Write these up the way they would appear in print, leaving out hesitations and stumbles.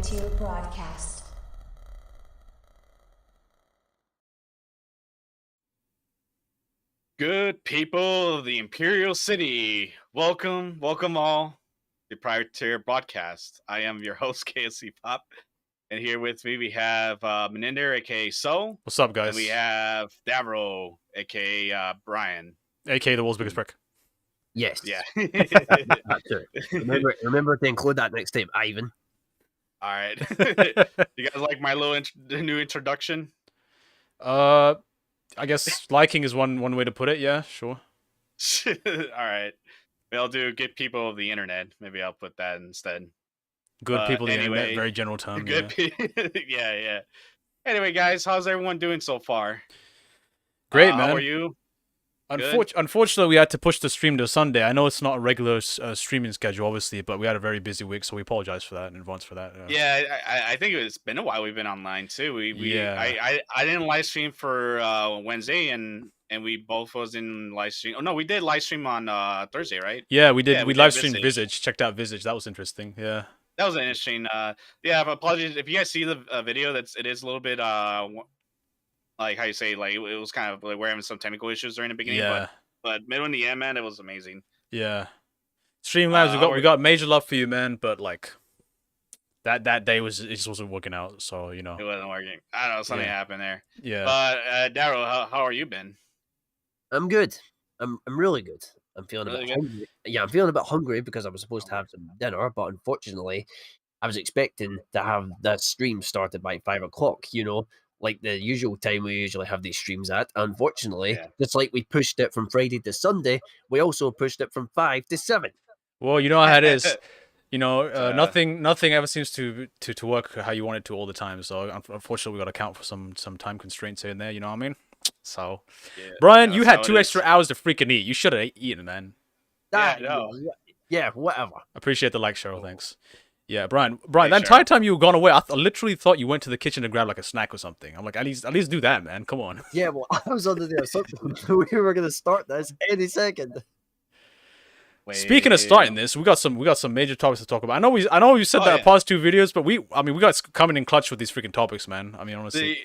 Untitled broadcast. Good people of the Imperial City, welcome all to Prior Broadcast. I am your host, KSC Pop, and here with me we have Meninder, aka So. What's up, guys? And we have Davro, aka Brian. AKA the world's biggest prick. Yes. Yeah. That's it. Remember to include that next time, Ivan. All right. You guys like my little new introduction? I guess liking is one way to put it. Yeah, sure. All right. I'll do good people of the internet. Maybe I'll put that instead. Good people of the anyway, internet, very general term. Good yeah. Anyway, guys, how's everyone doing so far? Great, man. How are you? Unfortunately, we had to push the stream to Sunday. I know it's not a regular streaming schedule, obviously, but we had a very busy week, so we apologize for that in advance for that. Yeah, I think it's been a while we've been online too. I didn't live stream for Wednesday, and we both was in live stream. Oh no, we did live stream on Thursday, right? Yeah, we did. We live streamed Visage. Visage. Checked out Visage. That was interesting. Yeah. That was interesting. Yeah, apologies if you guys see the video. It is a little bit like how you say, like it was kind of like we're having some technical issues during the beginning. Yeah. But middle and the end, man, it was amazing. Yeah. Streamlabs, we got major love for you, man. But like that day it just wasn't working out. So it wasn't working. I don't know, something happened there. Yeah. But Daryl, how are you been? I'm good. I'm really good. I'm feeling Really a bit good? hungry. Yeah, I'm feeling a bit hungry because I was supposed to have some dinner, but unfortunately, I was expecting to have that stream started by 5 o'clock. Like the usual time we usually have these streams at. Unfortunately, just like we pushed it from Friday to Sunday, we also pushed it from 5 to 7. Well, you know how it is. Nothing ever seems to work how you want it to all the time. So unfortunately, we got to account for some time constraints here and there. You know what I mean? So, Brian, you had 2 extra hours to freaking eat. You should have eaten, man. Yeah, whatever. Appreciate the like, Cheryl. Thanks. Yeah, Brian, the entire time you were gone away, I literally thought you went to the kitchen to grab like a snack or something. I'm like, at least do that, man. Come on. Yeah, well, I was under the assumption we were going to start this any second. Speaking of starting this, we got some major topics to talk about. I know we said that in past 2 videos, but we got coming in clutch with these freaking topics, man. I mean, honestly.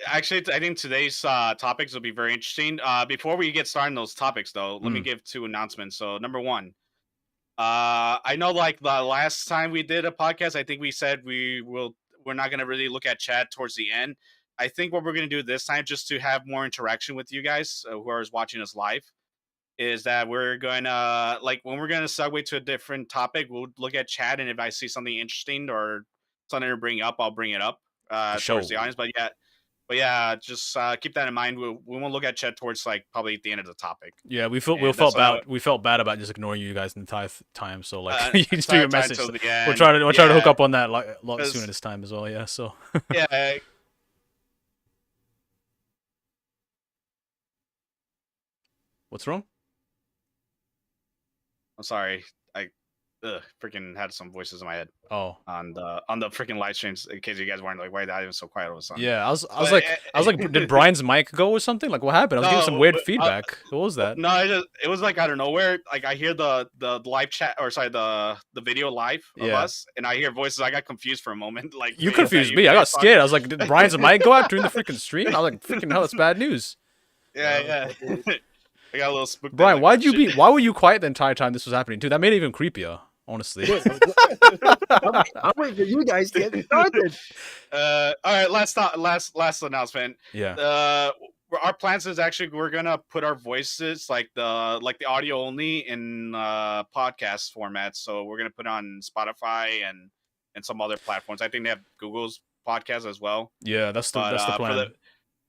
Actually, I think today's topics will be very interesting. Before we get started on those topics, though, let me give 2 announcements. So, number 1. I know, like the last time we did a podcast, I think we said we're not gonna really look at chat towards the end. I think what we're gonna do this time, just to have more interaction with you guys who are watching us live, is that we're gonna when we're gonna segue to a different topic, we'll look at chat, and if I see something interesting or something to bring up, I'll bring it up towards the audience. But yeah, just keep that in mind. We won't look at chat towards probably at the end of the topic. Yeah, we felt bad about just ignoring you guys the entire time. So you just do your message. We'll try to hook up on that a lot sooner this time as well. Yeah. So. Yeah. What's wrong? I'm sorry. I freaking had some voices in my head. Oh. On the freaking live streams, in case you guys weren't like, why that even so quiet all of a sudden. Yeah, I was like, did Brian's mic go or something? Like, what happened? I was getting some weird feedback. What was that? No, it was like out of nowhere. Like I hear the live chat, or sorry, the video live of us, and I hear voices. I got confused for a moment. Like you confused me. I got scared. I was like, did Brian's mic go out during the freaking stream? I was like, freaking hell, that's bad news. Yeah. I got a little spooked. Brian, why were you quiet the entire time this was happening too? That made it even creepier. Honestly. I'm waiting for you guys to get started. All right, last announcement. Yeah. Our plans is actually we're gonna put our voices like the audio only in podcast format. So we're gonna put on Spotify and some other platforms. I think they have Google's podcast as well. Yeah, that's the plan.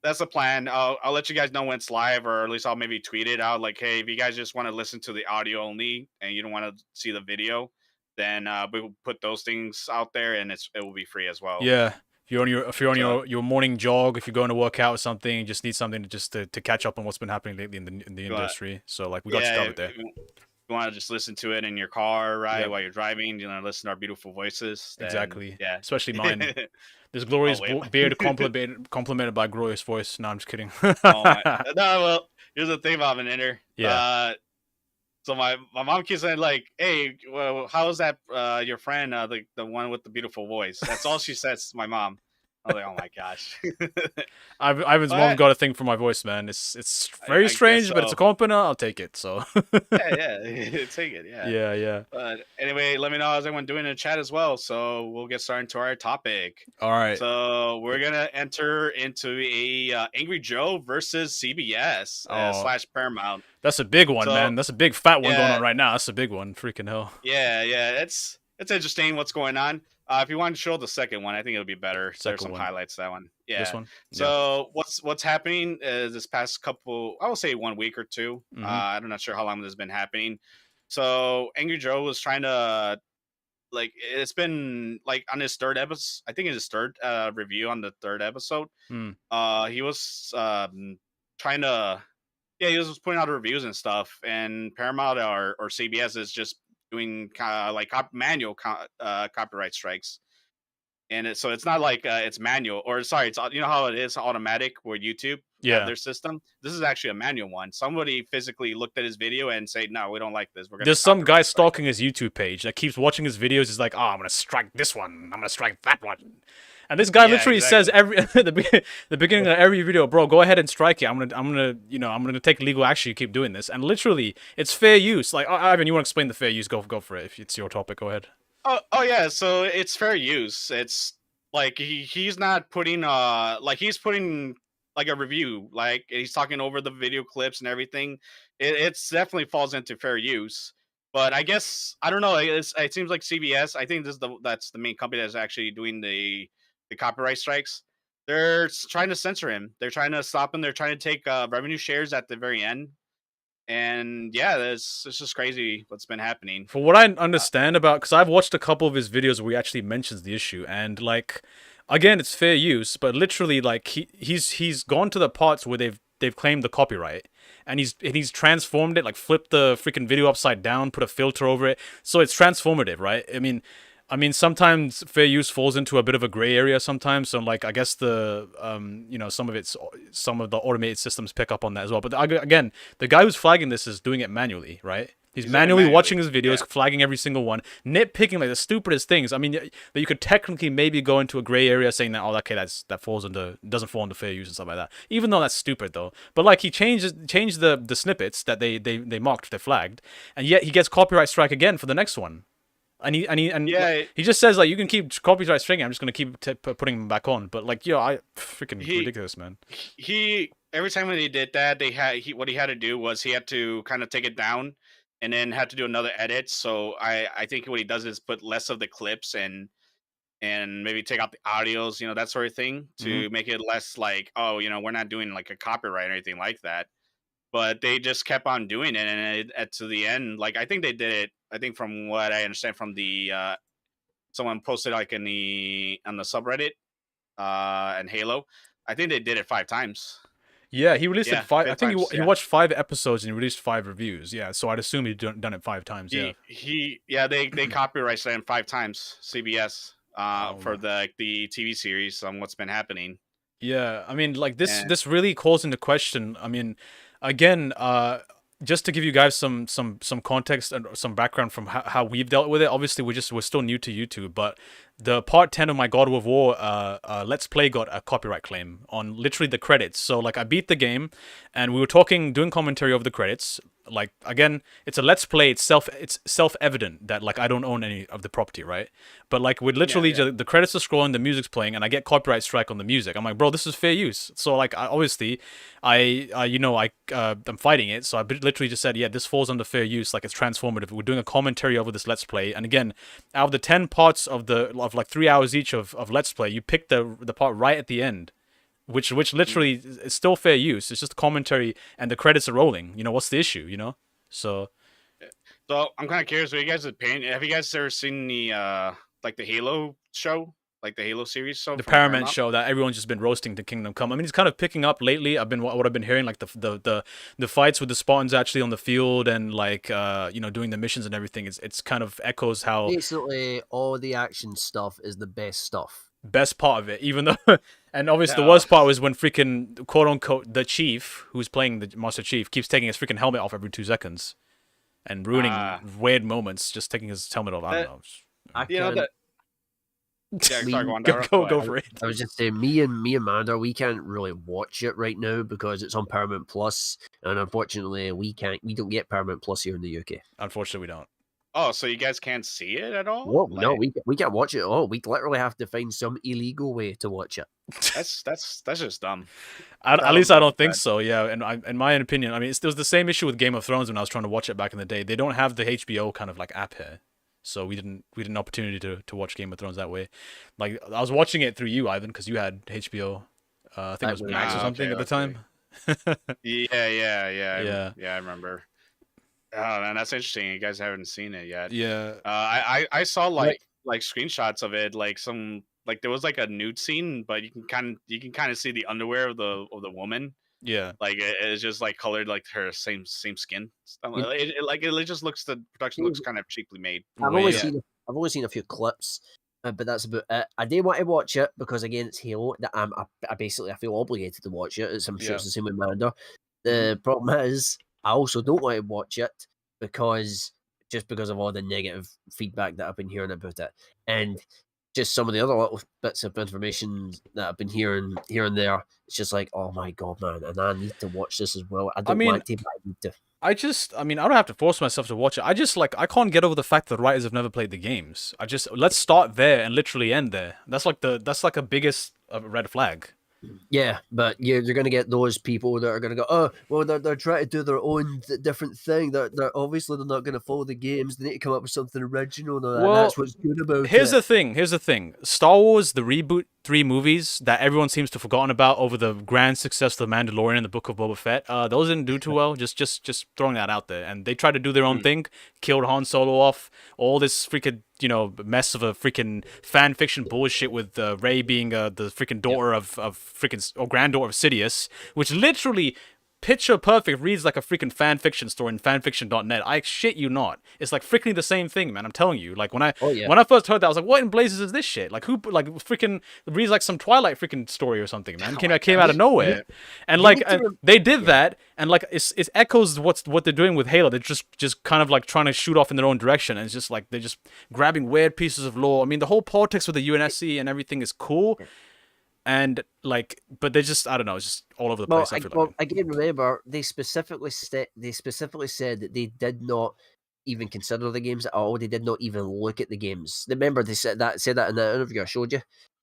That's the plan. I'll let you guys know when it's live, or at least I'll maybe tweet it out. Like, hey, if you guys just want to listen to the audio only and you don't want to see the video, then we will put those things out there, and it will be free as well. Yeah, if you're on your morning jog, if you're going to work out or something, you just need something to catch up on what's been happening lately in the industry. So we got you covered there. You want to just listen to it in your car, right, while you're driving, listen to our beautiful voices. Then, exactly. Yeah. Especially mine. This glorious beard complemented by glorious voice. No, I'm just kidding. No, well, here's the thing about Meninder. Yeah. So my mom keeps saying like, "Hey, well, how's that your friend, the one with the beautiful voice?" That's all she says to my mom. I was like, "Oh my gosh." Ivan's mom But got a thing for my voice, man. It's very I guess strange, but it's a so. compliment. I'll take it. So Yeah, take it. Yeah. yeah, yeah. But anyway, let me know how's everyone doing in the chat as well. So we'll get started to our topic. All right. So we're gonna enter into a Angry Joe versus CBS Oh, slash Paramount. that's a big one, So man. That's a big fat one going yeah, on right now. That's a big one. Freaking hell. yeah, it's interesting what's going on. If you want to show the second one, I think it'll be better. There's Second some one. highlights to that one. This Yeah. one. Yeah. So what's happening is this past couple, I will say 1 week or two. Mhm. I'm not sure how long this has been happening. So Angry Joe was trying to like it's been like on his third episode. I think in his third review on the third episode. Mm. He was trying to he was putting out reviews and stuff, and Paramount or CBS is just doing like manual copyright strikes, and so it's not like it's manual or sorry, it's you know how it is automatic where YouTube have Yeah. their system. This is actually a manual one. Somebody physically looked at his video and said, "No, we don't like this. We're gonna." There's some guy copyright strike stalking his YouTube page that keeps watching his videos. Is like, oh, I'm gonna strike this one. I'm gonna strike that one. And this guy Yeah, literally exactly. says every the beginning of every video, bro, go ahead and strike it. I'm gonna take legal action. You keep doing this, and literally, it's fair use. Like, Ivan, you want to explain the fair use? Go for it. If it's your topic, go ahead. Oh yeah, so it's fair use. It's like he's not putting like he's putting like a review, like he's talking over the video clips and everything. It's definitely falls into fair use. But I guess I don't know. It seems like CBS. I think that's the main company that's actually doing the copyright strikes. They're trying to censor him. They're trying to stop him. They're trying to take revenue shares at the very end. And yeah, it's just crazy what's been happening. For what I understand about, because I've watched a couple of his videos where he actually mentions the issue, and like, again, it's fair use, but literally, like, he's gone to the parts where they've claimed the copyright, and he's transformed it, like flipped the freaking video upside down, put a filter over it, so it's transformative, right? I mean, sometimes fair use falls into a bit of a gray area sometimes. So, like, I guess the, some of the automated systems pick up on that as well. But again, the guy who's flagging this is doing it manually, right? He's manually watching his videos, flagging every single one, nitpicking like the stupidest things. I mean, that you could technically maybe go into a gray area saying that, oh, okay, doesn't fall under fair use and stuff like that. Even though that's stupid though. But like he changed the snippets that they marked, they flagged, and yet he gets copyright strike again for the next one. And Yeah, he just says like you can keep copyright striking. I'm just gonna keep putting them back on. But like, I freaking ridiculous, man. He every time when he did that, what he had to do was he had to kind of take it down, and then had to do another edit. So I think what he does is put less of the clips and maybe take out the audios, that sort of thing to make it less like, oh, we're not doing like a copyright or anything like that. But they just kept on doing it, and to the end, like I think they did it. I think from what I understand from the someone posted like on the subreddit and Halo, I think they did it 5 times. Yeah, he released it 5. I think times, he watched 5 episodes and he released 5 reviews. Yeah, so I'd assume he'd done it 5 times. Yeah, they copyrighted him 5 times. CBS for the TV series on what's been happening. Yeah, I mean, like this really calls into question. I mean, again, just to give you guys some context and some background from how we've dealt with it. Obviously, we're still new to YouTube, but the part 10 of my God of War Let's Play got a copyright claim on literally the credits. So like I beat the game, and we were doing commentary over the credits. Like again, it's a Let's Play. It's self-evident that like I don't own any of the property, right? But like with literally the credits are scrolling, the music's playing, and I get copyright strike on the music. I'm like, bro, this is fair use. So like I'm fighting it. So I literally just said, yeah, this falls under fair use. Like it's transformative. We're doing a commentary over this Let's Play, and again, out of the 10 parts of like 3 hours each of Let's Play, you pick the part right at the end. Which literally is still fair use. It's just a commentary and the credits are rolling. What's the issue? So I'm kind of curious. Have you guys ever seen the like the Halo show, like the Halo series? So the Paramount show that everyone's just been roasting to Kingdom Come. I mean, it's kind of picking up lately. What I've been hearing, like the fights with the Spartans actually on the field and like doing the missions and everything. It's kind of echoes how basically all the action stuff is the best stuff. Best part of it, even though, and obviously the worst part was when freaking quote unquote the chief who's playing the Master Chief keeps taking his freaking helmet off every 2 seconds. and ruining weird moments, just taking his helmet off. I don't know. You know that. Yeah, sorry, go on. Go for it. I was just saying, me and Amanda, we can't really watch it right now because it's on Paramount Plus, and unfortunately, we don't get Paramount Plus here in the UK. Unfortunately, we don't. Oh, so you guys can't see it at all? Well, no, we can't watch it at all. We literally have to find some illegal way to watch it. That's just dumb. At least I don't think so. Yeah, and in my opinion, I mean, it was the same issue with Game of Thrones when I was trying to watch it back in the day. They don't have the HBO kind of like app here, so we didn't an opportunity to watch Game of Thrones that way. Like I was watching it through you, Ivan, because you had HBO. I think it was Max or something at the time. Yeah. I remember. Oh, man, that's interesting. You guys haven't seen it yet. Yeah. I saw like screenshots of it, like there was like a nude scene, but you can kind of see the underwear of the woman. Yeah. Like it's just like colored like her same skin. It just looks, the production looks kind of cheaply made. I've only seen a few clips, but that's about it. I did want to watch it because again, it's Halo. That I feel obligated to watch it. I'm sure it's the same with Amanda. The problem is, I also don't want to watch it because of all the negative feedback that I've been hearing about it, and just some of the other little bits of information that I've been hearing here and there. It's just like, oh my god, man, and I need to watch this as well. I don't want to, but I need to. I don't have to force myself to watch it. I can't get over the fact that the writers have never played the games. Let's start there and literally end there. That's like a biggest red flag. Yeah, but you're going to get those people that are going to go, oh, well, they're trying to do their own different thing. They're obviously they're not going to follow the games. They need to come up with something original, and that's what's good about it. Here's the thing. Star Wars, the reboot 3 movies that everyone seems to have forgotten about over the grand success of The Mandalorian and the Book of Boba Fett, those didn't do too well. Just throwing that out there. And they tried to do their own thing, killed Han Solo off, all this freaking mess of a freaking fan fiction bullshit with Rey being the freaking daughter of freaking or granddaughter of Sidious, which literally picture perfect reads like a freaking fan fiction story in fanfiction.net. I shit you not. It's like freaking the same thing, man. I'm telling you. Like when I first heard that, I was like, what in blazes is this shit? Like who freaking reads like some Twilight freaking story or something, man? Came out of nowhere. And like they did that, and like it echoes what they're doing with Halo. They're just kind of like trying to shoot off in their own direction, and it's just like they're just grabbing weird pieces of lore. I mean, the whole politics with the UNSC and everything is cool. And like, but they just, I don't know, it's just all over the place. Again, remember they specifically said that they did not even consider the games at all. They did not even look at the games. Remember they said that in the interview I showed you,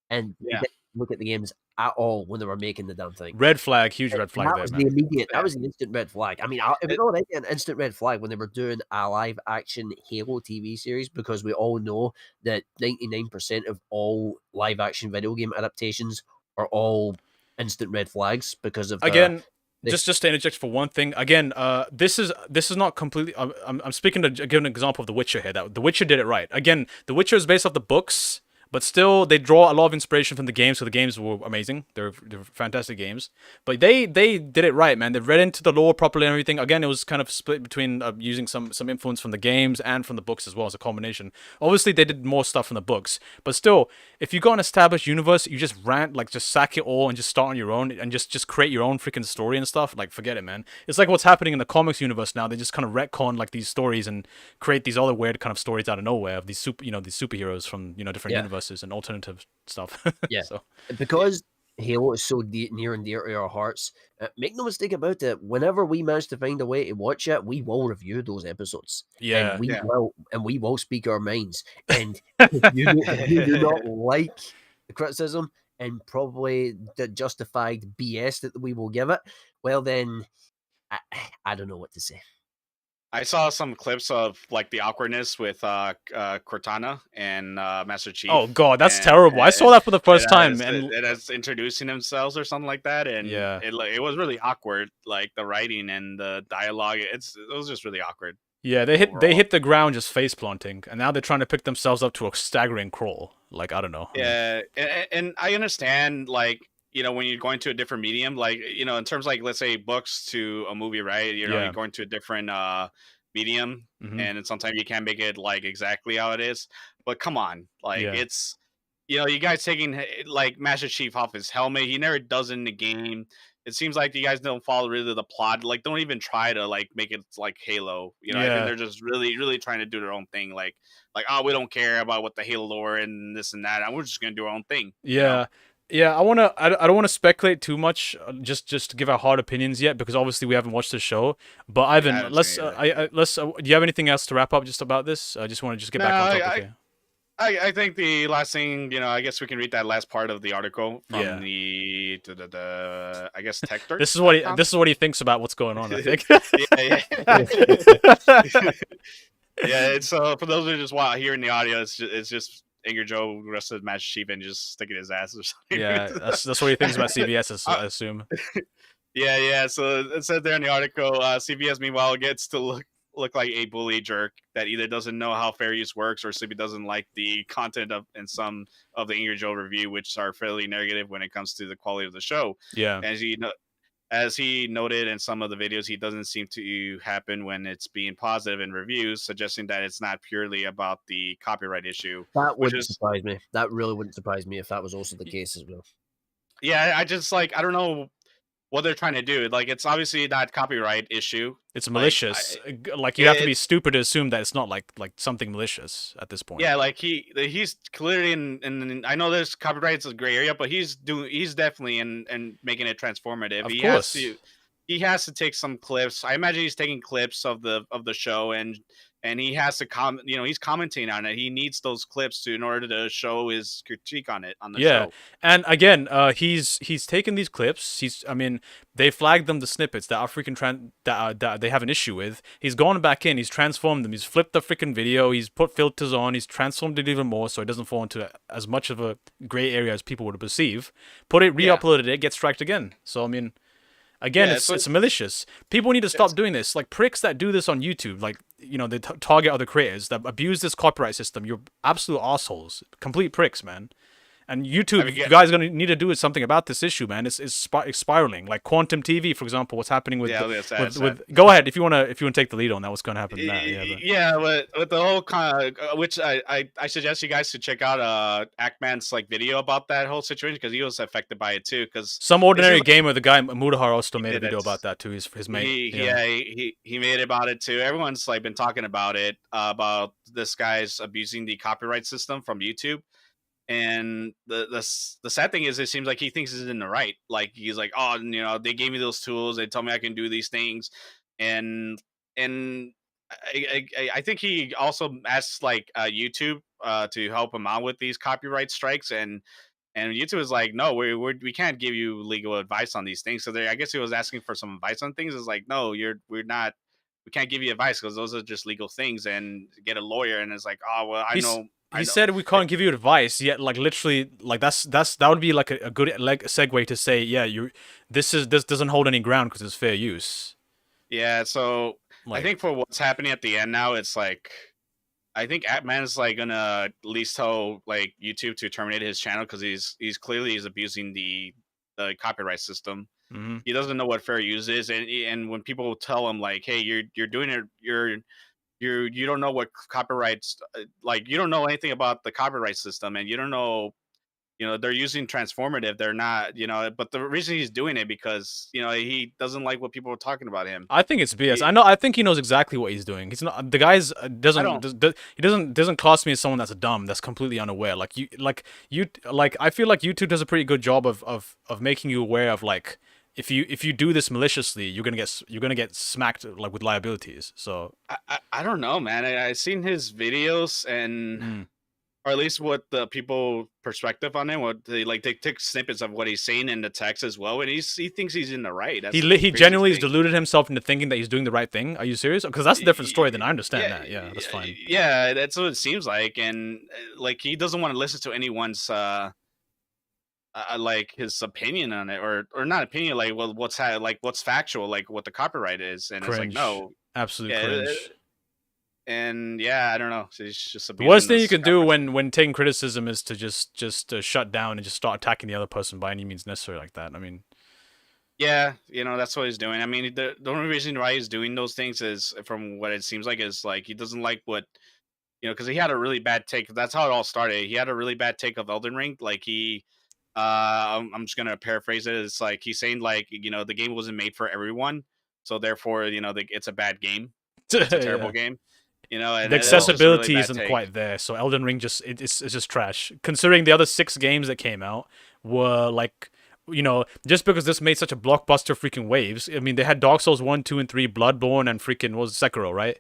and they didn't look at the games at all when they were making the damn thing. Red flag, huge red flag. That was the immediate. That was an instant red flag. I mean, it was already an instant red flag when they were doing a live action Halo TV series, because we all know that 99% of all live action video game adaptations are all instant red flags because of just to interject for one thing. Again, this is not completely. I'm speaking to give an example of The Witcher here. That The Witcher did it right. Again, The Witcher is based off the books, but still they draw a lot of inspiration from the games. So the games were amazing. They're fantastic games. But they did it right, man. They read into the lore properly and everything. Again, it was kind of split between using some influence from the games and from the books as well as a combination. Obviously, they did more stuff from the books, but still, if you got an established universe, you just sack it all and just start on your own and just create your own freaking story and stuff. Like, forget it, man. It's like what's happening in the comics universe now. They just kind of retcon like these stories and create these other weird kind of stories out of nowhere of these superheroes from different universes and alternative stuff. Yeah. So because Halo is so near and dear to our hearts, make no mistake about it, whenever we manage to find a way to watch it, we will review those episodes. Yeah. And we will speak our minds. And if you do not like the criticism and probably the justified BS that we will give it, well then I don't know what to say. I saw some clips of like the awkwardness with Cortana and Master Chief. Oh god, that's terrible. I saw that for the first time, and it has introducing themselves or something like that, and it was really awkward. Like the writing and the dialogue, it was just really awkward. Yeah, they hit the ground just face planting, and now they're trying to pick themselves up to a staggering crawl. Like, I don't know. Yeah, and I understand, like, when you're going to a different medium, like, in terms like, let's say books to a movie, right? You're going to a different medium, and sometimes you can't make it like exactly how it is. But come on, like it's, you guys taking like Master Chief off his helmet. He never does it in the game. it seems like you guys don't follow really the plot. Like, don't even try to like make it like Halo. You know, I think Yeah. they're just really trying to do their own thing. Like, oh, we don't care about what the Halo lore and this and that, and we're just gonna do our own thing. Yeah. You know? Yeah, I don't want to speculate too much, just to give our hard opinions yet, because obviously we haven't watched the show. But Yeah, I Ivan, haven't let's seen it either. let's do you have anything else to wrap up just about this? I just want to just get No, back on topic here. I think the last thing, I guess we can read that last part of the article from Yeah. the I guess tech This is what he thinks about what's going on, I think. yeah. Yeah, it's for those who just hearing the audio, it's just Angry Joe arrested Master Chief and just sticking his ass or something. Yeah, that's what he thinks about CBS, I assume. Yeah. So it said there in the article, CBS meanwhile gets to look like a bully jerk that either doesn't know how fair use works or simply doesn't like the content of in some of the Angry Joe review, which are fairly negative when it comes to the quality of the show. Yeah. As he noted in some of the videos, he doesn't seem to happen when it's being positive in reviews, suggesting that it's not purely about the copyright issue. That wouldn't surprise me. That really wouldn't surprise me if that was also the case as well. Yeah, I just I don't know what they're trying to do. Like, it's obviously not copyright issue. It's malicious. Like you have to be stupid to assume that it's not like something malicious at this point. Yeah, like he's clearly in I know there's copyright's a gray area, but he's definitely in making it transformative. Of course. He has to take some clips. I imagine he's taking clips of the show and he has to he's commenting on it. He needs those clips in order to show his critique on it on the show. And again, he's taken these clips. They flagged them the snippets that are freaking that they have an issue with. He's gone back in. He's transformed them. He's flipped the freaking video. He's put filters on. He's transformed it even more so it doesn't fall into as much of a gray area as people would perceive. Re-uploaded it, gets striked again. So again, it's malicious. People need to stop doing this. Like, pricks that do this on YouTube, like, they target other creators that abuse this copyright system. You're absolute assholes. Complete pricks, man. And YouTube, you guys are going to need to do something about this issue, man. It's spiraling. Like Quantum TV, for example, what's happening with... Go ahead, if you want to take the lead on that, what's going to happen to that. With the whole kind of... which I suggest you guys to check out Ackman's video about that whole situation, because he was affected by it too. Because Some Ordinary Gamer, the guy, Mudahar, also made a video about that too, his mate. He made about it too. Everyone's been talking about it, about this guy's abusing the copyright system from YouTube. And the sad thing is, it seems like he thinks he's in the right. Like, he's like, oh, they gave me those tools. They told me I can do these things. And I think he also asked YouTube to help him out with these copyright strikes. And YouTube is like, no, we can't give you legal advice on these things. So I guess he was asking for some advice on things. It's like, no, we can't give you advice because those are just legal things, and get a lawyer. And it's like, oh, well, He said we can't give you advice yet. That would be a good segue to say, this doesn't hold any ground because it's fair use. Yeah, so I think for what's happening at the end now, it's I think Atman's gonna at least tell YouTube to terminate his channel because he's clearly abusing the copyright system. Mm-hmm. He doesn't know what fair use is, and when people tell him hey, you're doing it, you don't know what copyrights, you don't know anything about the copyright system, and you don't know, they're using transformative. They're not, but the reason he's doing it because, he doesn't like what people are talking about him. I think it's BS. I think he knows exactly what he's doing. He's not, the guy's doesn't class me as someone that's dumb, that's completely unaware. I feel like YouTube does a pretty good job of making you aware of if you do this maliciously, you're gonna get smacked with liabilities. So I don't know, man. I've seen his videos and or at least what the people perspective on him. What they take snippets of what he's saying in the text as well, and he thinks he's in the right. That's he genuinely has deluded himself into thinking that he's doing the right thing. Are you serious? Because that's a different story. Then I understand that. Yeah, that's fine. Yeah, that's what it seems like, and he doesn't want to listen to anyone's. His opinion on it, or not opinion, what's factual, what the copyright is, and cringe. It's no, absolute cringe. And I don't know. It's just the worst thing you can do when taking criticism is to just shut down and just start attacking the other person by any means necessary like that. Yeah, that's what he's doing. The only reason why he's doing those things is, from what it seems like, is he doesn't like what, because he had a really bad take. That's how it all started. He had a really bad take of Elden Ring. He I'm just gonna paraphrase it. It's like he's saying like the game wasn't made for everyone, so therefore it's a bad game. It's a terrible game. And the accessibility really isn't quite there. So Elden Ring it's just trash. Considering the other 6 games that came out were like, just because this made such a blockbuster freaking waves. I mean, they had Dark Souls 1, 2, and 3, Bloodborne, and freaking what was it, Sekiro, right?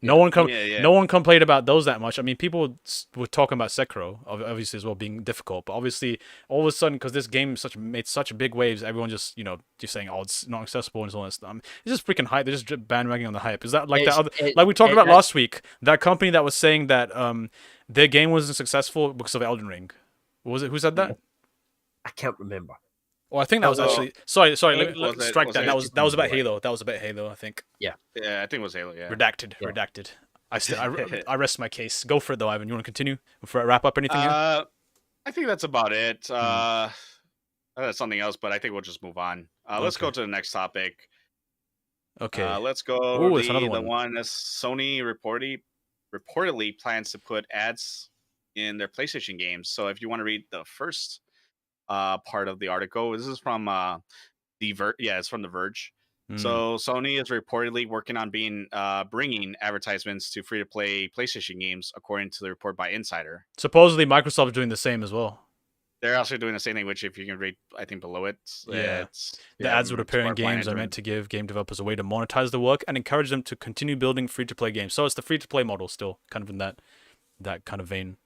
No one complained about those that much. I mean, people were talking about Sekiro, obviously as well, being difficult. But obviously, all of a sudden, because this game made such big waves, everyone just saying, "Oh, it's not accessible," and so on. It's just freaking hype. They're just bandwagging on the hype. Is that like like we talked about last week? That company that was saying that their game wasn't successful because of Elden Ring. What was it? Who said that? I can't remember. Well, I think that was actually sorry. Let me strike that. That was about Halo. That was about Halo, I think. Yeah, I think it was Halo. Yeah. Redacted. I rest my case. Go for it though, Ivan. You want to continue before I wrap up anything? I think that's about it. That's something else, but I think we'll just move on. Let's go to the next topic. Okay. Let's go. Ooh, it's another one. The one that Sony reportedly plans to put ads in their PlayStation games. So if you want to read the first part of the article, this is from The Verge. Yeah, it's from The Verge. So Sony is reportedly working on bringing advertisements to free-to-play PlayStation games, according to the report by Insider. Supposedly, Microsoft is doing the same as well. They're also doing the same thing, which if you can read, I think below it, the ads would appear in games are meant to give game developers a way to monetize the work and encourage them to continue building free-to-play games. So it's the free-to-play model still, kind of in that kind of vein.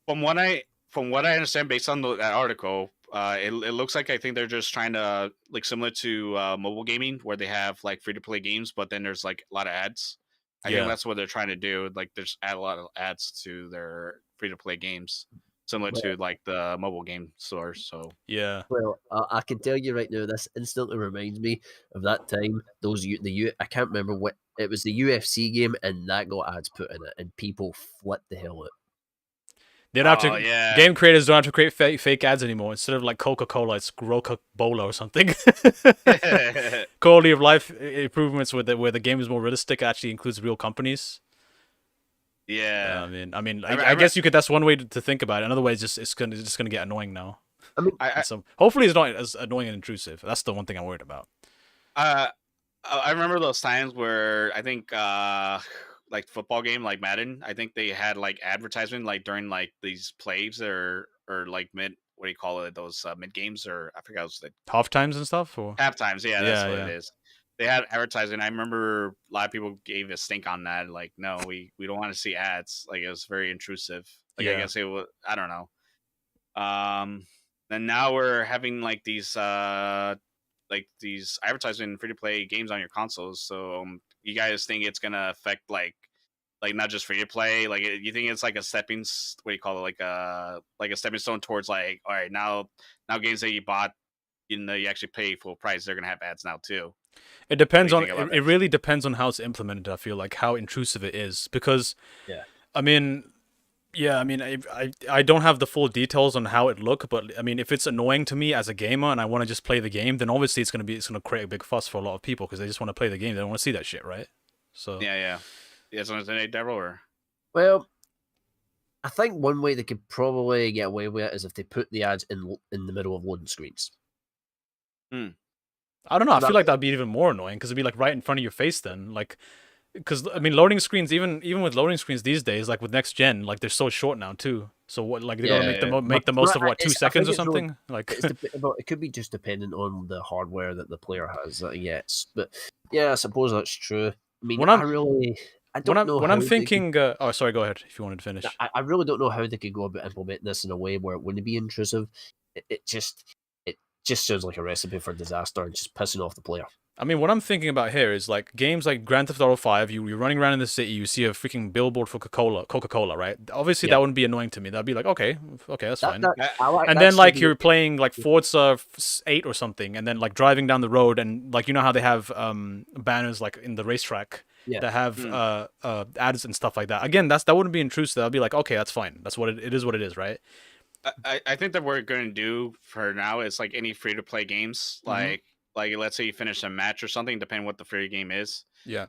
From what I understand, based on that article, it looks like I think they're just trying to like similar to mobile gaming, where they have like free to play games, but then there's like a lot of ads. I think that's what they're trying to do. Like, there's add a lot of ads to their free to play games, similar to like the mobile game stores. So yeah. Well, I can tell you right now, this instantly reminds me of that time. I can't remember what it was, the UFC game, and that got ads put in it, and people flipped the hell out. They don't have to. Game creators don't have to create fake ads anymore. Instead of like Coca-Cola, it's Coca-Cola or something. Quality of life improvements where the game is more realistic actually includes real companies. Yeah, I guess you could. That's one way to think about it. Another way is just it's gonna get annoying now. I mean, so hopefully it's not as annoying and intrusive. That's the one thing I'm worried about. I remember those times where I think like football game like Madden, I think they had like advertisement like during like these plays or like mid, what do you call it, those mid games, or I forgot what half times and stuff, or half times. Yeah, that's what it is. They had advertising. I remember a lot of people gave a stink on that. Like, no, we don't want to see ads. Like, it was very intrusive. Like, I guess it was, I don't know. And now we're having like these advertising free to play games on your consoles. So you guys think it's gonna affect like not just free to play? Like, you think it's like a stepping, what do you call it? Like a stepping stone towards like, all right, now games that you bought, you actually pay full price, they're gonna have ads now too. It depends on it really depends on how it's implemented. I feel like how intrusive it is, because I don't have the full details on how it look, but I mean, if it's annoying to me as a gamer and I want to just play the game, then obviously it's gonna create a big fuss for a lot of people because they just want to play the game. They don't want to see that shit, right? So yeah. Something, Devil, or well, I think one way they could probably get away with it is if they put the ads in the middle of loading screens. I don't know. I feel like that'd be even more annoying because it'd be like right in front of your face then. Like, because I mean, loading screens, even with loading screens these days, like with next gen, like they're so short now too. So what, like they gotta make the most of what 2 seconds or something. Really, like it could be just dependent on the hardware that the player has. Yes, but yeah, I suppose that's true. I mean, when I'm thinking, oh, sorry, go ahead if you wanted to finish. I really don't know how they could go about implementing this in a way where it wouldn't be intrusive. It just sounds like a recipe for disaster and just pissing off the player. I mean, what I'm thinking about here is like games like Grand Theft Auto 5. You're running around in the city, you see a freaking billboard for Coca-Cola, right? Obviously, that wouldn't be annoying to me. That'd be like, okay, that's fine. And then like you're playing like Forza 8 or something, and then like driving down the road, and like you know how they have banners like in the racetrack that have ads and stuff like that. Again, that wouldn't be intrusive. I'd be like, okay, that's fine. That's what it is. What it is, right? I think that what we're going to do for now is like any free to play games, like like let's say you finish a match or something, depending what the free game is. Yeah.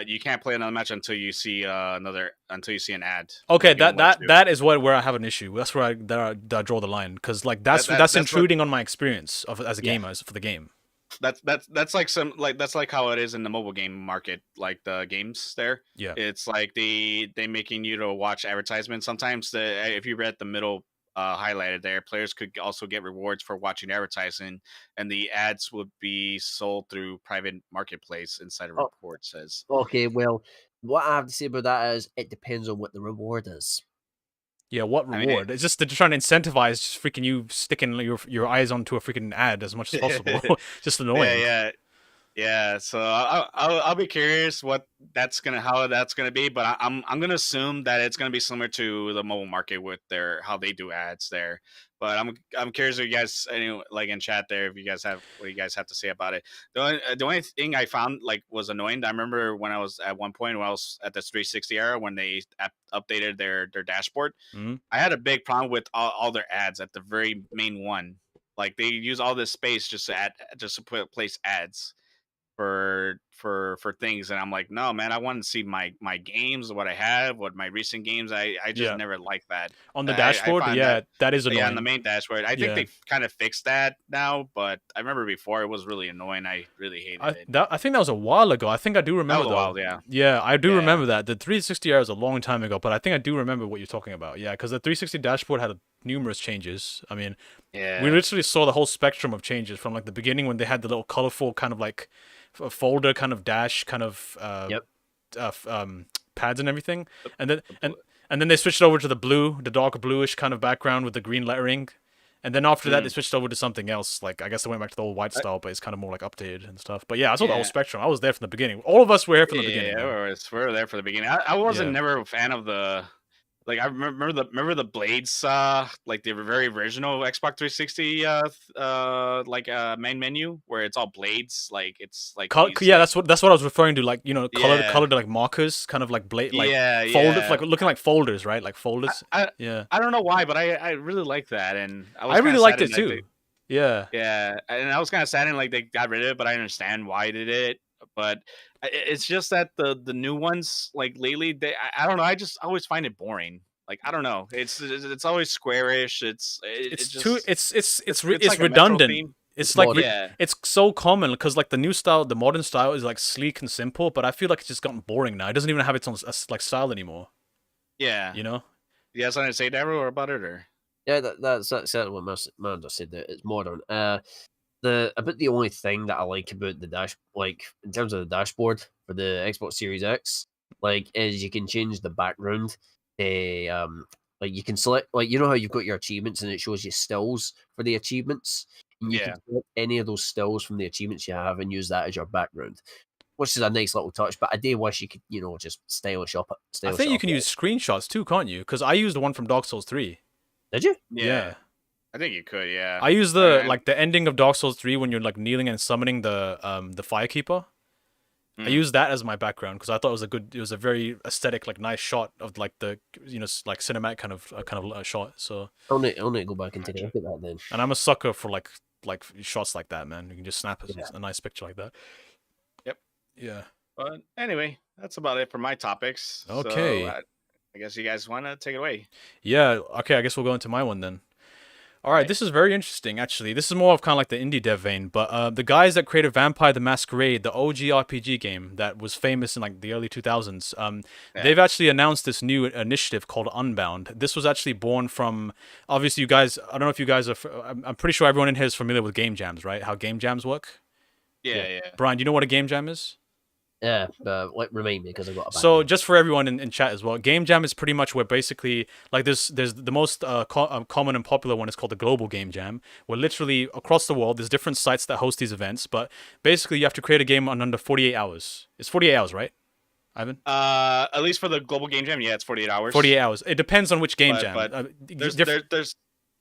You can't play another match until you see until you see an ad. Okay, Like, it won't let you. that is where I have an issue. That's where I draw the line, because like that's intruding on my experience of as a gamer for the game. That's like how it is in the mobile game market, like the games there. Yeah, it's like they making you to watch advertisements. Sometimes if you read the middle highlighted there, players could also get rewards for watching advertising, and the ads would be sold through private marketplace inside a report says. Okay, well, what I have to say about that is it depends on what the reward is. Yeah, what reward? It's just they're trying to incentivize just freaking you sticking your eyes onto a freaking ad as much as possible. Just annoying. Yeah. So I'll be curious how that's gonna be, but I'm gonna assume that it's gonna be similar to the mobile market with how they do ads there. But I'm curious if you guys, like in chat there, if you guys have what you guys have to say about it. The only thing I found like was annoying. I remember when I was at one point when I was at the 360 era when they updated their dashboard. Mm-hmm. I had a big problem with all their ads at the very main one. Like they use all this space just to place ads for things, and I'm like, no man, I want to see my games, what I have, what my recent games. I just never liked that on the dashboard. That is annoying. On the main dashboard. I think they've kind of fixed that now, but I remember before it was really annoying. I really hated it. I think that was a while ago. I think I do remember that was a while, yeah, I do remember that. The 360 era was a long time ago, but I think I do remember what you're talking about. Yeah, because the 360 dashboard had numerous changes. I mean, we literally saw the whole spectrum of changes from like the beginning when they had the little colorful kind of like a folder kind of dash kind of pads and everything, and then they switched over to the dark bluish kind of background with the green lettering, and then after that they switched over to something else. Like I guess they went back to the old white style, but it's kind of more like updated and stuff. But yeah, I saw the whole spectrum. I was there from the beginning. All of us were here from the beginning. Yeah, we're there from the beginning. I wasn't never a fan of the. Like I remember the blades, like the very original Xbox 360, main menu where it's all blades, like it's like that's what I was referring to, like colored like markers, kind of like blade, like folded, like looking like folders, right? Like folders. I don't know why, but I really like that, and I really liked it too. And I was kind of sad and like they got rid of it, but I understand why they did it. But it's just that the new ones like lately, I don't know. I just always find it boring. Like I don't know. It's always squarish. It's redundant. It's like it's so common because like the new style, the modern style is like sleek and simple, but I feel like it's just gotten boring now. It doesn't even have its own like style anymore. Yeah, you know. You have something to say, Darryl, about it, or that's certainly what Amanda said. That it's modern. The only thing that I like about the dash, like in terms of the dashboard for the Xbox Series X, like is you can change the background. Like you can select, like you know how you've got your achievements and it shows you stills for the achievements. And you can select any of those stills from the achievements you have and use that as your background, which is a nice little touch. But I do wish you could, just stylish up. I think you can use screenshots too, can't you? Because I used the one from Dark Souls 3. Did you? Yeah. I think you could, yeah. I use the ending of Dark Souls 3 when you're like kneeling and summoning the Firekeeper. I used that as my background because I thought it was a very aesthetic, like nice shot of like the like cinematic kind of shot. So I'll need to go back and take a look at that then. And I'm a sucker for like shots like that, man. You can just snap a nice picture like that. Yep. Yeah. But anyway, that's about it for my topics. Okay. So, I guess you guys want to take it away. Yeah. Okay. I guess we'll go into my one then. All right, this is very interesting, actually. This is more of kind of like the indie dev vein, but the guys that created Vampire the Masquerade, the OG RPG game that was famous in like the early 2000s, they've actually announced this new initiative called Unbound. This was actually born from, obviously, you guys, I don't know if you guys are, I'm pretty sure everyone in here is familiar with game jams, right? How game jams work? Yeah. Brian, do you know what a game jam is? Yeah, remind me because I got. So just for everyone in chat as well, game jam is pretty much where basically like there's the most common and popular one is called the global game jam, where literally across the world there's different sites that host these events, but basically you have to create a game in under 48 hours. It's 48 hours, right, Ivan? At least for the global game jam, yeah, it's 48 hours. 48 hours. It depends on which game jam. But there's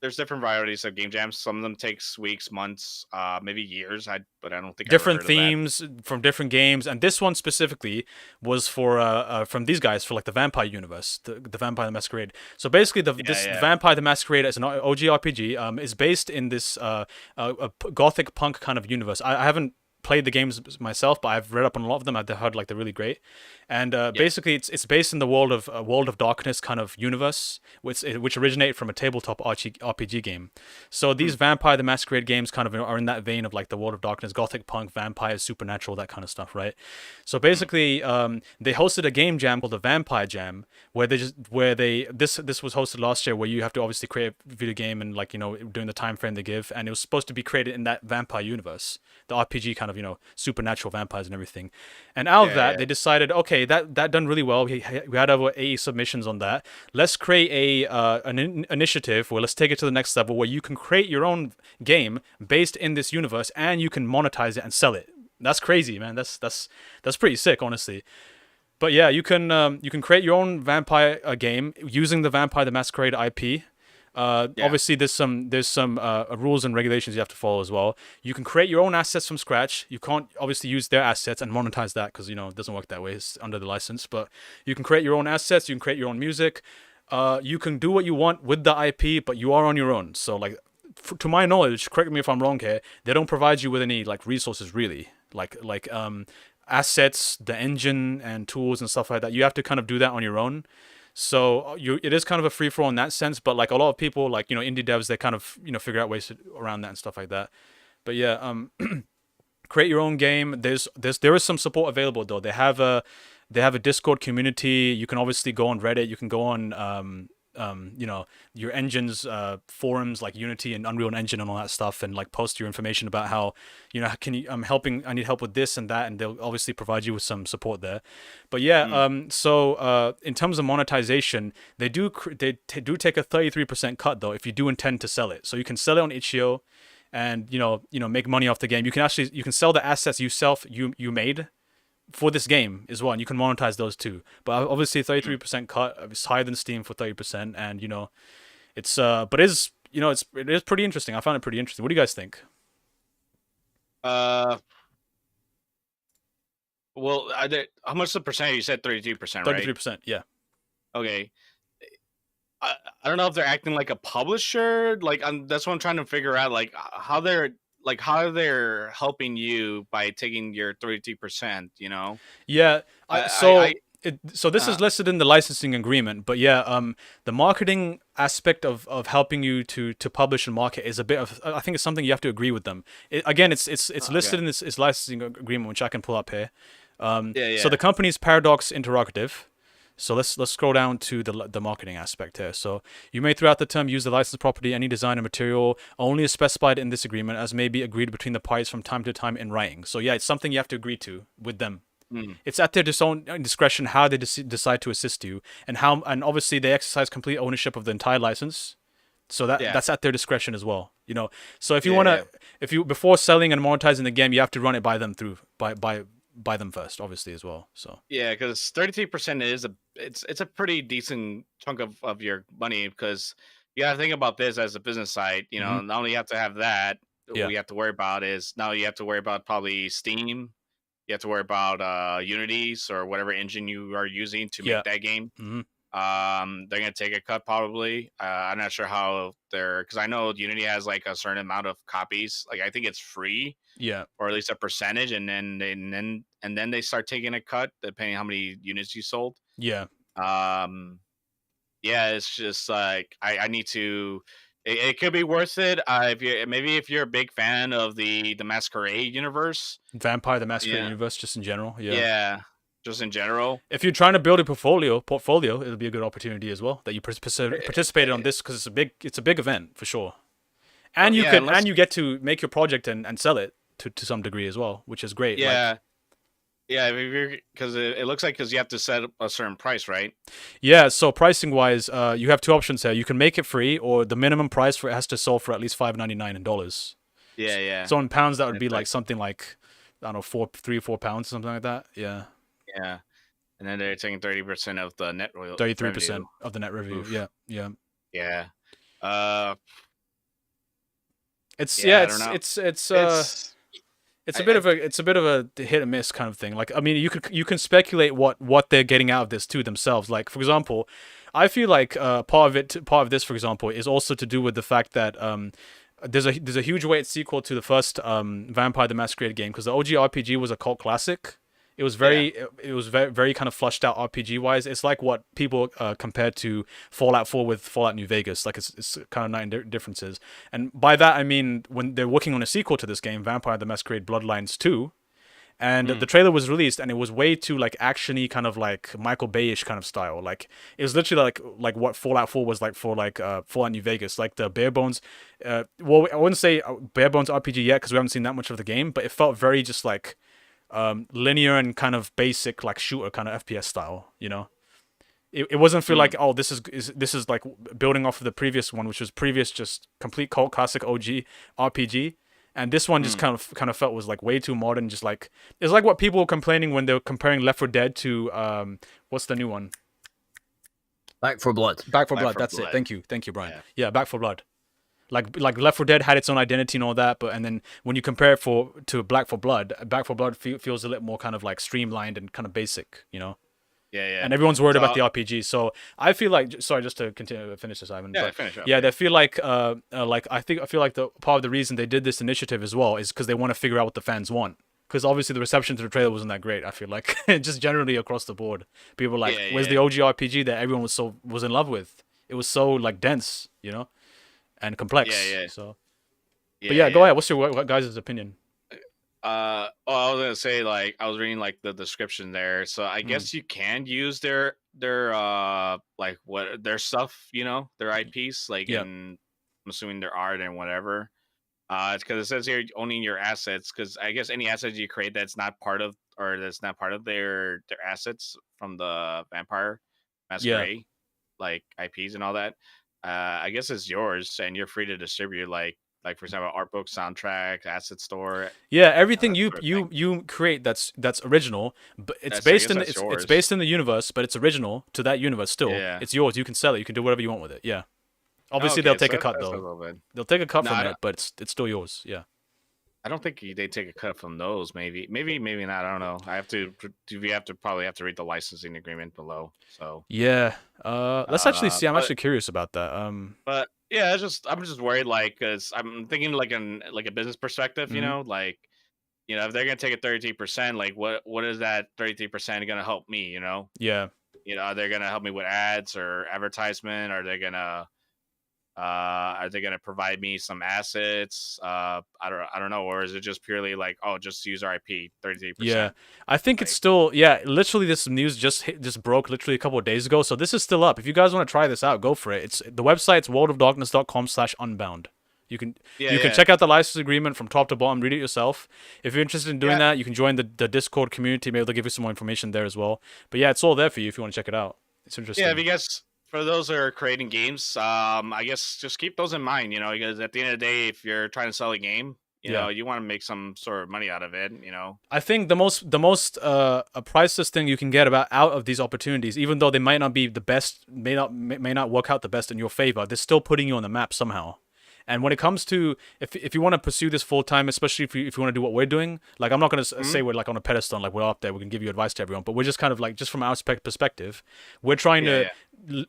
there's different varieties of game jams. Some of them takes weeks, months, maybe years. But I don't think I ever Different heard of that. themes from different games, and this one specifically was for from these guys for like the Vampire universe, the Vampire the Masquerade. So basically, the Vampire the Masquerade as an OG RPG is based in this gothic punk kind of universe. I haven't played the games myself, but I've read up on a lot of them. I've heard like they're really great, and basically it's based in the world of Darkness kind of universe, which originated from a tabletop RPG game. So these Vampire the Masquerade games kind of are in that vein of like the World of Darkness, gothic punk, vampires, supernatural, that kind of stuff, right? So basically, they hosted a game jam called the Vampire Jam, where this was hosted last year, where you have to obviously create a video game and like during the time frame they give, and it was supposed to be created in that vampire universe, the RPG kind of supernatural vampires and everything. And out of that, they decided, okay, that done really well. We had over 80 submissions on that. Let's create an initiative where let's take it to the next level, where you can create your own game based in this universe and you can monetize it and sell it. That's crazy, man. That's pretty sick, honestly. But yeah, you can create your own vampire game using the Vampire the Masquerade IP. Obviously, there's some rules and regulations you have to follow as well. You can create your own assets from scratch. You can't obviously use their assets and monetize that because it doesn't work that way. It's under the license. But you can create your own assets. You can create your own music. You can do what you want with the IP, but you are on your own. So like, to my knowledge, correct me if I'm wrong here, they don't provide you with any like resources really, like assets, the engine and tools and stuff like that. You have to kind of do that on your own. So it is kind of a free for all in that sense, but like a lot of people, like indie devs, they kind of figure out ways around that and stuff like that. But yeah, create your own game. There is some support available though. They have a Discord community. You can obviously go on Reddit. You can go on your engine's forums like Unity and Unreal Engine and all that stuff, and like post your information about how I need help with this and that, and they'll obviously provide you with some support there. But yeah, so in terms of monetization, they do take a 33% cut though if you do intend to sell it. So you can sell it on itch.io and make money off the game. You can sell the assets you made for this game as well, and you can monetize those too. But obviously 33% cut is higher than Steam for 30%, and it's but it is pretty interesting. I found it pretty interesting. What do you guys think? Well, how much the percentage? You said 32%, right? 33%, yeah. Okay. I don't know if they're acting like a publisher. Like, that's what I'm trying to figure out. Like, how they're helping you by taking your 32%. Yeah. So this is listed in the licensing agreement, but yeah, the marketing aspect of helping you to publish and market is a bit of, I think it's something you have to agree with them. It's listed in this licensing agreement, which I can pull up here. So the company's Paradox Interrogative. So let's scroll down to the marketing aspect here. So you may throughout the term use the licensed property, any design or material only as specified in this agreement, as may be agreed between the parties from time to time in writing. So yeah, it's something you have to agree to with them. It's at their own discretion how they decide to assist you, and obviously they exercise complete ownership of the entire license. So that's at their discretion as well. So if you before selling and monetizing the game, you have to run it by them by them first, obviously, as well. So yeah, because 33% it's a pretty decent chunk of your money, because you got to think about this as a business site. Not only you have to have that, what you have to worry about is now you have to worry about probably Steam. You have to worry about Unity's or whatever engine you are using to make that game. They're gonna take a cut probably. I'm not sure how because I know Unity has like a certain amount of copies. Like I think it's free, or at least a percentage, and then they start taking a cut depending on how many units you sold. It's just like I need to. It could be worth it if you're a big fan of the Masquerade universe, Vampire the Masquerade universe, just in general. Just in general. If you're trying to build a portfolio, it'll be a good opportunity as well that you participated on this, because it's a big event for sure, and you get to make your project and sell it to some degree as well, which is great. Because it looks like you have to set a certain price, right? Yeah, so pricing wise, you have two options here. You can make it free, or the minimum price for it has to sell for at least $5.99 in dollars. So in pounds, that would be like something like, I don't know, 3 or 4 pounds, something like that. Yeah. And then they're taking 30% of the net royalty. 33% of the net revenue. Oof. Yeah. Yeah. It's Yeah, yeah, I don't know. it's a bit of a hit and miss kind of thing. Like, I mean, you can speculate what they're getting out of this too themselves. Like, for example, I feel like part of this, for example, is also to do with the fact that there's a huge weight sequel to the first Vampire the Masquerade game, because the OG RPG was a cult classic. It was very very kind of flushed out RPG wise. It's like what people compared to Fallout 4 with Fallout New Vegas. Like, it's kind of nine differences. And by that I mean, when they're working on a sequel to this game, Vampire the Masquerade Bloodlines 2, and the trailer was released, and it was way too like actiony, kind of like Michael Bay-ish kind of style. Like, it was literally like what Fallout 4 was like for like Fallout New Vegas, like the bare bones. Well, I wouldn't say bare bones RPG yet, because we haven't seen that much of the game, but it felt very just like linear and kind of basic, like shooter kind of FPS style. You know, it wasn't feel like, oh, this is like building off of the previous one, which was previous just complete cult classic OG RPG. And this one just kind of felt was like way too modern. Just like, it's like what people were complaining when they were comparing Left 4 Dead to what's the new one? Back 4 Blood. Back 4 Blood. That's it. Thank you, Brian. Yeah, Back 4 Blood. Like Left 4 Dead had its own identity and all that, but and then when you compare it to Back 4 Blood feels a little more kind of like streamlined and kind of basic, you know. Yeah. And everyone's worried about the RPG. So I feel like, sorry, just to finish this, Ivan. Yeah, finish up. Yeah, they feel like I feel like the part of the reason they did this initiative as well is because they want to figure out what the fans want. Because obviously the reception to the trailer wasn't that great. I feel like just generally across the board, people were like, "Where's the OG RPG that everyone was in love with?" It was so like dense, you know, and complex. Yeah. So, but yeah, go ahead. What's your guys' opinion? I was gonna say, like, I was reading like the description there, so I guess you can use their like what their stuff, you know, their IPs, like in, I'm assuming their art and whatever. It's because it says here owning your assets, because I guess any assets you create that's not part of their assets from the Vampire Masquerade, like IPs and all that. I guess it's yours, and you're free to distribute, like for example, art book, soundtrack, asset store. Yeah, everything you create that's original, but it's based in the universe, but it's original to that universe still. Yeah. It's yours. You can sell it. You can do whatever you want with it. Yeah. Obviously, they'll take a cut though. They'll take a cut from it, but it's still yours. Yeah. I don't think they take a cut from those. Maybe not. I don't know. We probably have to read the licensing agreement below. So yeah. Let's actually see. I'm actually curious about that. But yeah, I'm just worried, like, because I'm thinking like a business perspective, you know, like, you know, if they're gonna take a 33%, like what is that 33% gonna help me, you know? Yeah. You know, are they gonna help me with ads or advertisement? Are they gonna provide me some assets? I don't know, or is it just purely like, oh, just use our IP 33%? Yeah, I think it's still, literally this news just broke literally a couple of days ago, so this is still up. If you guys want to try this out, go for it. It's the website's worldofdarkness.com/unbound. You can check out the license agreement from top to bottom, read it yourself. If you're interested in doing that, you can join the Discord community. Maybe they'll give you some more information there as well. But yeah, it's all there for you if you want to check it out. It's interesting. Yeah, if you guys, for those that are creating games, I guess just keep those in mind, you know, because at the end of the day, if you're trying to sell a game, you know, you want to make some sort of money out of it, you know. I think the most priceless thing you can get out of these opportunities, even though they might not be the best, may not work out the best in your favor, they're still putting you on the map somehow. And when it comes to, if you want to pursue this full time, especially if you want to do what we're doing, like, I'm not going to say we're like on a pedestal, like we're up there, we can give you advice to everyone, but we're just kind of like, just from our perspective, we're trying to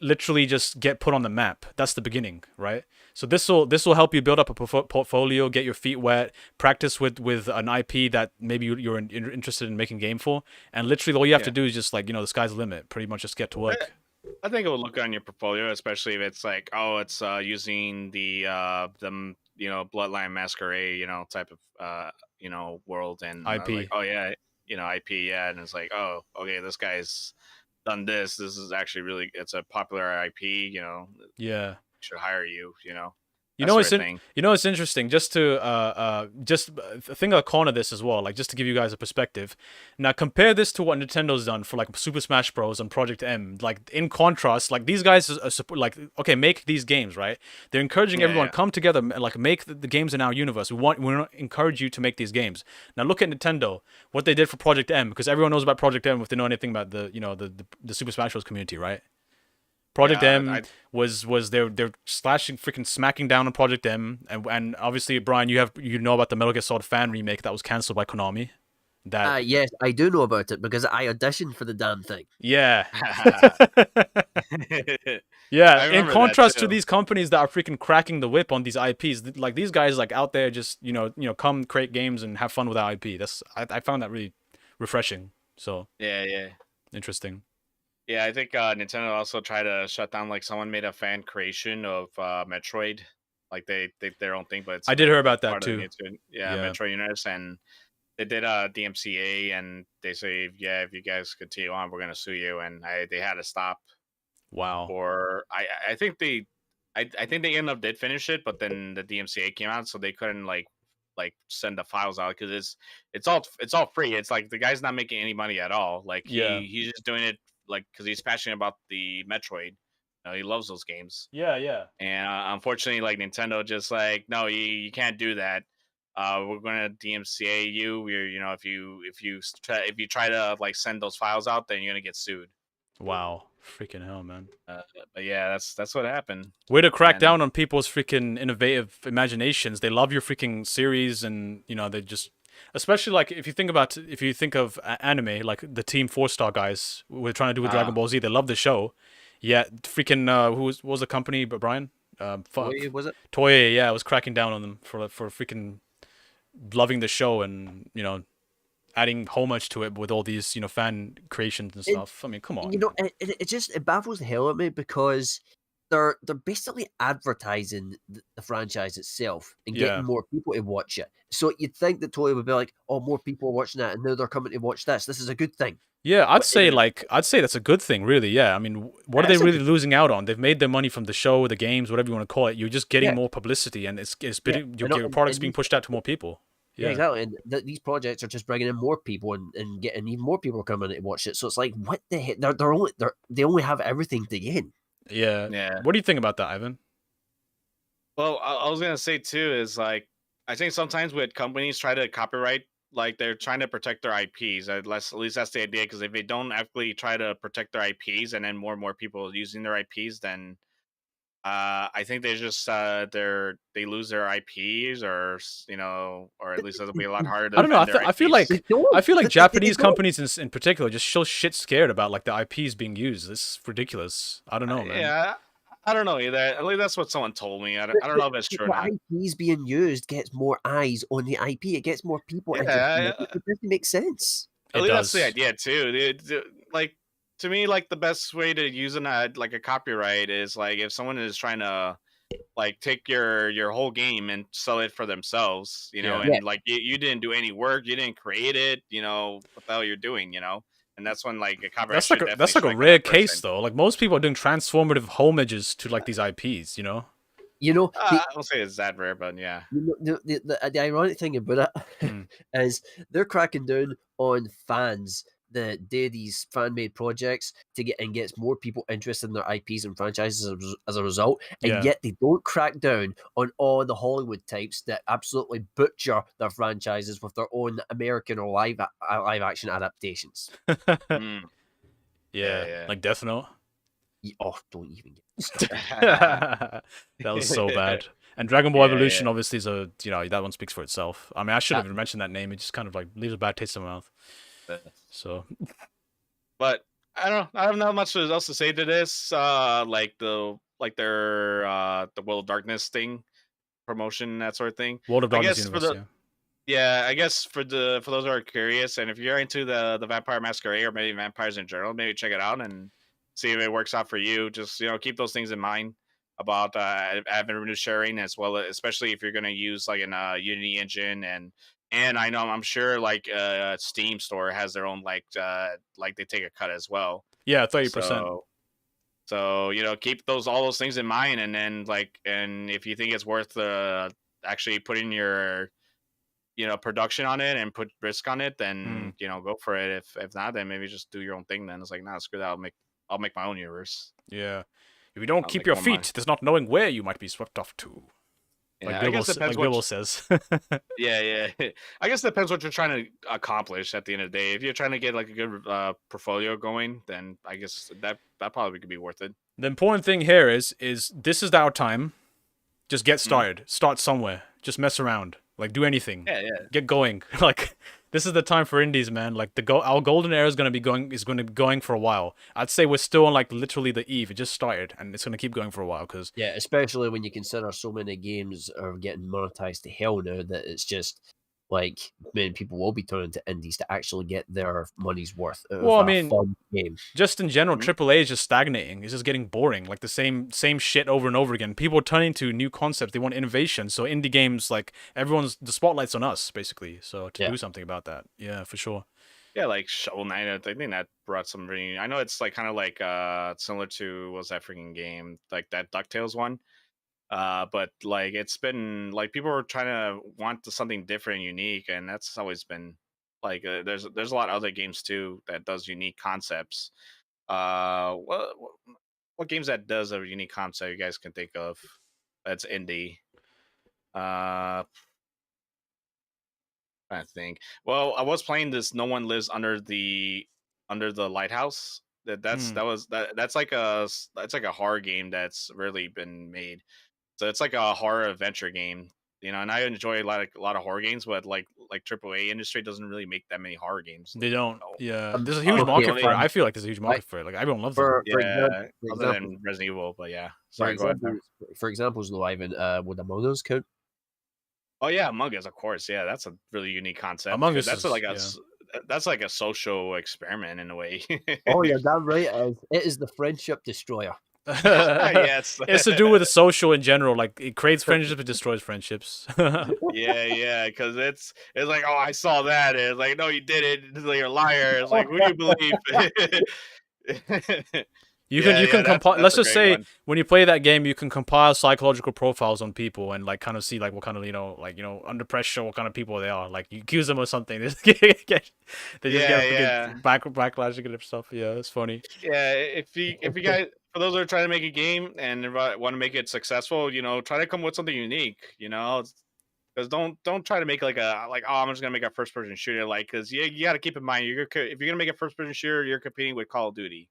literally just get put on the map. That's the beginning, right? So this will help you build up a portfolio, get your feet wet, practice with an IP that maybe you're interested in making game for, and literally all you have to do is just, like, you know, the sky's the limit. Pretty much just get to work. I think it will look on your portfolio, especially if it's like, oh, it's using the you know, Bloodline Masquerade, you know, type of you know, world and IP. Like, oh yeah, you know, IP, and it's like, oh, okay, this guy's done this. This is actually it's a popular IP, you know. Yeah, should hire you, you know. You know, it's interesting, just to just think of the corner of this as well, like, just to give you guys a perspective. Now compare this to what Nintendo's done for like Super Smash Bros. And Project M. Like, in contrast, like, these guys are like, okay, make these games, right? They're encouraging everyone come together and like make the games in our universe. We want to encourage you to make these games. Now look at Nintendo, what they did for Project M, because everyone knows about Project M if they know anything about the, you know, the Super Smash Bros. Community, right? Project Yeah, M was they're smacking down on Project M, and obviously Brian, you know about the Metal Gear Solid Fan remake that was cancelled by Konami. That Yes, I do know about it because I auditioned for the damn thing. yeah. I Yeah, in remember that contrast to too. these companies that are freaking cracking the whip on these IPs, like these guys like out there just come create games and have fun with that IP. I found that really refreshing. So Yeah. interesting. Yeah, I think Nintendo also tried to shut down. Like someone made a fan creation of Metroid, like they their own thing, but I did hear about it's that part of the too. Nintendo, Yeah. Metroid universe, and they did a DMCA, and they say, yeah, if you guys continue on, we're gonna sue you, and they had to stop. Wow. Or I think I think they ended up did finish it, but then the DMCA came out, so they couldn't like send the files out because it's all free. It's like the guy's not making any money at all. Like Yeah. he's just doing it like because he's passionate about the Metroid. He loves those games, Yeah. and unfortunately, like Nintendo just like no, you can't do that. We're gonna DMCA you. If you try to like send those files out, then you're gonna get sued. Wow. Freaking hell, man. Uh, but yeah, that's what happened. Way to crack And down on people's freaking innovative imaginations. They love your freaking series, and they just, especially like if you think of anime, like the Team 4 Star guys we're trying to do with Dragon Ball Z. They love the show. Yeah, freaking what was the company? But Brian, Was it? Toei. Yeah, was cracking down on them for freaking loving the show and adding homage to it with all these fan creations and stuff. I mean, come on. It baffles the hell out of me because they're basically advertising the franchise itself and getting more people to watch it. So you'd think that Toei would be like, "Oh, more people are watching that, and now they're coming to watch this. This is a good thing." Yeah, I'd But say that's a good thing, really. Yeah, I mean, what are they really losing out on? They've made their money from the show, the games, whatever you want to call it. You're just getting more publicity, and your product's being pushed out to more people. Yeah, exactly. And these projects are just bringing in more people and getting even more people coming to watch it. So it's like, what the heck? They only have everything to gain. yeah. What do you think about that, Ivan? Well, I was gonna say too is like I think sometimes with companies try to copyright, like they're trying to protect their IPs. At least that's the idea. Because if they don't actually try to protect their IPs, and then more and more people using their IPs, then I think they just they lose their IPs, or or at least it'll be a lot harder to I don't know. defend their I feel IPs. like Japanese companies in particular just so shit scared about like the IPs being used. This is ridiculous. I don't know, man. Yeah, I don't know either. At least that's what someone told me. I don't know if it's true or not. IPs being used gets more eyes on the IP. It gets more people interested. Yeah, It doesn't make sense. at It least that's does. the idea too. Like to me, like the best way to use like a copyright is like if someone is trying to like take your whole game and sell it for themselves, Yeah. and like you didn't do any work, you didn't create it, what the hell you're doing, and that's when like a copyright should definitely That's like a strike on rare that case person. though. Like most people are doing transformative homages to like these IPs. I don't say it's that rare, but yeah. The ironic thing about it is they're cracking down on fans that do these fan-made projects to gets more people interested in their IPs and franchises as a result, and yet they don't crack down on all the Hollywood types that absolutely butcher their franchises with their own American or live action adaptations. Yeah. Like Death Note. Oh, don't even get That was so bad. And Dragon Ball Evolution obviously is that one speaks for itself. I mean, I should have even mentioned that name. It just kind of like leaves a bad taste in my mouth. So, but I don't know. I don't know much else to say to this. Like their the World of Darkness thing, promotion, that sort of thing. World of Darkness universe. I guess for those who are curious, and if you're into the Vampire Masquerade or maybe vampires in general, maybe check it out and see if it works out for you. Just keep those things in mind about avenue sharing, as well, especially if you're going to use like an Unity engine, and I'm sure like Steam store has their own like they take a cut as well. Yeah, 30%. So keep all those things in mind, and then and if you think it's worth actually putting your production on it and put risk on it, then go for it. If not, then maybe just do your own thing. Then it's like, nah, screw that. I'll make my own universe. Yeah. If you don't keep your feet, there's not knowing where you might be swept off to. Yeah, I guess it depends like Bilbo says. Yeah. I guess it depends what you're trying to accomplish at the end of the day. If you're trying to get like a good portfolio going, then I guess that probably could be worth it. The important thing here is this is our time. Just get Mhm. started. Start somewhere. Just mess around. Like do anything. Yeah. Get going. Like this is the time for indies, man. Like our golden era is going to be going for a while. I'd say we're still on like literally the eve. It just started and it's going to keep going for a while cuz Yeah, especially when you consider so many games are getting monetized to hell now that it's just like many people will be turning to indies to actually get their money's worth out Well, I of a mean, fun game. just in general, Mhm. AAA is just stagnating. It's just getting boring. Like the same shit over and over again. People are turning to new concepts. They want innovation. So indie games, like the spotlight's on us basically. So to Yeah. do something about that, yeah, for sure. Yeah, like Shovel Knight. I think that brought some really. I know it's like kind of like similar to what's that freaking game, like that DuckTales one. But like it's been like people are trying to want something different and unique, and that's always been like there's a lot of other games too that does unique concepts. What games that does a unique concept you guys can think of that's indie? Uh, I think. Well, I was playing this. No One Lives Under the Lighthouse. Hmm. That's like that's like a horror game that's really been made. So it's like a horror adventure game, and I enjoy a lot of horror games, but like AAA industry doesn't really make that many horror games. They don't. Oh, Yeah, there's a huge the market for only it. I feel like there's a huge Like market for it. Like everyone loves them. for yeah, other example, than Resident Evil, but yeah. for Sorry, go ahead. example, for examples though, Ivan, would Among Us count? Oh yeah, Among Us, of course. Yeah, that's a really unique concept Among because Us is yeah. that's like a social experiment in a way. Oh, you're damn right it is. It is the friendship destroyer. Yes. It's to do with the social in general. Like it creates friendships, it destroys friendships. Yeah, because it's like, oh, I saw that. And it's like, no, you didn't. It's like, you're a liar. It's like, who do you believe? You Yeah, can compile. that's Let's a just great say one. when you play that game, you can compile psychological profiles on people and like kind of see like what kind of under pressure what kind of people they are. Like you accuse them of something, they just get Yeah, freaking backlash and stuff. Yeah, it's funny. yeah. If you guys, for those that are trying to make a game and want to make it successful, try to come with something unique. Because don't try to make oh, I'm just gonna make a first person shooter, because you got to keep in mind if you're gonna make a first person shooter, you're competing with Call of Duty.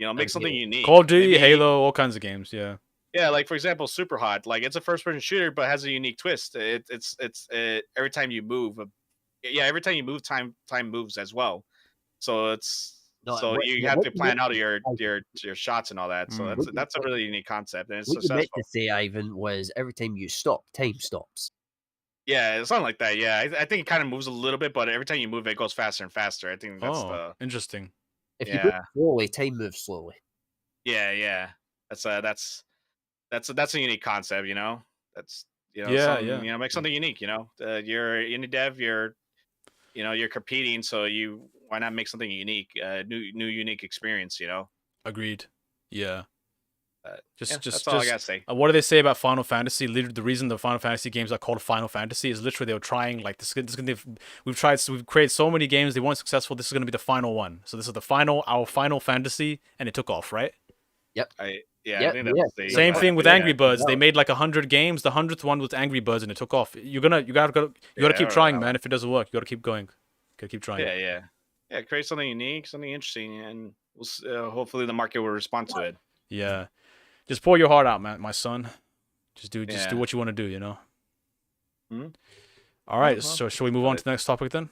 Make And something Halo. unique. Call of Duty, Maybe Halo, all kinds of games. Yeah, yeah, like for example, Super Hot. Like it's a first person shooter, but has a unique twist. It's every time you move, yeah, every time you move, time moves as well. So No, you have what to you meant plan out to your shots and all that. So Mm. that's a really unique concept, and it's what you meant to successful. say, Ivan, was every time you stop, time stops. Yeah, something like that. Yeah, I think it kind of moves a little bit, but every time you move, it goes faster and faster. I think that's Oh, interesting. If you move yeah, slowly, time moves slowly. yeah. That's a unique concept. That's Yeah, something yeah. make something unique. You're indie dev. You're competing, so why not make something unique, new unique experience. Agreed. Yeah. Yeah, Just that's all I gotta say. what do they say about Final Fantasy? Literally, the reason the Final Fantasy games are called Final Fantasy is literally they were trying like we've created so many games, they weren't successful. This is gonna be the final one. So this is our final fantasy, and it took off, right? Yep. I Yeah, think yeah. that's the Same thing with yeah, Angry Birds. They Yeah. made like 100 games. The 100th one was Angry Birds, and it took off. You gotta keep trying, man. If it doesn't work, you gotta keep going. Gotta keep trying. Yeah. Create something unique, something interesting, and hopefully the market will respond to it. Yeah. Just pour your heart out, man, my son. Just do Yeah. what you want to do, Mhm. All right, Well, so shall we move on to the next topic then?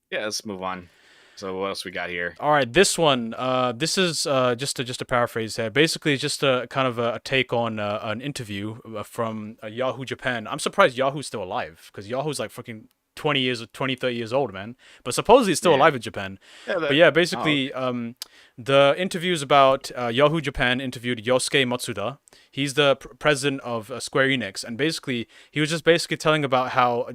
Yeah, let's move on. So what else we got here? All right, this one, this is just to paraphrase here. Basically, it's just a kind of a take on an interview from Yahoo Japan. I'm surprised Yahoo's still alive because Yahoo's like freaking 20, 30 years old, man. But supposedly it's still alive in Japan. But yeah, basically, the interviews about Yahoo Japan interviewed Yosuke Matsuda. He's the president of Square Enix, and basically he was just telling about how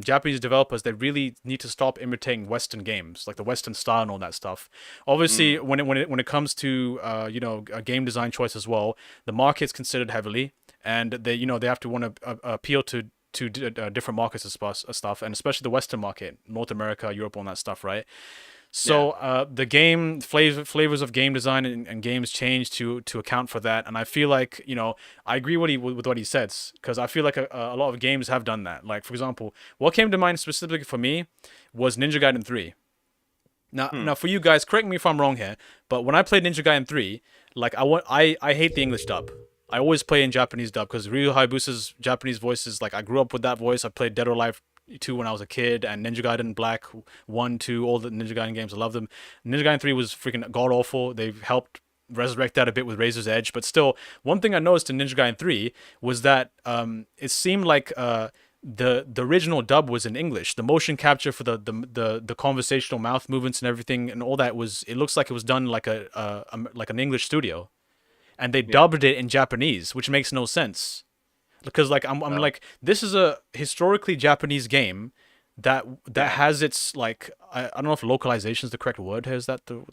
Japanese developers, they really need to stop imitating Western games, like the Western style and all that stuff. Obviously, when it comes to a game design choice as well, the market's considered heavily, and they have to want to appeal to different markets and stuff, and especially the Western market, North America, Europe, all that stuff, right? So the game flavors of game design and games change to account for that. And I feel like, you know, I agree with what he says, because I feel like a lot of games have done that. Like, for example, what came to mind specifically for me was Ninja Gaiden 3. Now for you guys, correct me if I'm wrong here, but when I played Ninja Gaiden 3, like I hate the English dub. I always play in Japanese dub because Ryu Hayabusa's Japanese voice is like, I grew up with that voice. I played Dead or Alive 2 when I was a kid, and Ninja Gaiden Black 1, 2, all the Ninja Gaiden games, I love them. Ninja Gaiden 3 was freaking god awful. They've helped resurrect that a bit with Razor's Edge, but still, one thing I noticed in Ninja Gaiden 3 was that it seemed like the original dub was in English. The motion capture for the conversational mouth movements and everything and all that it looks like it was done like like an English studio, and they dubbed it in Japanese, which makes no sense. Because like I'm like, this is a historically Japanese game that has its like, I don't know if localization is the correct word here. Is that the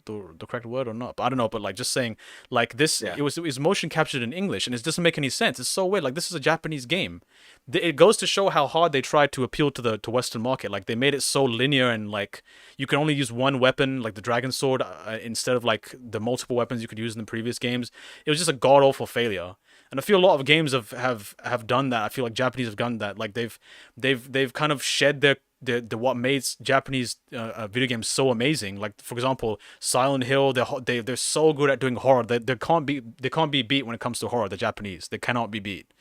correct word or not? But I don't know. But like, just saying, like this, it was motion captured in English, and it doesn't make any sense. It's so weird. Like, this is a Japanese game. It goes to show how hard they tried to appeal to Western market. Like, they made it so linear, and like you can only use one weapon, like the dragon sword, instead of like the multiple weapons you could use in the previous games. It was just a god awful failure. And I feel a lot of games have done that. I feel like Japanese have done that. Like they've kind of shed their what made Japanese video games so amazing. Like, for example, Silent Hill. They're so good at doing horror. They can't be beat when it comes to horror. The Japanese, they cannot be beat.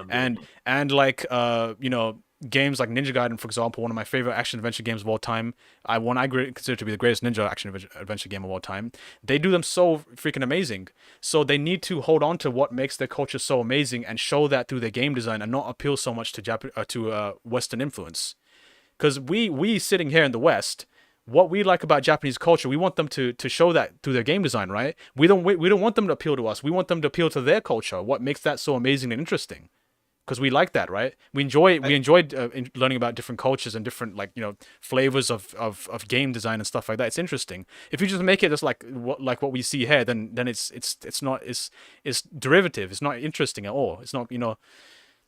And like you know, games like Ninja Gaiden, for example, one of my favorite action adventure games of all time. I consider to be the greatest ninja action adventure game of all time. They do them so freaking amazing. So they need to hold on to what makes their culture so amazing and show that through their game design, and not appeal so much to Western influence. Because we sitting here in the West, what we like about Japanese culture, we want them to show that through their game design, right? We don't want them to appeal to us. We want them to appeal to their culture. What makes that so amazing and interesting? Because we like that, right? We enjoyed learning about different cultures and different, like, you know, flavors of game design and stuff like that. It's interesting. If you just make it just like what we see here, then it's not, it's derivative. It's not interesting at all. It's not, you know.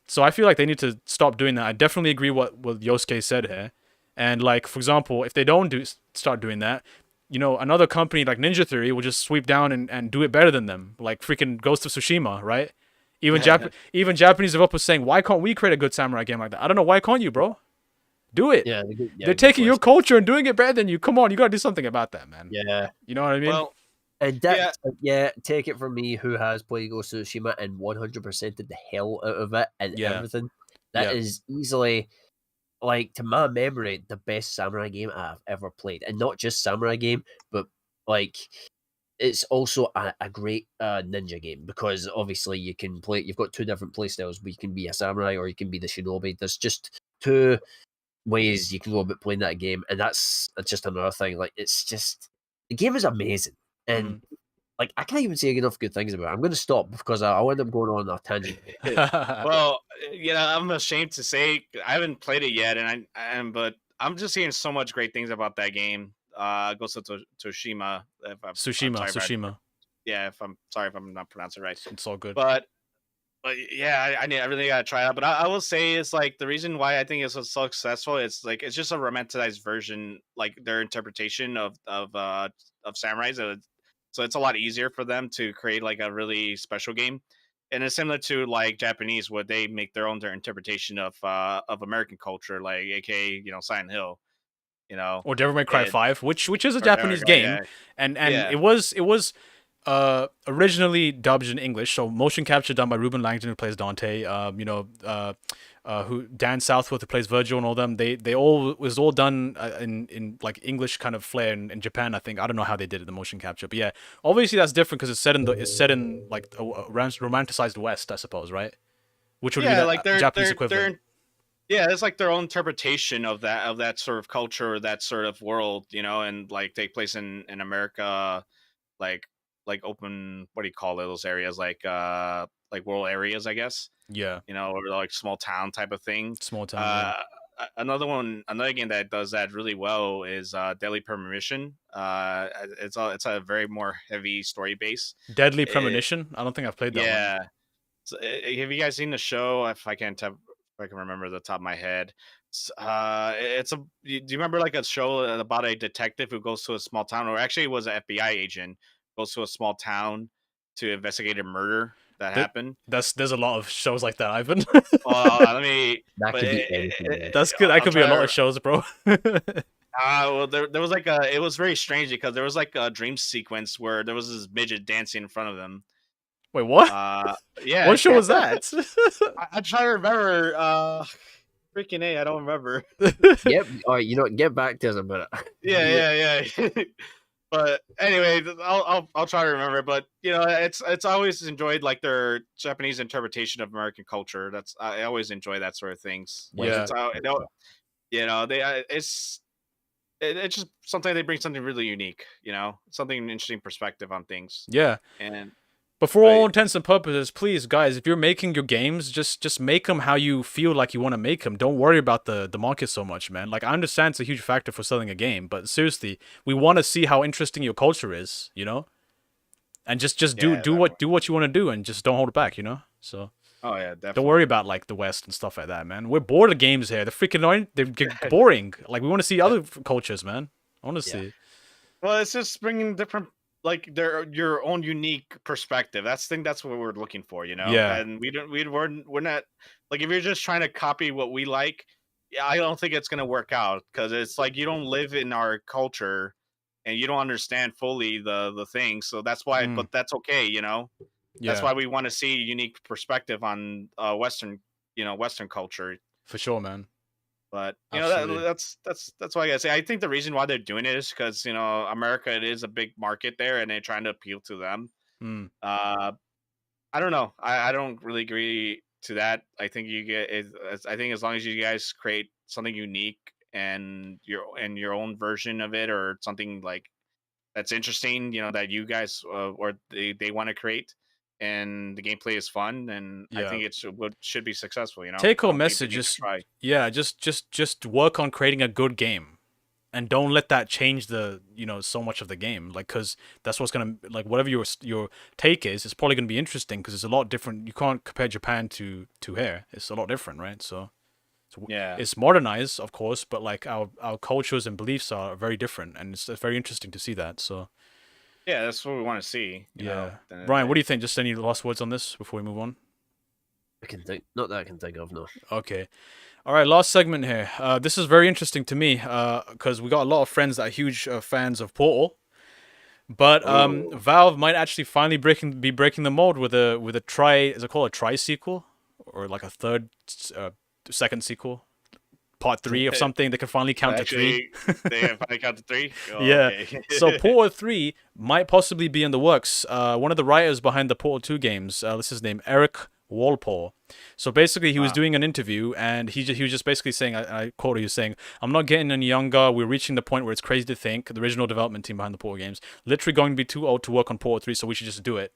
So I feel like they need to stop doing that. I definitely agree what Yosuke said here. And like, for example, if they don't start doing that, you know, another company like Ninja Theory will just sweep down and do it better than them. Like freaking Ghost of Tsushima, right? Even Japanese developers saying, why can't we create a good samurai game like that? I don't know. Why can't you, bro? Do it. They're taking your culture and doing it better than you. Come on, you gotta do something about that, man. Yeah. You know what I mean? Well, take it from me, who has played Ghost of Tsushima and 100%ed the hell out of it and everything. That is easily, like, to my memory, the best samurai game I've ever played. And not just samurai game, but like, it's also a great ninja game, because obviously you've got two different playstyles. You can be a samurai or you can be the shinobi. There's just two ways you can go about playing that game, and that's just another thing. Like, it's just, the game is amazing. And like, I can't even say enough good things about it. I'm going to stop because I'll end up going on a tangent. Well, you know, I'm ashamed to say I haven't played it yet, but I'm just hearing so much great things about that game. Ghost of Tsushima. Tsushima. Yeah, if I'm sorry if I'm not pronouncing it right. It's all good. But yeah, I really gotta try it out. But I will say, it's like, the reason why I think it's so successful, it's like, it's just a romanticized version, like their interpretation of samurais. So it's a lot easier for them to create like a really special game. And it's similar to like Japanese, where they make their interpretation of American culture, like aka, you know, Silent Hill, you know, or Devil May Cry 5, which is a Japanese game, and it was originally dubbed in English, so motion capture done by Ruben Langdon, who plays Dante. You know, who Dan Southworth, who plays Virgil, and all them. Was all done in like English kind of flair in Japan, I think. I don't know how they did it, the motion capture, but yeah, obviously that's different because it's set in like a romanticized West, I suppose, right? Which would be the like Japanese equivalent. It's like their own interpretation of that sort of culture, that sort of world, you know, and like take place in America, like open, what do you call it, those areas, like rural areas, I guess. Yeah. You know, or like small town type of thing. Small town. Another game that does that really well is Deadly Premonition. It's a very more heavy story base. Deadly Premonition? I don't think I've played that one. Yeah. So, have you guys seen the show? If I can't I can remember the top of my head. It's a. Do you remember like a show about a detective who goes to a small town, or actually it was an FBI agent goes to a small town to investigate a murder that happened? There's a lot of shows like that, Ivan. Let me. That But could be anything. That's good. That I'll could be a try lot to. of shows, bro. Well, there was like a. It was very strange because there was like a dream sequence where there was this midget dancing in front of them. Wait, what? Yeah. What show was that? I try to remember. Freaking A, I don't remember. Yep. All right, you know what? Get back to us about it. Yeah. But anyway, I'll try to remember. But it's always enjoyed like their Japanese interpretation of American culture. I always enjoy that sort of things. Yeah. It's just something they bring something really unique. Something interesting perspective on things. Yeah. And But for all intents and purposes, please, guys, if you're making your games, just make them how you feel like you want to make them. Don't worry about the market so much, man. Like, I understand it's a huge factor for selling a game, but seriously, we want to see how interesting your culture is, and just do what you want to do, and just don't hold it back, So. Oh yeah, definitely. Don't worry about like the West and stuff like that, man. We're bored of games here. They're freaking annoying. They're boring. Like, we want to see other cultures, man. Honestly. Well, it's just bringing different. Like your own unique perspective. That's what we're looking for, Yeah. And we're not like, if you're just trying to copy what we like, I don't think it's gonna work out, because it's like you don't live in our culture and you don't understand fully the thing. So that's why, but that's okay, Yeah. That's why we want to see a unique perspective on Western culture. For sure, man. But that's why I gotta say, I think the reason why they're doing it is because America, it is a big market there, and they're trying to appeal to them. I don't know. I don't really agree to that. I think I think as long as you guys create something unique and your own version of it, or something like that's interesting, that you guys or they want to create, and the gameplay is fun, and I think it's what should be successful. Take home message is just work on creating a good game, and don't let that change the so much of the game. Like, because that's what's gonna, like, whatever your take is, it's probably gonna be interesting because it's a lot different. You can't compare Japan to here. It's a lot different, right? So yeah, it's modernized, of course, but like our cultures and beliefs are very different, and it's very interesting to see that. So. Yeah, that's what we want to see. Ryan, what do you think? Just any last words on this before we move on? Not that I can think of, no. Okay. All right, last segment here. This is very interesting to me because we got a lot of friends that are huge fans of Portal. But Valve might actually finally be breaking the mold with a is it called a tri-sequel? Or like a second sequel? Part 3 of something. They can finally count to 3. They can finally count to 3? Oh, yeah. Okay. So Portal 3 might possibly be in the works. One of the writers behind the Portal 2 games, what's his name? Eric Walpole. So basically, he was doing an interview, and he was just basically saying, I quote, he was saying, "I'm not getting any younger. We're reaching the point where it's crazy to think the original development team behind the Portal games literally going to be too old to work on Portal 3, so we should just do it."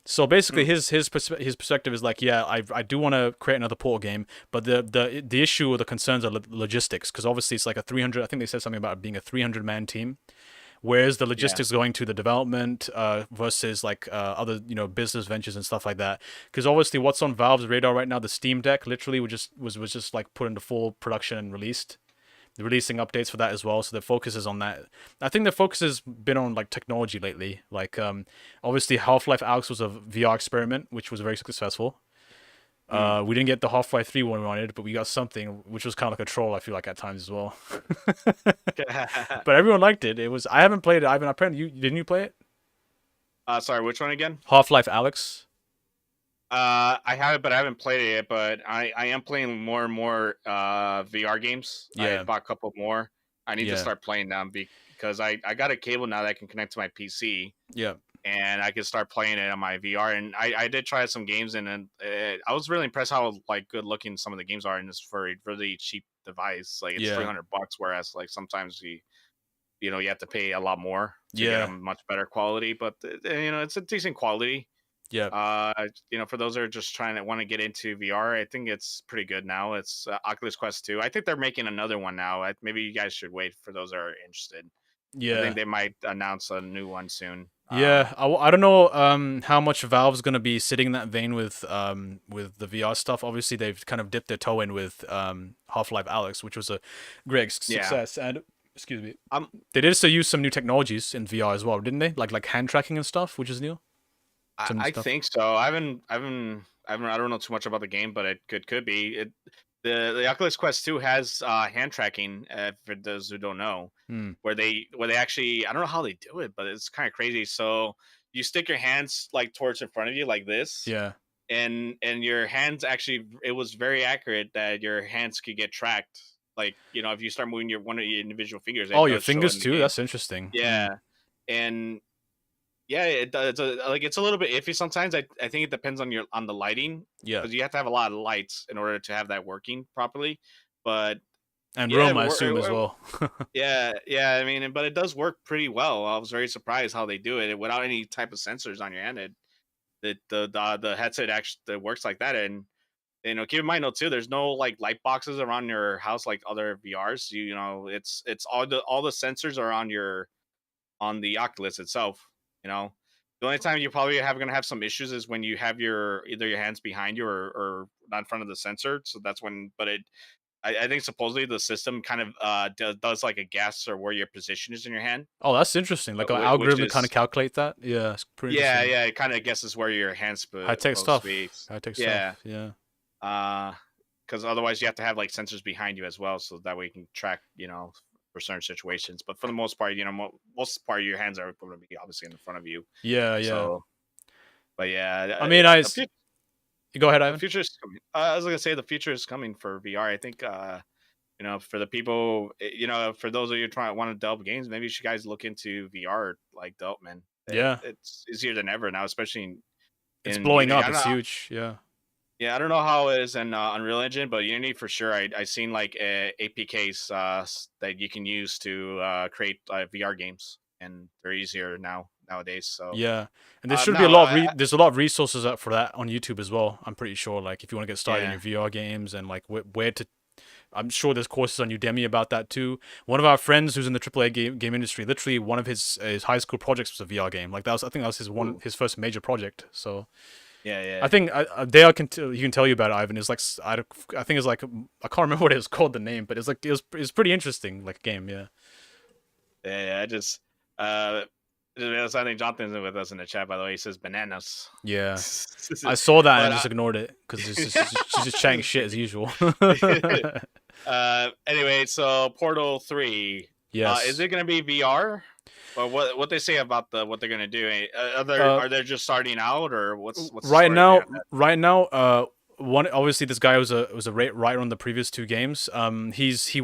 So basically, his perspective is like, yeah, I do want to create another Portal game, but the issue or the concerns are logistics, because obviously it's like a 300. I think they said something about it being a 300-man team. Where's the logistics going to the development versus like other business ventures and stuff like that? Because obviously, what's on Valve's radar right now, the Steam Deck literally was just like put into full production and released. They're releasing updates for that as well, so their focus is on that. I think their focus has been on like technology lately. Like obviously, Half-Life Alyx was a VR experiment, which was very successful. We didn't get the Half-Life 3 one we wanted, but we got something which was kind of like a troll, I feel like, at times as well. But everyone liked it. I haven't played it. Ivan, apparently didn't you play it? Sorry, which one again? Half-Life Alyx. I have it, but I haven't played it yet. But I am playing more and more VR games. Yeah. I bought a couple more. I need to start playing them because I got a cable now that I can connect to my PC. Yeah. And I can start playing it on my VR. And I did try some games, and then I was really impressed how like good looking some of the games are in this for a really cheap device. Like, it's $300, whereas like sometimes you have to pay a lot more to get a much better quality. But it's a decent quality. Yeah. For those that are just want to get into VR, I think it's pretty good now. It's Oculus Quest 2. I think they're making another one now. Maybe you guys should wait for those that are interested. Yeah. I think they might announce a new one soon. Yeah, I don't know how much Valve's gonna be sitting in that vein with the VR stuff. Obviously, they've kind of dipped their toe in with Half-Life Alyx, which was a great success. And excuse me, I'm they did also use some new technologies in VR as well, didn't they? Like hand tracking and stuff, which is new. Some new I stuff. think so. I don't know too much about the game, but it could be. The Oculus Quest 2 has hand tracking, for those who don't know, Hmm. where they actually, I don't know how they do it, but it's kind of crazy. So you stick your hands like towards in front of you like this, Yeah. and your hands actually, it was very accurate that your hands could get tracked. Like, if you start moving one of your individual fingers, Oh, it your does show fingers in the too. game. That's interesting. Yeah, and yeah, it does. It's a little bit iffy sometimes. I think it depends on the lighting, Yeah. because you have to have a lot of lights in order to have that working properly. But And yeah, room, I assume as well. yeah. I mean, but it does work pretty well. I was very surprised how they do it without any type of sensors on your hand. The headset actually that works like that. And keep in mind though too, there's no like light boxes around your house like other VRs. It's all the sensors are on the Oculus itself. You know, the only time you probably gonna have some issues is when you have either your hands behind you or not in front of the sensor. So that's when, but I think supposedly the system kind of does like a guess or where your position is in your hand, Oh, that's interesting. Like an which algorithm to kind of is calculate that. Yeah, it's pretty interesting. yeah, it kind of guesses where your hands High tech supposed to stuff. be. High tech Yeah, stuff. Yeah. because otherwise you have to have like sensors behind you as well, so that way you can track, for certain situations. But for the most part, most part of your hands are going to be obviously in front of you. Yeah. Yeah. So, but yeah, I mean, go ahead, the Ivan. future is coming. I was gonna say the future is coming for VR. I think, for the people, for those of you trying want to develop games, maybe you should guys look into VR like development. Yeah. It's easier than ever now, especially It's in blowing Unity. up. I don't It's know. huge. Yeah. Yeah, I don't know how it is in Unreal Engine, but Unity for sure. I seen like APKs that you can use to create VR games, and they're easier nowadays. So Yeah, and there should be a no, lot of there's a lot of resources up for that on YouTube as well. I'm pretty sure, like if you want to get started in yeah. your VR games and like where to, I'm sure there's courses on Udemy about that too. One of our friends who's in the AAA game industry, literally one of his high school projects was a VR game. Like I think that was his first major project. So Yeah. I think Dale he can tell you about it, Ivan. Is like I think it's like I can't remember what it was called, the name, but it's like it was pretty interesting, like game. Yeah. Yeah. I just I think Jonathan's with us in the chat, by the way. He says bananas. Yeah. I saw that and But, just ignored it because she's just chatting shit as usual. Anyway, so Portal 3. Yes. Is it going to be VR? Or what they say about what they're going to do? Are they just starting out, or what's right now? Right now, one obviously this guy was a writer on the previous two games. He's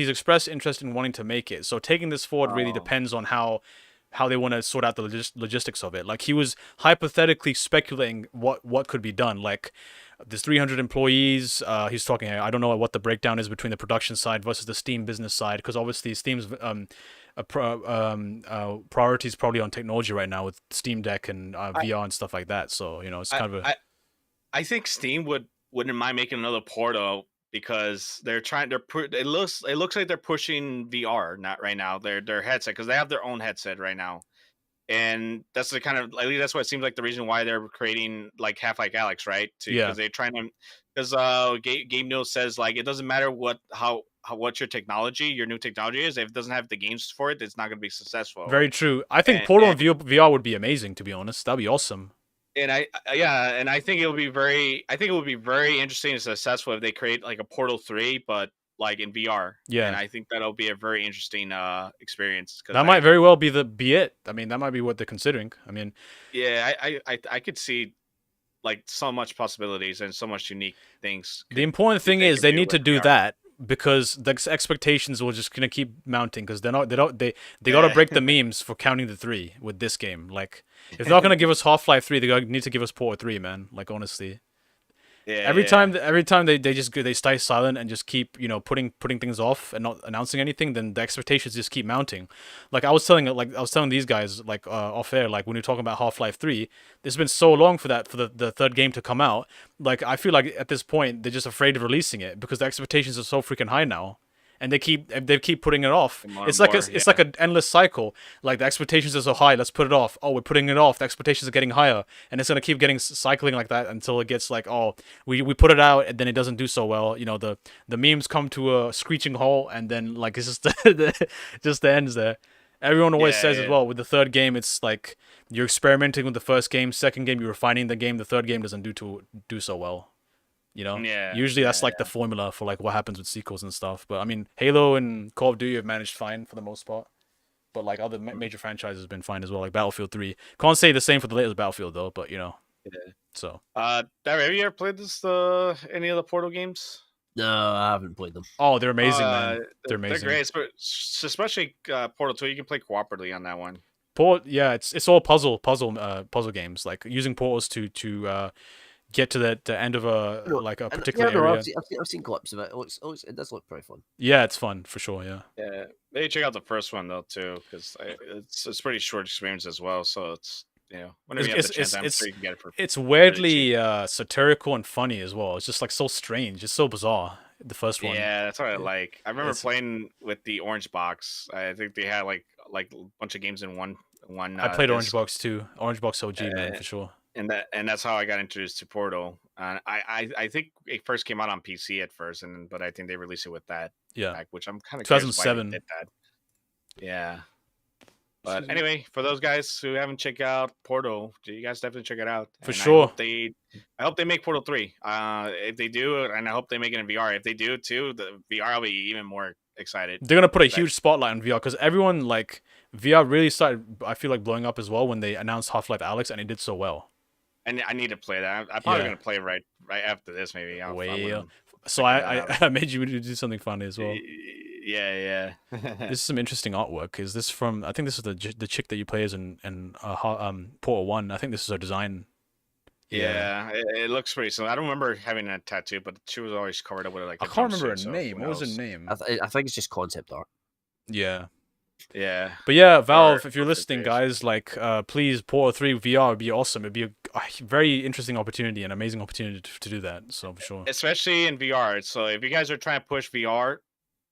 expressed interest in wanting to make it. So taking this forward really depends on how they want to sort out the logistics of it. Like he was hypothetically speculating what could be done. Like there's 300 employees. He's talking. I don't know what the breakdown is between the production side versus the Steam business side, because obviously Steam's priorities probably on technology right now with Steam Deck and VR and stuff like that. So it's kind of I think Steam wouldn't mind making another Portal, because it looks like they're pushing VR not right now, their headset, because they have their own headset right now, and that's the kind of, at least that's what it seems like, the reason why they're creating like Half-Life Alyx, right? Because they're trying to, because Game News says like it doesn't matter what your technology, your new technology is, if it doesn't have the games for it, it's not going to be successful. Very true. I think Portal and VR would be amazing, to be honest. That'd be awesome. And I think it would be very interesting and successful if they create like a Portal 3, but like in VR. Yeah. And I think that'll be a very interesting experience. That might very well be it. I mean, that might be what they're considering. I mean, yeah, I could see like so much possibilities and so much unique things. The important thing is they need to do that, because the expectations will just gonna keep mounting, because they gotta break the memes for counting the 3 with this game. Like if they're not gonna give us Half-Life 3, they need to give us Portal 3, man. Like honestly. Yeah. Every time they stay silent and just keep putting things off and not announcing anything, then the expectations just keep mounting. Like I was telling these guys like off air, like when you're talking about Half-Life 3, it's been so long for the third game to come out. Like I feel like at this point they're just afraid of releasing it because the expectations are so freaking high now, and they keep putting it off. More It's and like more, it's like an endless cycle. Like the expectations are so high, let's put it off. Oh, we're putting it off. The expectations are getting higher, and it's gonna keep getting cycling like that until it gets like, oh, we put it out and then it doesn't do so well. You know, the memes come to a screeching halt, and then like it's just just ends there. Everyone always says as well with the third game, it's like you're experimenting with the first game, second game you're refining the game, the third game doesn't do so well. You know, usually that's like the formula for like what happens with sequels and stuff. But I mean, Halo and Call of Duty have managed fine for the most part. But like other major franchises have been fine as well, like Battlefield 3. Can't say the same for the latest Battlefield though, but you know. Yeah. So. Darren, have you ever played any of the Portal games? No, I haven't played them. Oh, they're amazing, man. They're amazing. They're great, especially Portal 2. You can play cooperatively on that one. It's all puzzle games, like using portals to get to the end of a particular area. I've seen clips of it. It does look pretty fun. Yeah, it's fun for sure. Yeah. Maybe check out the first one though too, because it's pretty short experience as well. So it's whenever you have the chance, I'm sure you can get it for. It's weirdly satirical and funny as well. It's just like so strange. It's so bizarre. The first one. Yeah, that's what I like. I remember playing with the Orange Box. I think they had like a bunch of games in one. I played Orange Box too. Orange Box OG, man, for sure. And that's how I got introduced to Portal. And I think it first came out on PC at first, but I think they released it with that. Yeah. Which I'm kind of 2007. Did that. Yeah. But anyway, for those guys who haven't checked out Portal, you guys definitely check it out. For sure. I hope they make Portal 3. If they do, and I hope they make it in VR. If they do too, the VR will be even more excited. They're gonna put a huge spotlight on VR because everyone like VR really started. I feel like blowing up as well when they announced Half-Life Alyx, and it did so well. And I need to play that. I'm probably gonna play it right after this, maybe. So I made you do something funny as well. Yeah. This is some interesting artwork. Is this from? I think this is the chick that you play as in Portal 1. I think this is her design. Yeah, it looks pretty similar. I don't remember having a tattoo, but she was always covered up with like. I can't remember her name. What was her name? I think it's just concept art. Yeah. But yeah, Valve, if you're listening, guys, like, please, Portal 3 VR would be awesome. It'd be a very interesting opportunity, an amazing opportunity to do that. So for sure. Especially in VR. So if you guys are trying to push VR,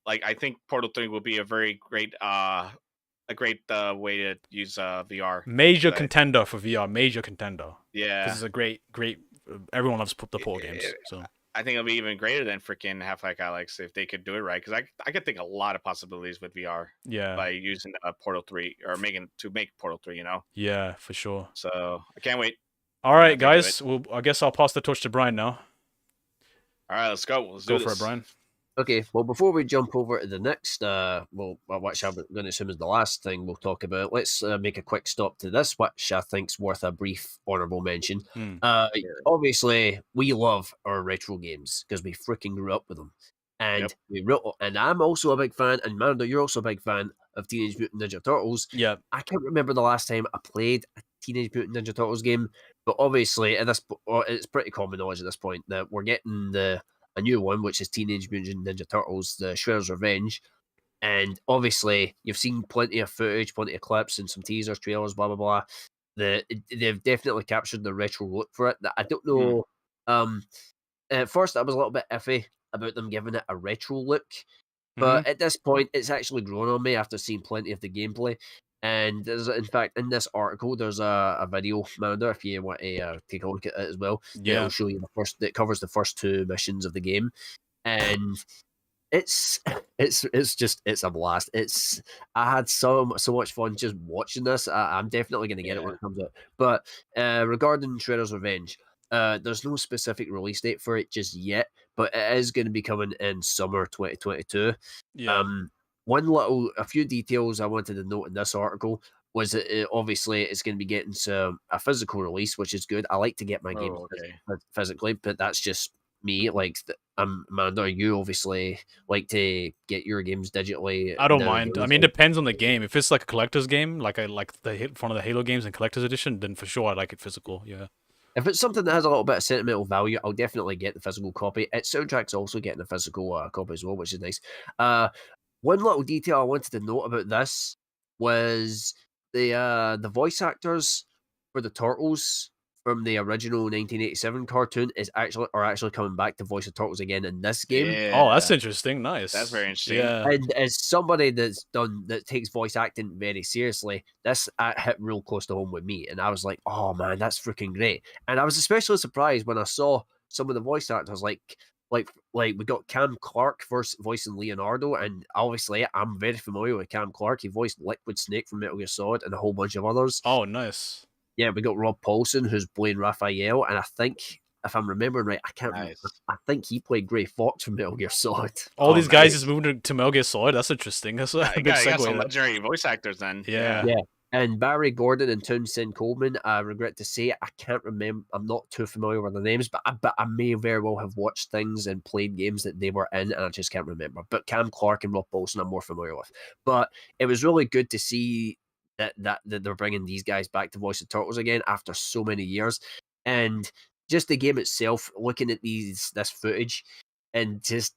like I think Portal 3 will be a very great way to use VR. Major contender for VR. Major contender. Yeah. This is a great. Everyone loves the Portal games. So I think it'll be even greater than freaking Half-Life Alyx if they could do it right. Because I could think a lot of possibilities with VR. Yeah. By using Portal 3 or make Portal 3, Yeah, for sure. So I can't wait. All right, guys. Well, I guess I'll pass the torch to Brian now. All right, let's go. Let's go for it, Brian. Okay, well, before we jump over to the next, which I'm going to assume is the last thing we'll talk about, let's make a quick stop to this, which I think's worth a brief honourable mention. Obviously, we love our retro games because we freaking grew up with them, and and I'm also a big fan, and Mando, you're also a big fan of Teenage Mutant Ninja Turtles. Yeah, I can't remember the last time I played a Teenage Mutant Ninja Turtles game, but obviously, it's pretty common knowledge at this point that we're getting a new one, which is Teenage Mutant Ninja Turtles, the Shredder's Revenge. And obviously, you've seen plenty of footage, plenty of clips, and some teasers, trailers, blah, blah, blah. They've definitely captured the retro look for it. I don't know. At first, I was a little bit iffy about them giving it a retro look. But at this point, it's actually grown on me after seeing plenty of the gameplay. And in fact, in this article, there's a video, Manda, if you want to take a look at it as well. Yeah, it'll show you it covers the first two missions of the game, and it's a blast. I had so much fun just watching this. I'm definitely going to get it when it comes out. But regarding Shredder's Revenge, there's no specific release date for it just yet, but it is going to be coming in summer 2022. Yeah. A few details I wanted to note in this article was that obviously it's going to be getting a physical release, which is good. I like to get my games physically, but that's just me. Like, Amanda, you obviously like to get your games digitally. I don't mind. I mean, it depends on the game. If it's like a collector's game, like I like one of the Halo games and collector's edition, then for sure I like it physical. Yeah. If it's something that has a little bit of sentimental value, I'll definitely get the physical copy. Its soundtrack's also getting a physical copy as well, which is nice. One little detail I wanted to note about this was the voice actors for the Turtles from the original 1987 cartoon are actually coming back to voice the turtles again in this game. Yeah. Oh, that's interesting. Nice. That's very interesting. Yeah. And as somebody that takes voice acting very seriously, this hit real close to home with me, and I was like, "Oh man, that's freaking great!" And I was especially surprised when I saw some of the voice actors, like we got Cam Clark voicing Leonardo, and obviously I'm very familiar with Cam Clark. He voiced Liquid Snake from Metal Gear Solid and a whole bunch of others. Oh, nice. Yeah, we got Rob Paulson, who's playing Raphael, and I think, if I'm remembering right, I can't remember. I think he played Gray Fox from Metal Gear Solid. All these guys just moved to Metal Gear Solid. That's interesting. That's a big segue. Got some legendary voice actors then. Yeah. And Barry Gordon and Townsend Coleman, I regret to say, I can't remember. I'm not too familiar with the names, but I may very well have watched things and played games that they were in, and I just can't remember. But Cam Clark and Rob Paulson, I'm more familiar with. But it was really good to see that they're bringing these guys back to voice the turtles again after so many years. And just the game itself, looking at this footage, and just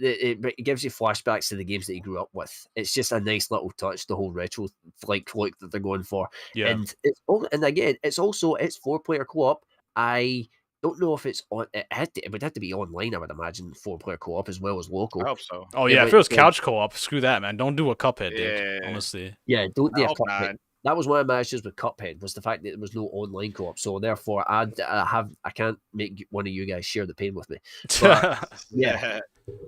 it gives you flashbacks to the games that you grew up with. It's just a nice little touch, the whole retro like look that they're going for. Yeah. And again, it's 4-player co-op. I don't know if it's on. It would have to be online, I would imagine, 4-player co-op as well as local. I hope so. Oh yeah, if it was couch co-op, screw that, man. Don't do a Cuphead, dude. Honestly. Yeah, don't do a Cuphead. Not. That was one of my issues with Cuphead, was the fact that there was no online co-op. So therefore, I can't make one of you guys share the pain with me. But,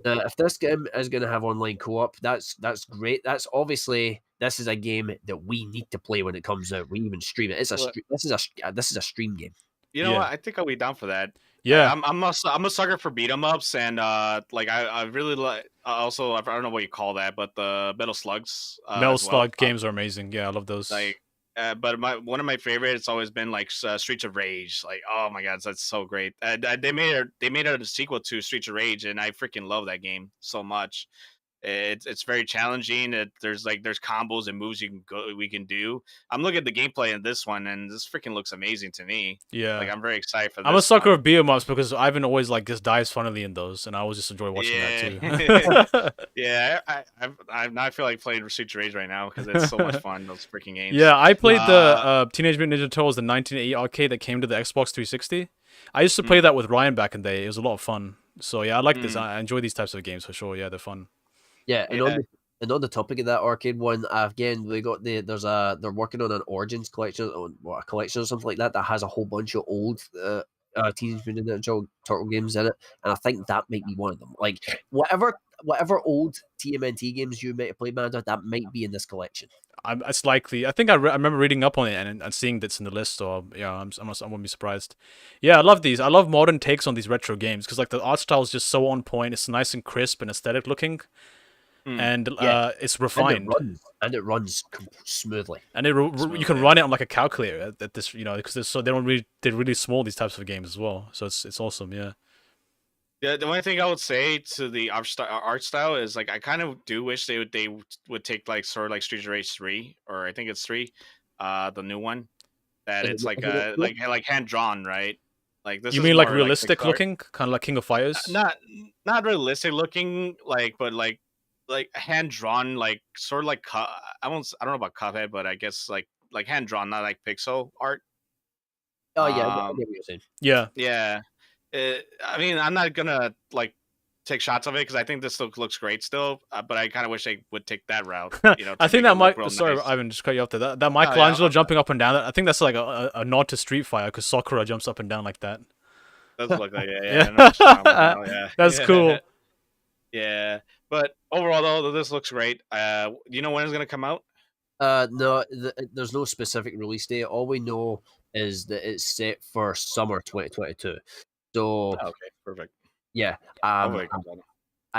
if this game is going to have online co-op, that's great. That's obviously, this is a game that we need to play when it comes out. We even stream it. This is a stream game. You know what? I think I'll be down for that. Yeah, I'm a sucker for beat 'em ups, and like I really like. Also, I don't know what you call that, but the Metal Slugs. Metal Slug games are amazing. Yeah, I love those. Like, but one of my favorites has always been like Streets of Rage. Like, oh my god, that's so great. They made a sequel to Streets of Rage, and I freaking love that game so much. It's very challenging. There's combos and moves we can do. I'm looking at the gameplay in this one, and this freaking looks amazing to me. Yeah, like I'm very excited for this. I'm a sucker of beat 'em ups because Ivan always like just dies funnily in those, and I always just enjoy watching that too. Yeah, I feel like playing Streets of Rage right now because it's so much fun. Those freaking games. Yeah, I played the Teenage Mutant Ninja Turtles, the 1980 arcade that came to the Xbox 360. I used to play that with Ryan back in the day. It was a lot of fun. So yeah, I like this. I enjoy these types of games for sure. Yeah, they're fun. Yeah, and on the topic of that arcade one, again, we got they're working on an Origins collection, or a collection or something like that has a whole bunch of old Teenage Mutant Ninja Turtle games in it, and I think that might be one of them. Like whatever old TMNT games you might have played, Manda, that might be in this collection. It's likely. I think I remember reading up on it and seeing that's in the list. So yeah, I wouldn't be surprised. Yeah, I love these. I love modern takes on these retro games because like the art style is just so on point. It's nice and crisp and aesthetic looking. And it's refined, and it runs smoothly. And you can run it on like a calculator at this, because they're really small, these types of games as well. So it's awesome, yeah. Yeah, the only thing I would say to the art style is like I kind of do wish they would take like sort of like Streets of Rage 3, or I think it's 3, the new one, that it's like hand drawn, right? Like this. You mean like realistic looking, kind of like King of Fighters? Not realistic looking, but hand drawn, like sort of like I don't know about Cuphead, but I guess like hand drawn, not like pixel art. Oh yeah, I get what you're saying. Yeah. I mean, I'm not gonna like take shots of it because I think this looks great still, but I kind of wish they would take that route. I think that might. Sorry, nice. Ivan, just cut you off there. That Michelangelo jumping up and down. I think that's like a nod to Street Fighter because Sakura jumps up and down like that. Does look like yeah. That's cool. Yeah, but overall though, this looks great. Do you know when it's gonna come out? No, there's no specific release date. All we know is that it's set for summer 2022. So okay, perfect. Yeah, I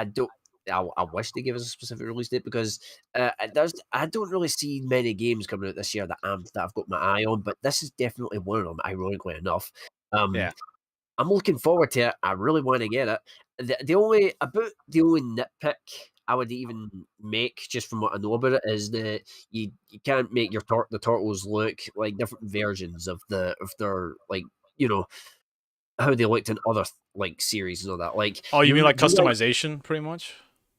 don't. I wish they give us a specific release date because I don't really see many games coming out this year that I've got my eye on, but this is definitely one of them. Ironically enough, I'm looking forward to it. I really want to get it. The only nitpick I would even make, just from what I know about it, is that you can't make the turtles look like different versions of their like how they looked in other like series and all that. Like, you mean like customization, pretty much?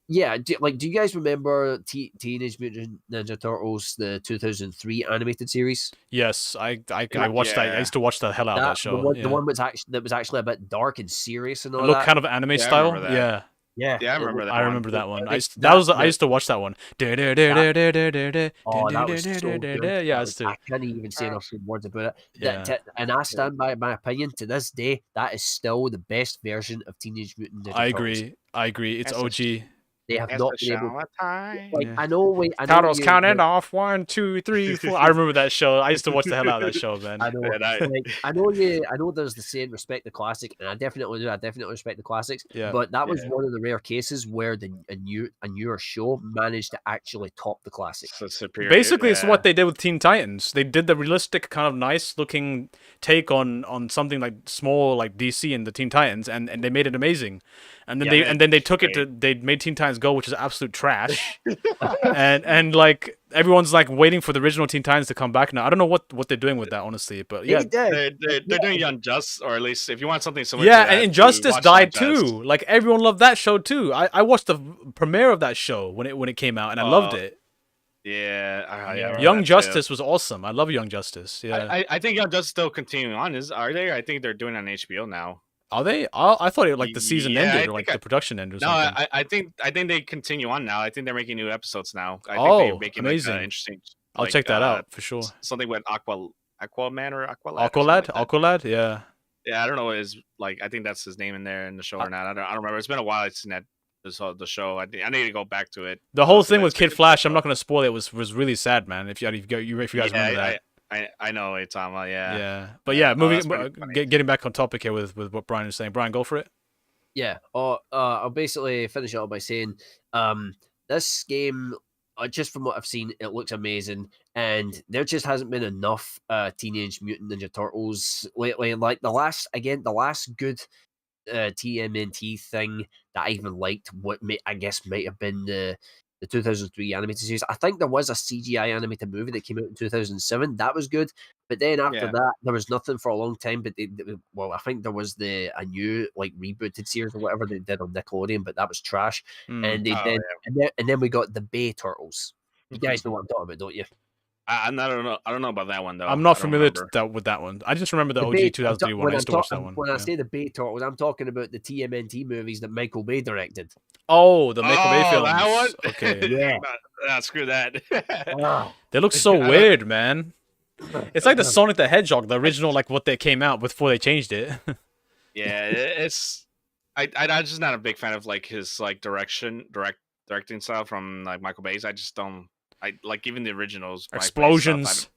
Yeah, do you guys remember Teenage Mutant Ninja Turtles, the 2003 animated series? Yes, I watched that. I Yeah, used to watch the hell out of that That show. the Yeah, one that was actually a bit dark and serious and it all looked that. kind of anime yeah, I remember style. that. Yeah, Yeah, Yeah, I remember I that one. remember that one. like I used to watch that one. that that was so good. Yeah, I That used was, to. I can't even say enough good words about it. Yeah, And I stand by my opinion. To this day, that is still the best version of Teenage Mutant Ninja I Turtles. agree. I agree. It's That's a OG. They have that's not a been able. shower time. Like Yeah. I know Turtles you. counting off 1, 2, 3, 4. I remember that show. I used to watch the hell out of that show, man. I know, And I, like, I know you. I know there's the saying "respect the classic," and I definitely do. I definitely respect the classics. Yeah. But that was Yeah. one of the rare cases where a newer show managed to actually top the classic. so superior. Basically, it's yeah. what they did with Teen Titans. They did the realistic, kind of nice looking take on something like small, like DC and the Teen Titans, and they made it amazing. And then Yeah, they took it to, they made Teen Titans Go, which is absolute trash. and like everyone's like waiting for the original Teen Titans to come back now. I don't know what they're doing with that, honestly, but yeah. They're doing Young Justice, or at least if you want something similar. Yeah, to that, and Injustice watch died Unjust. too. Like everyone loved that show too. I watched the premiere of that show when it came out, and I loved it. Yeah, I remember Young that too. Justice was awesome. I love Young Justice. Yeah, I think Young Justice still continuing on. Are they? I think they're doing it on HBO now. are they? I thought it like the season Yeah, ended I or like think the production ended or No, something. I think they continue on now. I think they're making new episodes now. I Oh, think they're making amazing. like, interesting. I'll check that out for sure. Something with Aquaman or Aqualad. Aqualad, Aqualad, yeah. Yeah, I don't know what his like. I think that's his name in there in the show or not. I don't remember. It's been a while since that the show. I need to go back to it. The whole So thing with that's Kid good. Flash, I'm not gonna spoil it. Was really sad, man. If you guys remember that. I know what you're talking about. Yeah. Yeah, but yeah, moving that's pretty funny. getting back on topic here with what Brian is saying. Brian, go for it. Yeah. I'll basically finish it up by saying, this game, just from what I've seen, it looks amazing, and there just hasn't been enough Teenage Mutant Ninja Turtles lately. Like the last good TMNT thing that I even liked, I guess might have been the 2003 animated series. I think there was a CGI animated movie that came out in 2007. That was good. But then after Yeah. that, there was nothing for a long time. But well, I think there was a new like rebooted series or whatever they did on Nickelodeon, but that was trash. And they Oh, then and then we got the Bay Turtles. You guys know what I'm talking about, don't you? I don't know about that one though. I'm not I don't familiar remember. with that one. I just remember the The OG Bay- 2003 one. I used to watch that one. When I Yeah. say the Bay Turtles, I'm talking about the TMNT movies that Michael Bay directed. Oh, the Michael Bay films. That one. Okay, Yeah. Screw that. they look so weird, man. It's like the Sonic the Hedgehog, the original, like what they came out before they changed it. Yeah, it's. I'm just not a big fan of like his like directing style from like Michael Bay's. I just don't. I like even the originals. Michael Bay stuff, Explosions,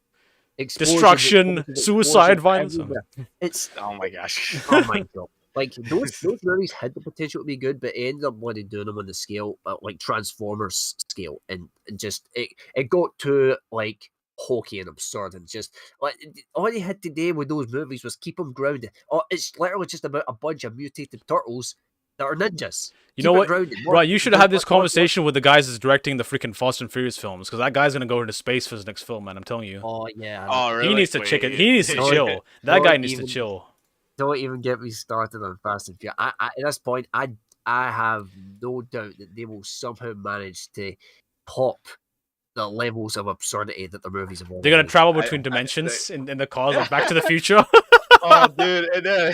Explosions, destruction, explosions, suicide, explosions violence. everywhere. It's oh my gosh. oh my god! Like those movies had the potential to be good, but it ended up wanting doing them on the scale, like Transformers scale, and just it got too like hokey and absurd, and just like all you had to do with those movies was keep them grounded. Oh, it's literally just about a bunch of mutated turtles that are ninjas. You Keep know it what, grounded. right? You should have had this conversation with the guys that's directing the freaking Fast and Furious films, because that guy's gonna go into space for his next film, man. I'm telling you. Oh yeah. Oh really? He needs to check it. He needs to Don't- chill. That don't guy needs to even- chill. Don't even get me started on Fast and Furious. At this point, I have no doubt that they will somehow manage to top the levels of absurdity that the movies have. They're gonna already. travel between dimensions in the cars, like Back to the Future. Oh, dude, and then,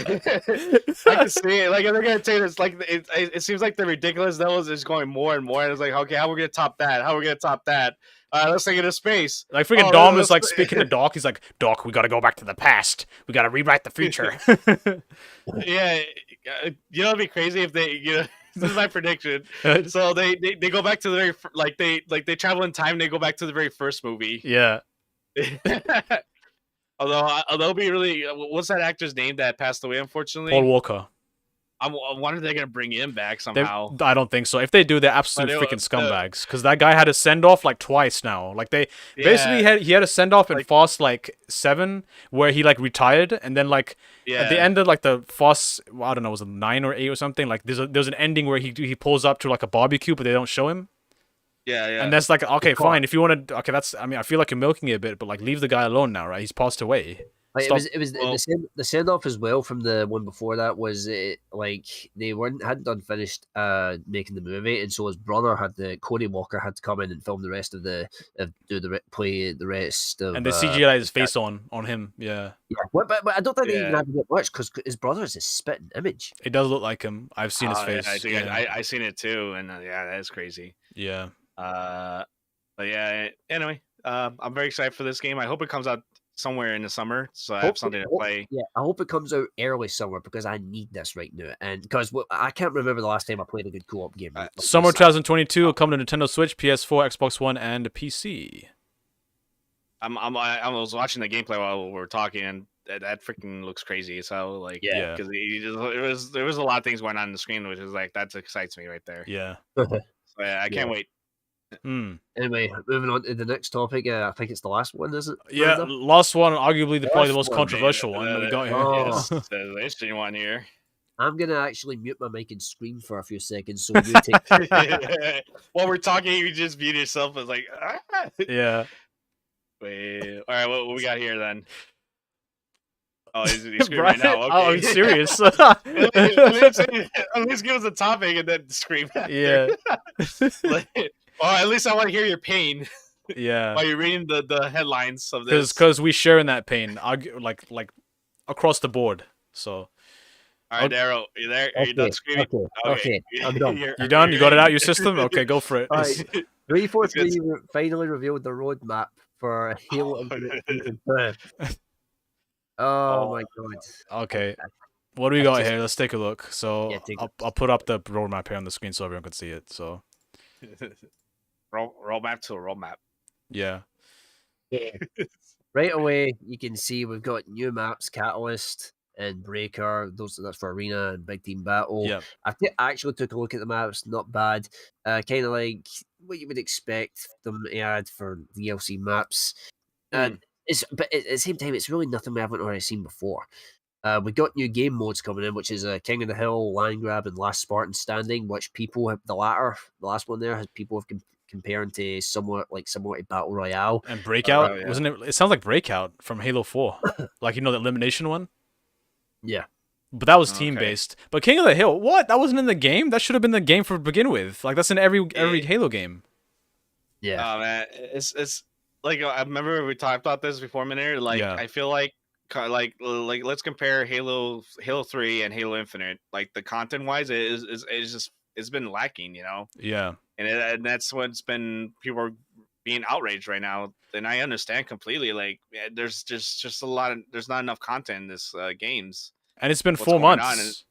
I can see it. Like they're gonna take this. Like it seems like the ridiculous levels is going more and more. And it's like, okay, how are we gonna top that? How are we gonna top that? Let's take it to space. Like freaking Oh, Dom let's- is like speaking to Doc. He's like, Doc, we gotta go back to the past. We gotta rewrite the future. Yeah, you know, it'd be crazy if they, this is my prediction. So they go back to the very they travel in time. They go back to the very first movie. Yeah. although it'd be really, what's that actor's name that passed away? Unfortunately, Paul Walker. I wonder if they're gonna bring him back somehow. I don't think so. If they do, they're absolute But freaking scumbags. Because that guy had a send off like twice now. Like they basically Yeah. he had a send off in Like- Fast like 7 where he like retired, and then like at the end of like the Fast, well, I don't know, was it 9 or 8 or something? Like there's an ending where he pulls up to like a barbecue, but they don't show him. Yeah. And that's like, okay, fine. If you want to, okay, that's, I mean, I feel like you're milking it a bit, but like leave the guy alone now, right? He's passed away. Like, Stop. it was the send off as well from the one before that was like they hadn't done finished making the movie, and so his brother Cody Walker had to come in and film the rest of play the rest of. And the CGI his face on him. Yeah. Yeah, but I don't think they even had to get much because his brother is a spitting image. It does look like him. I've seen his face. I think I seen it too, and yeah, that is crazy. Yeah. But yeah. Anyway, I'm very excited for this game. I hope it comes out somewhere in the summer, so I have something to play. Yeah, I hope it comes out early summer because I need this right now. And because I can't remember the last time I played a good co-op game. Summer 2022 will come to Nintendo Switch, PS4, Xbox One, and PC. I was watching the gameplay while we were talking, and that freaking looks crazy. So like, yeah, because there was a lot of things going on the screen, which is like that excites me right there. Yeah. So yeah, I can't wait. Anyway, moving on to the next topic. I think it's the last one, is it? Yeah, last one, arguably probably the most controversial one that we got here. Yes, the interesting one here. I'm gonna actually mute my mic and scream for a few seconds, so you take. While we're talking, you just mute yourself. It's like, yeah. Wait, all right, what we got here then? Oh, he's screaming right now. Okay. Oh, I'm serious. at least give us a topic and then scream. Yeah. Or at least I want to hear your pain. Yeah. While you're reading the headlines of this. Because we share in that pain, like across the board. So. All right, Darryl, you there? Are you done screaming? Okay. I'm done. You done? You got it out your system? Okay, go for it. All right. 343 finally revealed the roadmap for Halo Infinite. Oh my god. Okay. What do we got here? Let's take a look. So Yeah, I'll put up the roadmap here on the screen so everyone can see it. So roadmap to a roadmap. Yeah. Right away, you can see we've got new maps, Catalyst and Breaker. That's for Arena and Big Team Battle. Yeah. I actually took a look at the maps. Not bad. Kind of like what you would expect them to add for DLC maps. But at the same time, it's really nothing we haven't already seen before. We got new game modes coming in, which is King of the Hill, Land Grab, and Last Spartan Standing, which people have, the last one there, has people have comparing to somewhat to Battle Royale. And Breakout, wasn't it? It sounds like Breakout from Halo 4. Like, the elimination one? Yeah. But that was team-based. But King of the Hill, what? That wasn't in the game? That should have been the game to begin with. Like, that's in every Halo game. Yeah. Oh, man. It's like, I remember we talked about this before a minute. Like, I feel like let's compare Halo 3 and Halo Infinite. Like, the content-wise, it's been lacking, Yeah. And that's what's been, people are being outraged right now. And I understand completely. Like, there's just there's not enough content in this games. And it's been 4 months.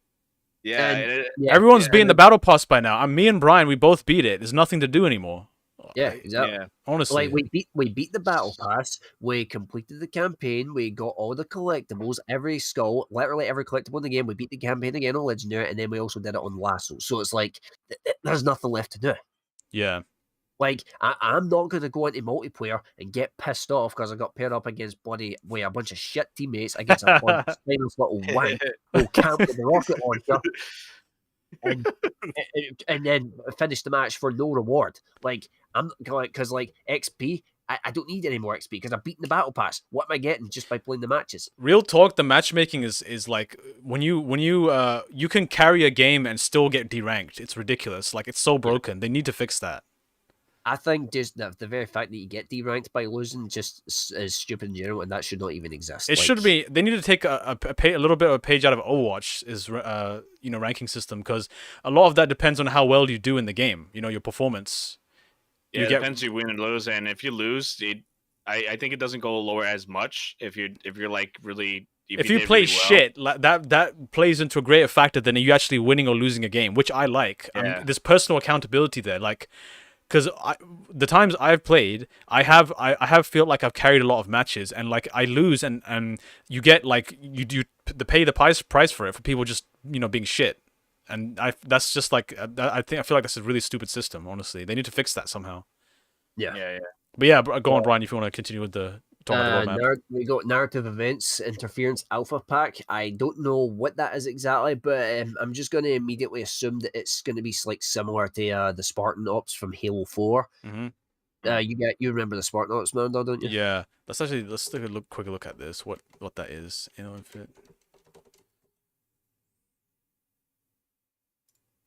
Everyone's beating the battle pass by now. Me and Brian, we both beat it. There's nothing to do anymore. Yeah, exactly. Yeah. Honestly, like we beat the battle pass. We completed the campaign. We got all the collectibles, every skull, literally every collectible in the game. We beat the campaign again on Legendary, and then we also did it on Lasso. So it's like there's nothing left to do. Yeah. Like, I'm not going to go into multiplayer and get pissed off because I got paired up against bloody with a bunch of shit teammates against a bunch of spineless little wank who camp with the rocket launcher and then finish the match for no reward. Like, I'm because like XP, I don't need any more XP because I've beaten the battle pass. What am I getting just by playing the matches? Real talk, the matchmaking is like when you can carry a game and still get deranked. It's ridiculous. Like, it's so broken. They need to fix that. I think just the very fact that you get deranked by losing just is stupid in general, and that should not even exist. It should be. They need to take a little bit of a page out of Overwatch's ranking system, because a lot of that depends on how well you do in the game. Your performance. Yeah, it depends if you win and lose, and if you lose, I think it doesn't go lower as much if you're like really. If you play shit, that plays into a greater factor than you actually winning or losing a game, which I like. Yeah. There's personal accountability there, like. Because the times I've played, I have felt like I've carried a lot of matches, and like I lose, and you get like you pay the price for it for people just being shit, and that's just like I feel like that's a really stupid system. Honestly, they need to fix that somehow. Yeah. But yeah, go on, Brian, if you want to continue with the. We got narrative events interference alpha pack. I don't know what that is exactly, but I'm just going to immediately assume that it's going to be like similar to the Spartan Ops from Halo 4. Mm-hmm. You remember the Spartan Ops man, don't you? Yeah, let's take a quick look at this. What that is? If it...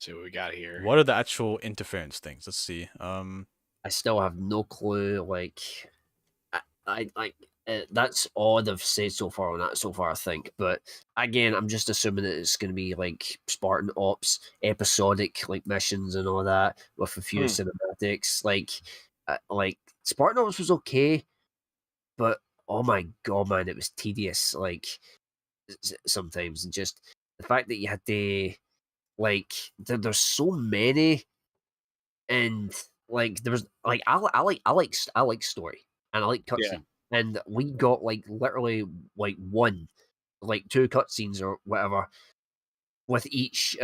See what we got here. What are the actual interference things? Let's see. I still have no clue. Like, I like that's all they've said so far on that so far, I think. But again, I'm just assuming that it's going to be like Spartan Ops, episodic like missions and all that with a few cinematics. Like Spartan Ops was okay, but oh my god, man, it was tedious. Like sometimes, and just the fact that you had to like there's so many, and like there was like I like story and I like Yeah. cutscene, and we got like literally like two cutscenes or whatever with each.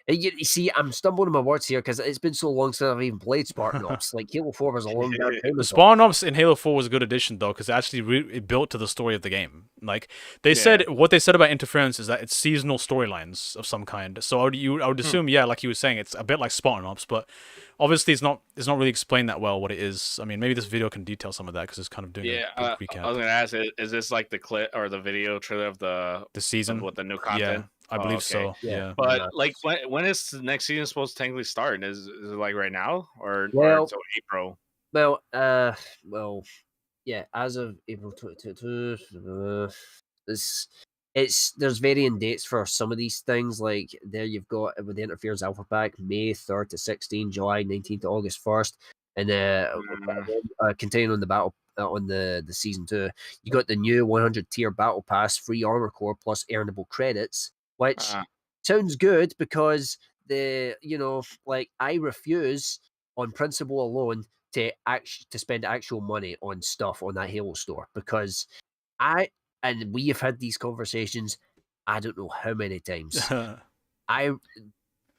You see, I'm stumbling on my words here because it's been so long since I've even played Spartan Ops. Like Halo 4 was a long time The ago. Spartan Ops in Halo 4 was a good addition though, because it actually it built to the story of the game. Like they said, what they said about interference is that it's seasonal storylines of some kind. So I would assume, yeah, like you were saying, it's a bit like Spartan Ops, but obviously it's not really explained that well what it is. I mean, maybe this video can detail some of that because it's kind of doing a quick recap. I was gonna ask, is this like the clip or the video trailer of the season with the new content? Yeah, I believe so. Yeah, but like when is the next season supposed to technically start? Is it like right now or until April? Well, yeah, as of April 2022, there's varying dates for some of these things. Like there, you've got with the Interference Alpha Pack, May 3rd to 16, July 19th to August 1st, and continuing on the battle on the season 2, you got the new 100 tier battle pass, free armor core plus earnable credits, which sounds good because like I refuse on principle alone to spend actual money on stuff on that Halo store because we have had these conversations I don't know how many times. I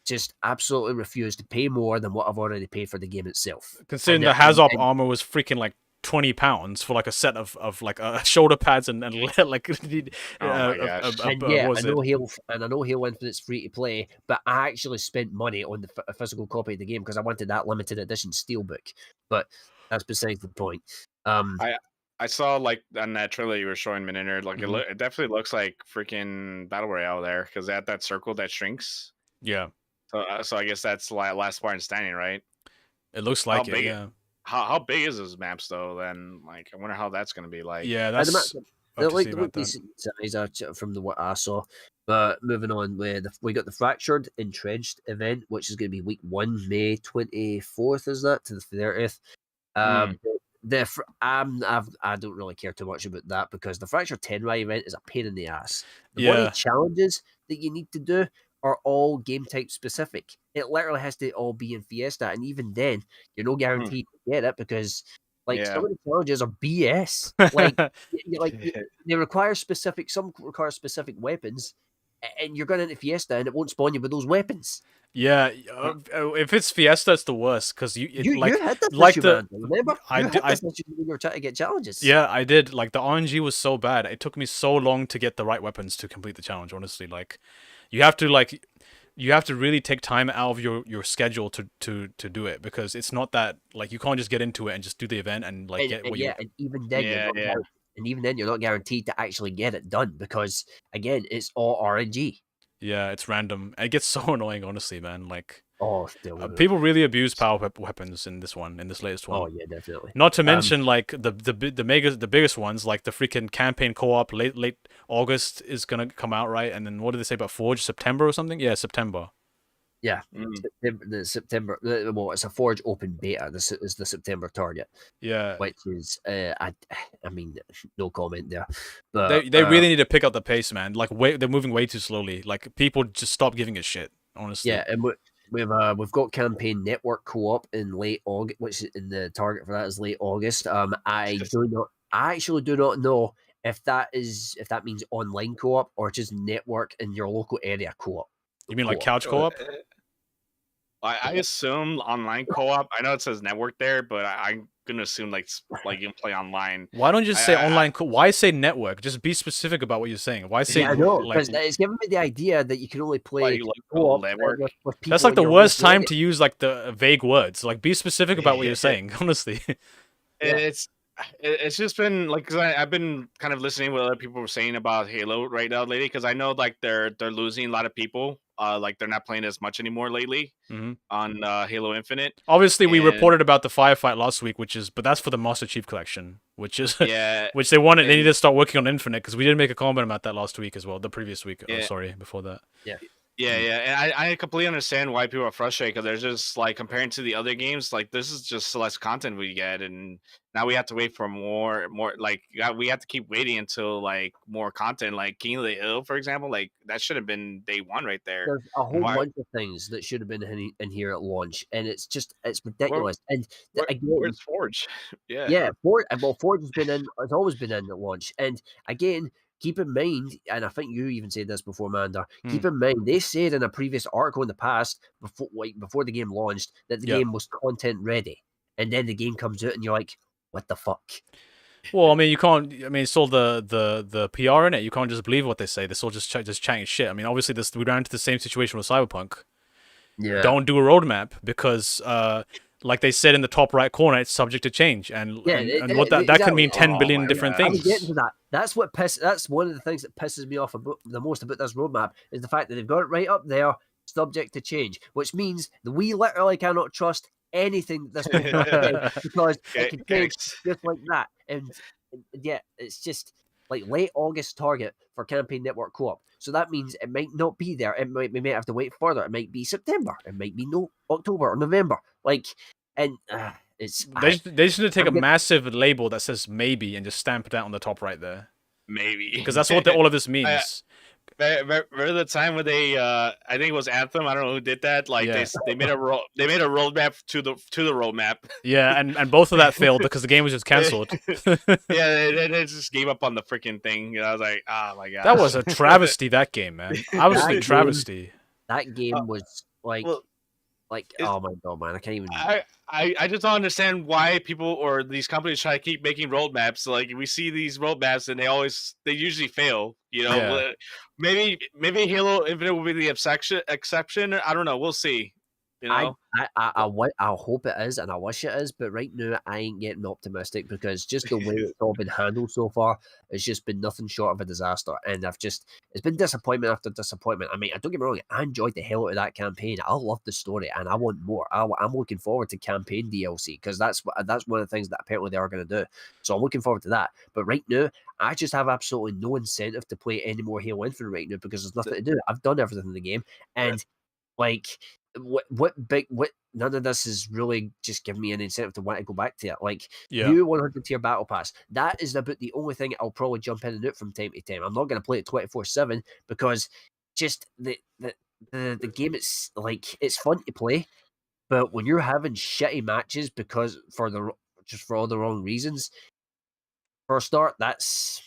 just absolutely refuse to pay more than what I've already paid for the game itself. Considering the Hazop armor was freaking like £20 for like a set of like shoulder pads and like I know Halo Infinite's free to play, but I actually spent money on the physical copy of the game because I wanted that limited edition steelbook. But that's besides the point. I saw like on that trailer you were showing me in there, like it definitely looks like freaking Battle Royale there because they had that circle that shrinks. Yeah. So I guess that's last Spartan standing, right? It looks like it. Yeah. How big is those maps though? Then like I wonder how that's gonna be like. Yeah, that's size from what I saw. But moving on, we got the Fractured Entrenched event, which is going to be week 1, May 24th. Is that to the 30th? I don't really care too much about that because the Fractured 10 event is a pain in the ass. The only challenges that you need to do are all game type specific. It literally has to all be in Fiesta, and even then, you're no guaranteed to get it because, like, some of the challenges are BS. Like, they require specific. Some require specific weapons, and you're going into Fiesta, and it won't spawn you with those weapons. Yeah, if it's Fiesta, it's the worst because you had this issue, man. Remember? You were trying to get challenges. Yeah, I did. Like the RNG was so bad. It took me so long to get the right weapons to complete the challenge. Honestly, like you have to really take time out of your schedule to do it because it's not that like you can't just get into it and just do the event and like get what you. And even then, you're not guaranteed to actually get it done because again, it's all RNG. Yeah, it's random. It gets so annoying, honestly, man. Like, people really abuse power weapons in this latest one. Oh yeah, definitely. Not to mention like the biggest ones, like the freaking campaign co-op. Late August is gonna come out, right? And then what did they say about Forge? September or something? Yeah, September. Yeah, September. Well, it's a Forge open beta. This is the September target. Yeah, which is I mean, no comment there. But they really need to pick up the pace, man. Like, they're moving way too slowly. Like, people just stop giving a shit. Honestly. Yeah, and we've got campaign network co-op in late August, which is in the target for that is late August. I actually do not know if that means online co-op or just network in your local area co-op. You mean like couch co-op? I assume online co-op. I know it says network there, but I'm gonna assume like you can play online. Why don't you just say online? Why say network? Just be specific about what you're saying. Why say I know, like? because it's giving me the idea that you can only play like co-op network. with people. That's like the in your worst local time area. to use like the vague words. Like, be specific about what you're saying. Honestly, It's just been like, because I've been kind of listening what other people were saying about Halo right now lately, because I know like they're losing a lot of people. Like they're not playing as much anymore lately on Halo Infinite. Obviously, we reported about the firefight last week, but that's for the Master Chief Collection, which is which they wanted. They need to start working on Infinite, because we did make a comment about that last week as well. The previous week, before that. Yeah, and I completely understand why people are frustrated, because they're just like, comparing to the other games, like this is just less content we get, and now we have to wait for more. Like we have to keep waiting until like more content, like King of the Hill, for example. Like that should have been day one right there. There's a whole bunch of things that should have been in here at launch, and it's ridiculous. Again, where's Forge? Forge has been in. It's always been in at launch, and again. Keep in mind, and I think you even said this before, Manda. Keep in mind, they said in a previous article in the past, before the game launched, that the game was content ready, and then the game comes out, and you're like, "What the fuck?" Well, I mean, you can't. I mean, it's all the PR in it. You can't just believe what they say. They're all just chatting shit. I mean, obviously, we ran into the same situation with Cyberpunk. Yeah. Don't do a roadmap because, like they said in the top right corner, it's subject to change, and what that can mean 10 billion different things. I was getting to that. That's one of the things that pisses me off the most about this roadmap is the fact that they've got it right up there, subject to change, which means that we literally cannot trust anything this roadmap is, because it can change just like that. And yeah, it's just like late August target for Campaign Network Co-op. So that means it might not be there. We might have to wait further. It might be September. It might be October or November. They should take a massive label that says maybe and just stamp it out on the top right there. Maybe, because that's what all of this means. Remember the time when they I think it was Anthem, I don't know who did that, like they made a roadmap to the roadmap. Yeah, and both of that failed because the game was just cancelled. They just gave up on the freaking thing. I was like, oh my god, that was a travesty. That game, man, absolutely travesty. That game was oh my god, man, I can't even. I just don't understand why people or these companies try to keep making roadmaps. Like we see these roadmaps and they usually fail. You know, maybe Halo Infinite will be the exception. I don't know. We'll see. You know? I hope it is, and I wish it is, but right now I ain't getting optimistic because just the way it's all been handled so far, it's just been nothing short of a disaster. And it's been disappointment after disappointment. I mean, don't get me wrong, I enjoyed the hell out of that campaign. I love the story, and I want more. I'm looking forward to campaign DLC because that's one of the things that apparently they are going to do. So I'm looking forward to that. But right now, I just have absolutely no incentive to play any more Halo Infinite right now because there's nothing to do. I've done everything in the game, and none of this is really just giving me an incentive to want to go back to it. New 100 tier battle pass, that is about the only thing I'll probably jump in and out from time to time. I'm not going to play it 24/7 because just the game, it's it's fun to play, but when you're having shitty matches for all the wrong reasons, for a start, it's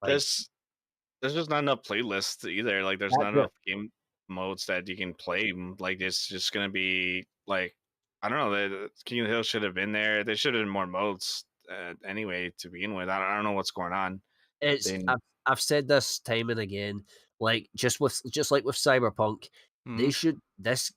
there's just not enough playlists either. Like there's not enough game modes that you can play. Like it's just gonna be like, I don't know, the King of the Hill should have been there. There should have been more modes anyway to begin with. I don't know what's going on. I've said this time and again, just like with Cyberpunk, they should this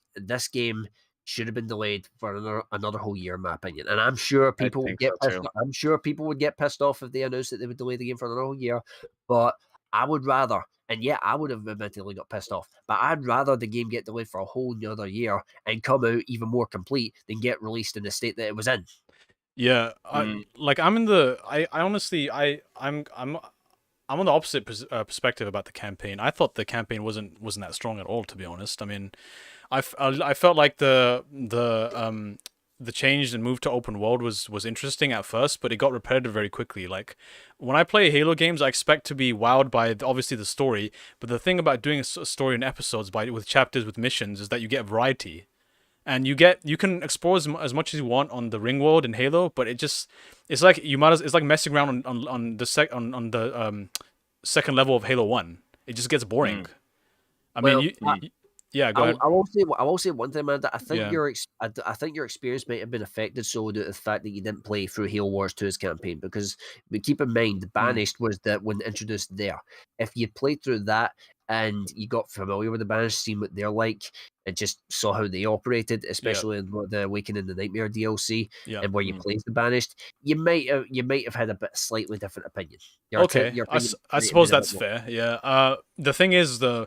game should have been delayed for another whole year, in my opinion. And I'm sure people would get pissed. I'm sure people would get pissed off if they announced that they would delay the game for another whole year. But I would rather, and yeah, I would have admittedly got pissed off, but I'd rather the game get delayed for a whole another year and come out even more complete than get released in the state that it was in. Yeah, I'm on the opposite perspective about the campaign. I thought the campaign wasn't that strong at all, to be honest. I mean, I felt like the change and move to open world was interesting at first, but it got repetitive very quickly. Like when I play Halo games, I expect to be wowed by obviously the story, but the thing about doing a story in episodes with chapters with missions is that you get variety, and you can explore as much as you want on the ring world in Halo, but it's like it's like messing around on the second level of Halo 1. It just gets boring. I mean, Yeah, go ahead. I will say one thing, man. That I think I think your experience might have been affected so due to the fact that you didn't play through Halo Wars 2's campaign because keep in mind, the Banished was the one introduced there. If you played through that and you got familiar with the Banished, seen what they're like, and just saw how they operated, especially in the Awakening the Nightmare DLC, and where you played the Banished, you might have had a bit slightly different opinion. Okay, I suppose that's fair. Yeah. The thing is, the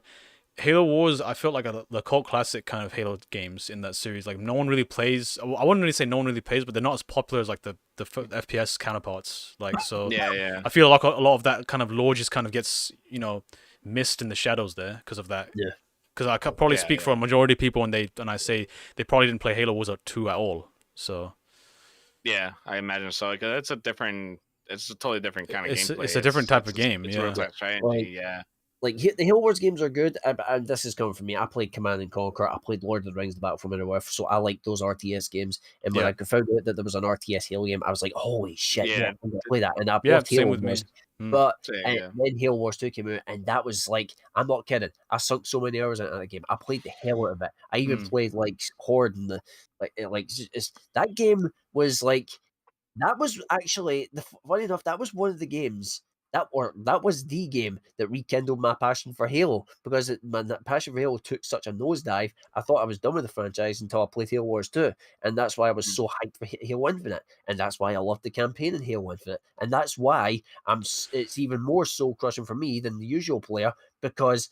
Halo Wars, I felt like the cult classic kind of Halo games in that series. Like no one really plays. I wouldn't really say no one really plays, but they're not as popular as like the FPS counterparts. Like so, yeah. I feel like a lot of that kind of lore just kind of gets missed in the shadows there because of that. Yeah. Because I could probably speak for a majority of people when I say they probably didn't play Halo Wars 2 at all. So. Yeah, I imagine so. Because it's a totally different kind of gameplay. It's a different type of game. It's yeah. strategy, yeah. Like the Halo Wars games are good, and this is coming from me. I played Command and Conquer. I played Lord of the Rings: The Battle for Middle-earth, so I like those RTS games. And when I found out that there was an RTS Halo game, I was like, "Holy shit! Yeah, I'm gonna play that." And I loved same Halo with Wars. me. But then Halo Wars 2 came out, and that was like, I'm not kidding. I sunk so many hours into that game. I played the hell out of it. I even played like Horde and that game was like. That was actually funny enough. That was one of the games that was the game that rekindled my passion for Halo because that passion for Halo took such a nosedive. I thought I was done with the franchise until I played Halo Wars 2, and that's why I was so hyped for Halo Infinite, and that's why I loved the campaign in Halo Infinite, and that's why it's even more soul crushing for me than the usual player because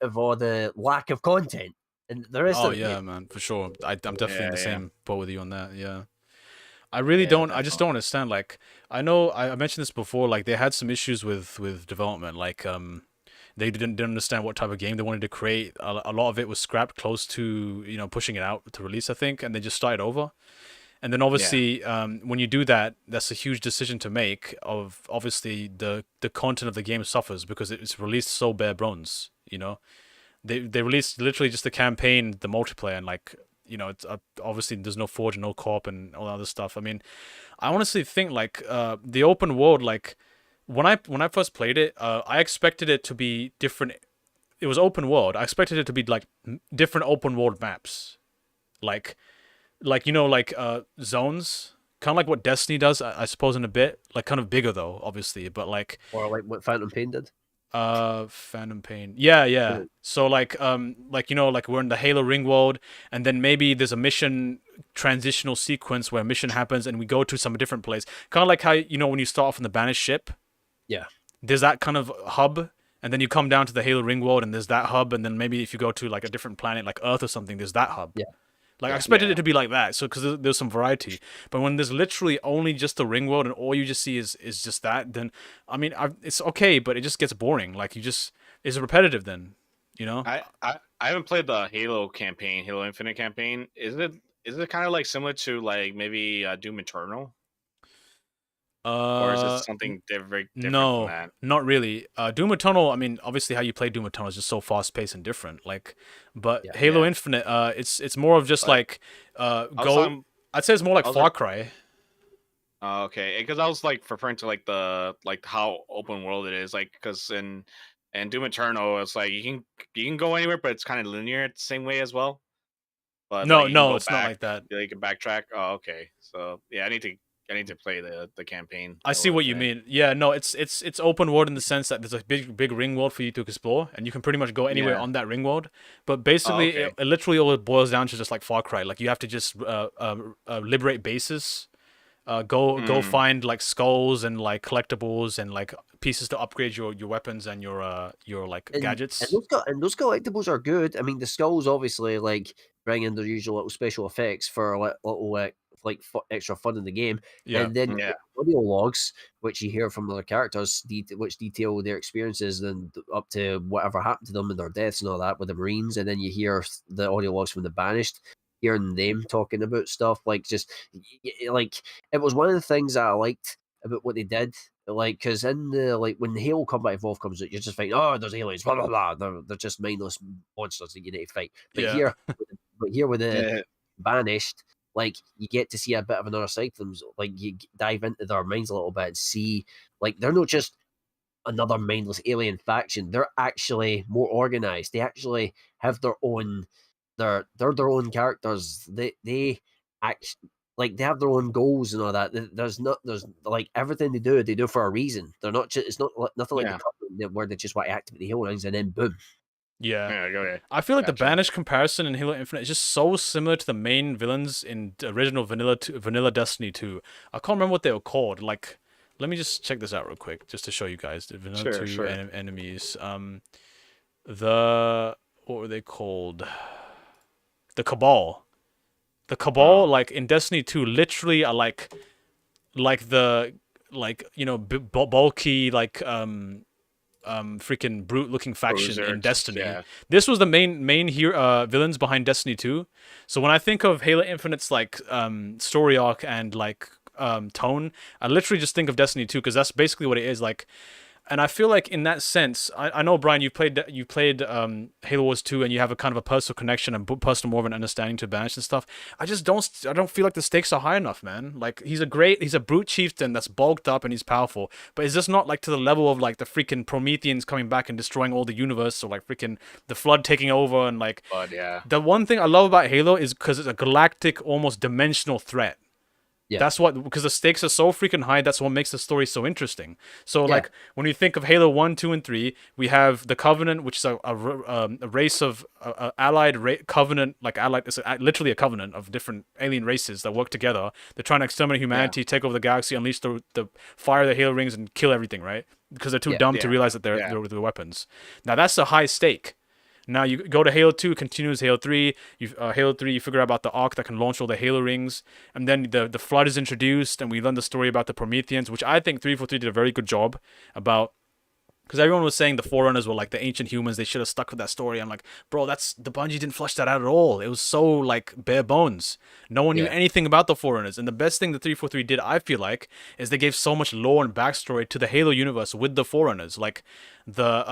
of all the lack of content. And there is. Oh yeah, man, for sure. I'm definitely in the same boat with you on that. Yeah. I really don't. I just don't understand. Like, I know I mentioned this before. Like, they had some issues with development. Like, they didn't understand what type of game they wanted to create. A lot of it was scrapped close to pushing it out to release, I think, and they just started over. And then obviously, when you do that, that's a huge decision to make. Of obviously the content of the game suffers because it's released so bare bones. They released literally just the campaign, the multiplayer, and like. It's obviously there's no Forge, no co-op, and all that other stuff. I mean, I honestly think like the open world, like when I first played it, I expected it to be different. It was open world. I expected it to be like different open world maps, like zones, kind of like what Destiny does, I suppose, in a bit, like kind of bigger though, obviously, but like or like what Phantom Pain did. Phantom Pain. Yeah. So like we're in the Halo ring world, and then maybe there's a mission transitional sequence where a mission happens and we go to some different place. Kind of like how when you start off on the Banished ship. Yeah. There's that kind of hub, and then you come down to the Halo ring world and there's that hub, and then maybe if you go to like a different planet like Earth or something, there's that hub. Yeah. Like I expected it to be like that, so because there's some variety. But when there's literally only just the ring world and all you just see is just that, then I mean, it's okay, but it just gets boring. Like it's repetitive then, I haven't played the Halo campaign, Halo Infinite campaign. Is it kind of like similar to like maybe Doom Eternal? Or is it something different no, from that? Not really. Doom Eternal, I mean, obviously how you play Doom Eternal is just so fast paced and different. Like, but Halo Infinite, it's more of just like I'd say it's more like Far Cry. Okay, because I was like referring to like how open world it is, like because in Doom Eternal, it's like you can go anywhere, but it's kind of linear the same way as well. But no, it's not like that. You can backtrack. Oh, okay. So yeah, I need to play the campaign. I see what you mean. Yeah, no, it's open world in the sense that there's a big ring world for you to explore, and you can pretty much go anywhere on that ring world. But basically, it literally all boils down to just like Far Cry. Like you have to just liberate bases, go find like skulls and like collectibles and like pieces to upgrade your weapons and your like gadgets. And those collectibles are good. I mean, the skulls obviously like bring in their usual little special effects for little extra fun in the game. And then audio logs, which you hear from other characters, which detail their experiences and up to whatever happened to them and their deaths and all that with the Marines. And then you hear the audio logs from the Banished, hearing them talking about stuff like it was one of the things that I liked about what they did. Like, because in the when the Halo Combat Evolved comes out, you're just thinking, oh, there's aliens, blah blah blah. They're just mindless monsters that you need to fight. But here with the Banished, like you get to see a bit of another side to them. Like you dive into their minds a little bit and see, like they're not just another mindless alien faction. They're actually more organized. They actually have their own. They're their own characters. They act like they have their own goals and all that. There's like everything they do for a reason. They're not just it's not nothing like the Covenant where they just want to activate the Halo rings and then boom. Yeah. Go ahead. I feel like the Banished comparison in Halo Infinite is just so similar to the main villains in the original Vanilla Destiny 2. I can't remember what they were called. Like, let me just check this out real quick, just to show you guys the Vanilla 2 enemies. What were they called? The Cabal. The Cabal, like in Destiny 2, literally are like the bulky freaking brute looking faction in Destiny. Yeah. This was the main hero villains behind Destiny 2. So when I think of Halo Infinite's like story arc and like tone, I literally just think of Destiny 2 because that's basically what it is like. And I feel like in that sense, I know, Brian, you played Halo Wars 2 and you have a kind of a personal connection and personal more of an understanding to Banished and stuff. I don't feel like the stakes are high enough, man. Like he's a brute chieftain that's bulked up and he's powerful, but is this not like to the level of like the freaking Prometheans coming back and destroying all the universe, or like freaking the Flood taking over and like. But yeah. The one thing I love about Halo is because it's a galactic, almost dimensional threat. Yeah. That's what, because the stakes are so freaking high, that's what makes the story so interesting. So, like, when you think of Halo 1, 2, and 3, we have the Covenant, which is a race of Covenant, like, it's literally a covenant of different alien races that work together. They're trying to exterminate humanity, take over the galaxy, unleash the fire the Halo rings, and kill everything, right? Because they're too dumb to realize that they're weapons. Now, that's a high stake. Now you go to Halo 2, continues Halo 3. Halo 3, you figure out about the Ark that can launch all the Halo rings. And then the Flood is introduced, and we learn the story about the Prometheans, which I think 343 did a very good job about. Because everyone was saying the Forerunners were like the ancient humans. They should have stuck with that story. I'm like, bro, the Bungie didn't flush that out at all. It was so like bare bones. No one knew anything about the Forerunners. And the best thing the 343 did, I feel like, is they gave so much lore and backstory to the Halo universe with the Forerunners. Like the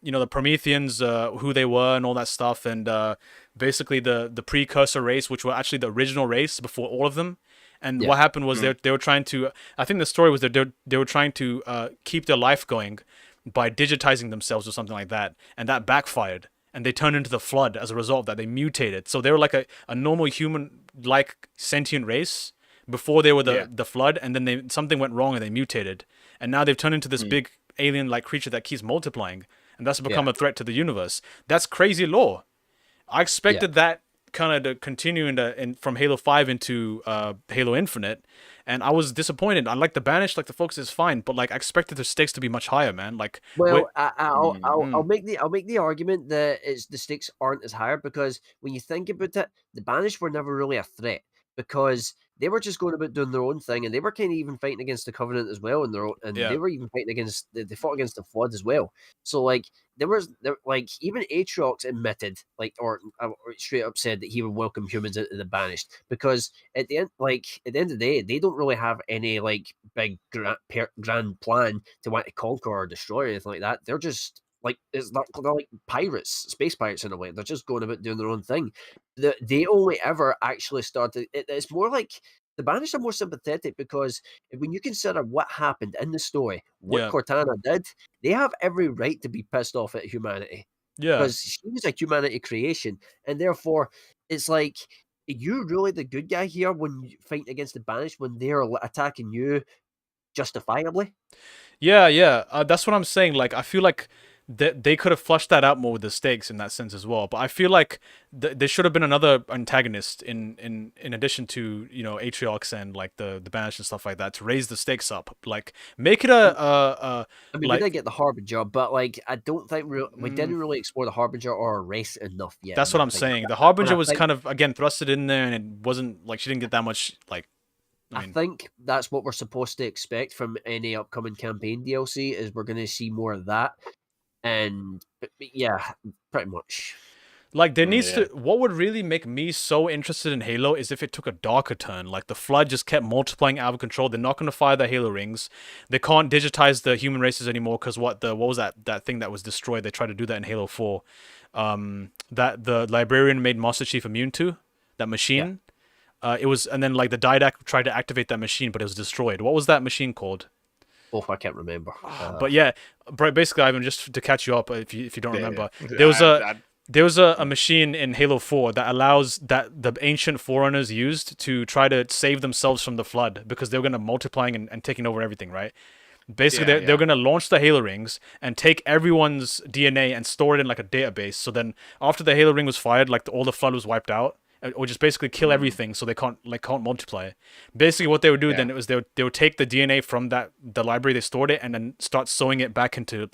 the Prometheans, who they were and all that stuff, and basically the precursor race, which were actually the original race before all of them. And what happened was they were trying to, I think the story was that they were trying to keep their life going by digitizing themselves or something like that, and that backfired, and they turned into the Flood as a result of that. They mutated, so they were like a normal human like sentient race before they were the Flood, and then something went wrong and they mutated, and now they've turned into this big alien like creature that keeps multiplying, and that's become a threat to the universe. That's crazy lore. I expected that kind of to continue from Halo 5 into Halo Infinite, and I was disappointed. I like the Banished, like the focus is fine, but like I expected the stakes to be much higher, man. Like, I'll make the argument that the stakes aren't as higher, because when you think about it, the Banished were never really a threat, because they were just going about doing their own thing, and they were kind of even fighting against the Covenant as well, they were even fighting against they fought against the Flood as well. So like there like even Aatrox admitted, like or straight up said that he would welcome humans into the Banished, because at the end of the day, they don't really have any like big grand plan to want to conquer or destroy or anything like that. They're just like they're like pirates, space pirates in a way. They're just going about doing their own thing. They only ever actually started. It's more like the Banished are more sympathetic, because when you consider what happened in the story, what Cortana did, they have every right to be pissed off at humanity. Yeah, because she was a humanity creation, and therefore it's like, are you really the good guy here when you fight against the Banished when they're attacking you justifiably? Yeah. That's what I'm saying. Like, I feel like they could have flushed that out more with the stakes in that sense as well. But I feel like there should have been another antagonist in addition to Aatrox and like the Banished and stuff like that, to raise the stakes up. Like, make it I mean, we did get the Harbinger, but like I don't think we didn't really explore the Harbinger or a race enough yet. That's what I'm saying. The Harbinger was kind of again thrusted in there, and it wasn't like she didn't get that much like. I think that's what we're supposed to expect from any upcoming campaign DLC, is we're going to see more of that. And yeah, pretty much. Like, there needs to. What would really make me so interested in Halo is if it took a darker turn. Like, the Flood just kept multiplying out of control. They're not going to fire the Halo rings. They can't digitize the human races anymore, because what was that thing that was destroyed? They tried to do that in Halo 4. That the Librarian made Master Chief immune to, that machine. It was, and then like the Didact tried to activate that machine, but it was destroyed. What was that machine called? Oh, I can't remember. But yeah, basically, Ivan, just to catch you up, if you don't remember, Yeah. there was a machine in Halo 4 that allows that the ancient Forerunners used to try to save themselves from the flood because they were going to multiplying and taking over everything, right? Basically, they're going to launch the Halo rings and take everyone's DNA and store it in like a database. So then, after the Halo ring was fired, like all the flood was wiped out, or just basically kill everything, so they can't multiply. Basically, what they would do then was they would take the DNA from the library they stored it and then start sewing it back into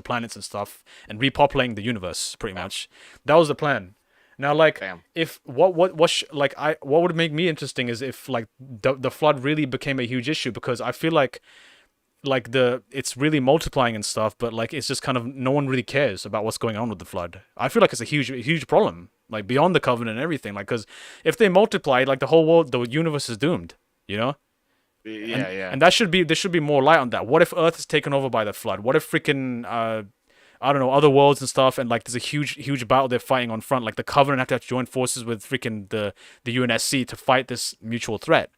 planets and stuff and repopulating the universe. Pretty much, that was the plan. Now, like, if what would make me interesting is if like the flood really became a huge issue, because I feel like it's really multiplying and stuff, but like it's just kind of no one really cares about what's going on with the flood. I feel like it's a huge problem, like beyond the covenant and everything. Like, because if they multiply, like the whole world, the universe is doomed. You know? And there should be more light on that. What if Earth is taken over by the flood? What if freaking I don't know, other worlds and stuff, and like there's a huge battle they're fighting on front. Like the Covenant have to join forces with freaking the UNSC to fight this mutual threat.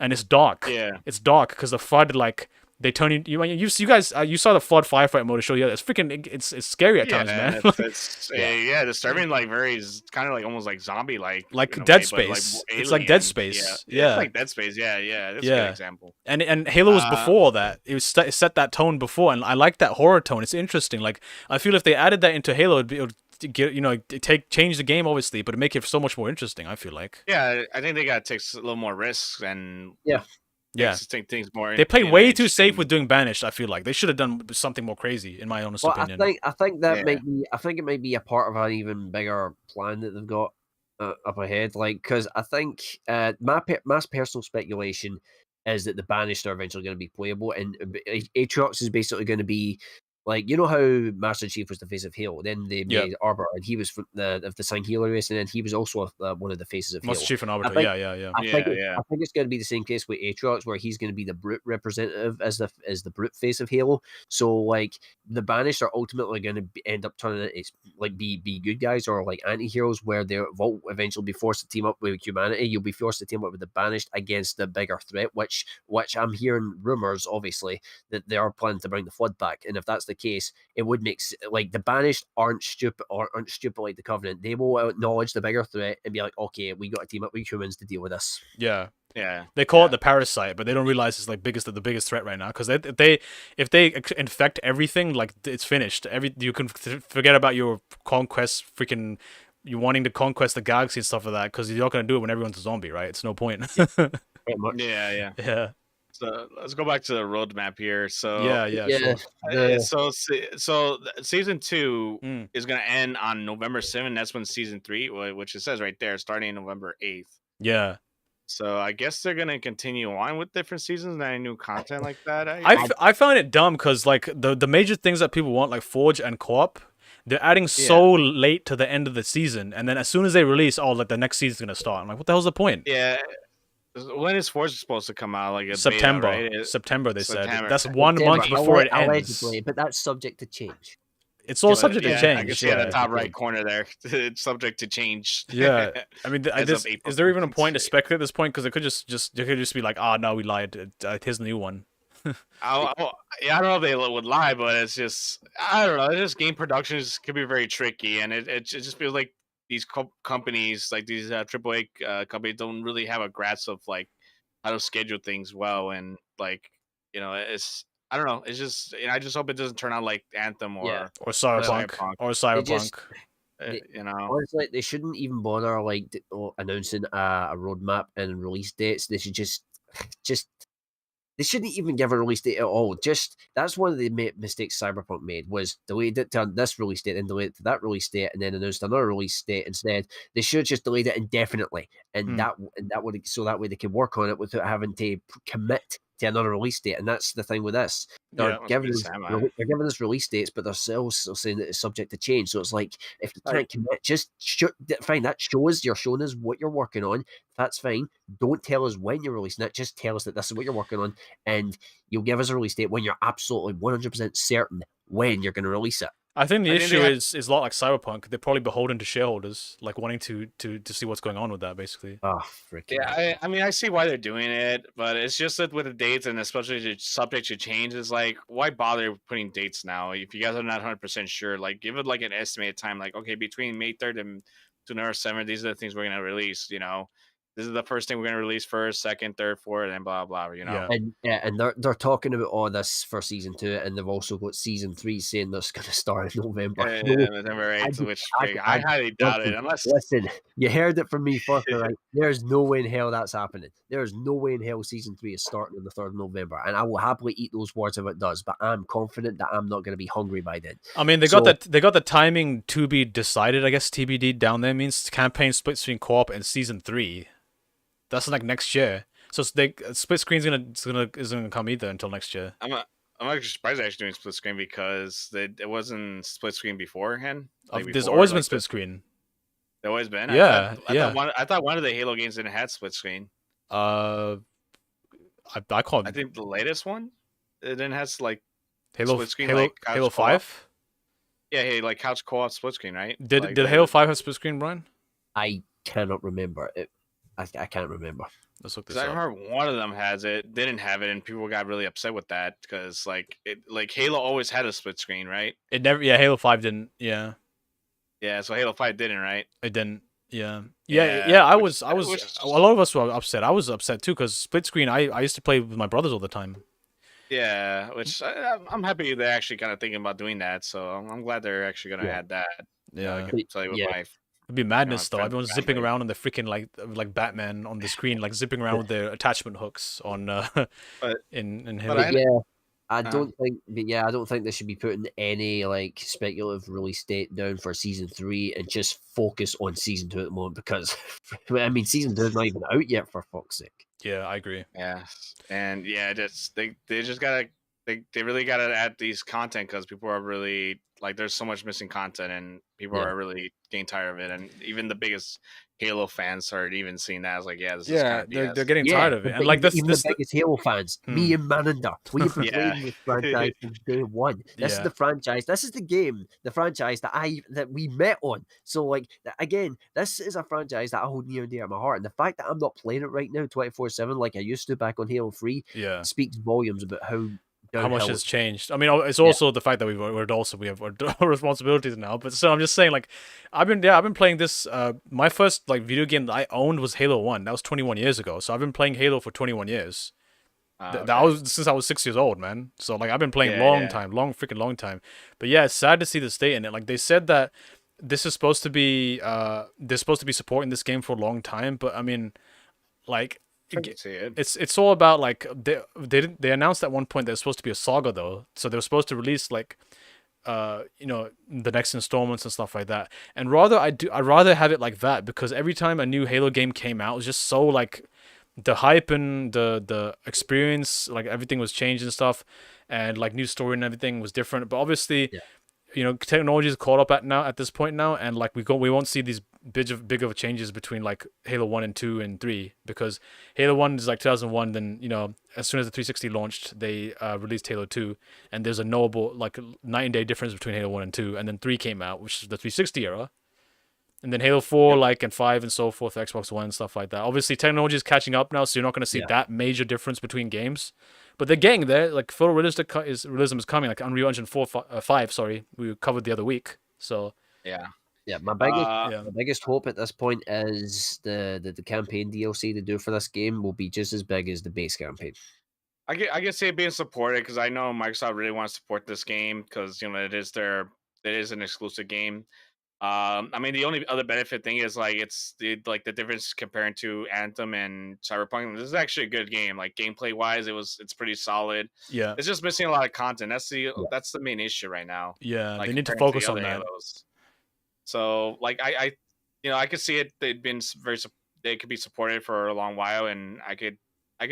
And it's dark. Yeah. It's dark because the flood, like, they turn you guys you saw the flood firefight mode to show you. It's freaking it's scary at times, man. It's disturbing, like very kind of like almost like zombie like Dead Space. Like it's like Dead Space. Yeah. It's like Dead Space. Yeah. That's a good example. And Halo was before that. It was set that tone before, and I like that horror tone. It's interesting. Like, I feel if they added that into Halo, it would get change the game obviously, but make it so much more interesting. I feel like. Yeah, I think they got to take a little more risks and think things more. They played way too safe with doing Banished. I feel like they should have done something more crazy, in my honest opinion. I think that might be. I think it might be a part of an even bigger plan that they've got up ahead. Like, because I think my personal speculation is that the Banished are eventually going to be playable, and Aatrox is basically going to be. Like, you know how Master Chief was the face of Halo, then they made Arbor, and he was from the Sanghealer race, and then he was also one of the faces of Halo. Master Chief and Arbor, I think it's going to be the same case with Aatrox, where he's going to be the Brute representative as the Brute face of Halo. So, like, the Banished are ultimately going to end up turning it, like, be good guys or, like, anti-heroes, where they will eventually be forced to team up with humanity. You'll be forced to team up with the Banished against the bigger threat, which I'm hearing rumors, obviously, that they are planning to bring the Flood back, and if that's the case, it would make like the Banished aren't stupid like the Covenant. They will acknowledge the bigger threat and be like, okay, we got to team up with humans to deal with this. Yeah. They call it the parasite, but they don't realize it's like the biggest threat right now. Because if they infect everything, like it's finished. You can forget about your conquest, freaking you wanting to conquest the galaxy and stuff like that. Because you're not gonna do it when everyone's a zombie, right? It's no point. Yeah. So let's go back to the roadmap here. So So season 2 is gonna end on November 7th. That's when season 3, which it says right there, starting November 8th. Yeah. So I guess they're gonna continue on with different seasons and adding new content like that. I found it dumb because like the major things that people want, like Forge and Co-op, they're adding so late to the end of the season, and then as soon as they release, like the next season's gonna start. I'm like, what the hell's the point? Yeah. When is Forge supposed to come out? Like September. Beta, right? September, they said. That's 1 month before it ends. But that's subject to change. It's all subject to change. I can see in the top right corner there. It's subject to change. Yeah, I mean, is there even a point to speculate at this point? Because it could just be like, no, we lied. Here's the new one. I don't know if they would lie, but it's just I don't know. It's just game productions could be very tricky, and it just feels like these companies, like these AAA companies, don't really have a grasp of like how to schedule things well, and like it's I don't know. It's just I just hope it doesn't turn out like Anthem or Cyberpunk. Honestly, they shouldn't even bother like announcing a roadmap and release dates. They should just they shouldn't even give a release date at all. That's one of the mistakes Cyberpunk made, was delayed it to this release date, then delayed it to that release date, and then announced another release date instead. They should have just delayed it indefinitely, and that would, so that way they could work on it without having to commit to another release date. And that's the thing with this. They're giving us release dates, but they're still saying that it's subject to change. So it's like, if you can't commit, just fine. That shows you're showing us what you're working on. That's fine. Don't tell us when you're releasing it. Just tell us that this is what you're working on, and you'll give us a release date when you're absolutely 100% certain when you're going to release it. I think the issue is a lot like Cyberpunk. They're probably beholden to shareholders, like wanting to see what's going on with that, basically. Oh, freaking. Yeah, I mean, I see why they're doing it, but it's just that with the dates and especially the subject to change is like, why bother putting dates now if you guys are not 100% sure? Like, give it like an estimated time, like, okay, between May 3rd and to November 7th, these are the things we're gonna release. This is the first thing we're gonna release first, second, third, fourth, and blah blah. Yeah. And they're talking about all this for season 2, and they've also got season 3 saying that's going to start in November. November 8th, which I highly doubt it. Unless listen, you heard it from me first, right? There's no way in hell that's happening. There's no way in hell season 3 is starting on the 3rd of November, and I will happily eat those words if it does. But I'm confident that I'm not going to be hungry by then. I mean, they got the timing to be decided. I guess TBD down there means campaign split screen co-op and season 3. That's like next year. So split screen's isn't gonna come either until next year. I'm actually surprised they're actually doing split screen because it wasn't split screen beforehand. There's always been split screen. There always been. Yeah, I thought one of the Halo games didn't have split screen. I think the latest one it didn't have like Halo split screen. Halo 5. Yeah, like couch co-op split screen, right? Did Halo 5 have split screen, Brian? I cannot remember it. I can't remember. Let's look this up. I remember one of them has it, didn't have it, and people got really upset with that because like Halo always had a split screen, right? It never. Yeah, Halo 5 didn't. Yeah. Yeah, so Halo 5 didn't, right? It didn't. Yeah. I was. A lot of us were upset. I was upset too because split screen. I used to play with my brothers all the time. Yeah, which I'm happy they're actually kind of thinking about doing that. So I'm glad they're actually going to add that. Yeah. Play with my. It'd be madness though. Everyone's zipping around on the freaking like Batman on the screen, like zipping around with their attachment hooks on in Halo. I don't think they should be putting any like speculative release date down for season 3 and just focus on season 2 at the moment because I mean season 2 is not even out yet for fuck's sake. Yeah, I agree. Yeah, and they just gotta they really gotta add these content because people are really like there's so much missing content and people are really getting tired of it, and even the biggest Halo fans are even seeing that as like this is kind of they're getting tired of it, and like the biggest Halo fans, me and Mananda, we've been playing this franchise from day one. This is the franchise, this is the game, the franchise that we met on. So like again, this is a franchise that I hold near and dear to my heart, and the fact that I'm not playing it right now 24/7 like I used to back on Halo 3 speaks volumes about how much has changed. I mean, it's also the fact that we have our responsibilities now. But so I'm just saying, like, I've been playing this. My first like video game that I owned was Halo 1. That was 21 years ago. So I've been playing Halo for 21 years. That was since I was 6 years old, man. So like I've been playing long freaking long time. But yeah, it's sad to see the state in it. Like they said that this is supposed to be they're supposed to be supporting this game for a long time. But I mean, like. It's all about like they announced at one point there's supposed to be a saga though, so they were supposed to release like the next installments and stuff like that. And I'd rather have it like that because every time a new Halo game came out, it was just so like the hype and the experience, like everything was changed and stuff, and like new story and everything was different. But obviously. Technology is caught up at this point now, and like we won't see these big of changes between like Halo 1 and 2 and 3 because Halo 1 is like 2001. Then as soon as the 360 launched, they released Halo 2, and there's a notable like night and day difference between Halo 1 and 2, and then 3 came out, which is the 360 era, and then Halo 4 and 5 and so forth, Xbox One and stuff like that. Obviously, technology is catching up now, so you're not going to see that major difference between games. But they're getting there. Like photorealism is coming. Like Unreal Engine 5. Sorry, we covered the other week. So my biggest hope at this point is the campaign DLC they do for this game will be just as big as the base campaign. I can see it being supported because I know Microsoft really wants to support this game because it is an exclusive game. I mean, the only other benefit thing is like it's the difference comparing to Anthem and Cyberpunk. This is actually a good game. Like gameplay wise, it's pretty solid. Yeah, it's just missing a lot of content. That's the main issue right now. Yeah, like, they need to focus on that. Halos. So like I could see it. They could be supported for a long while, and I could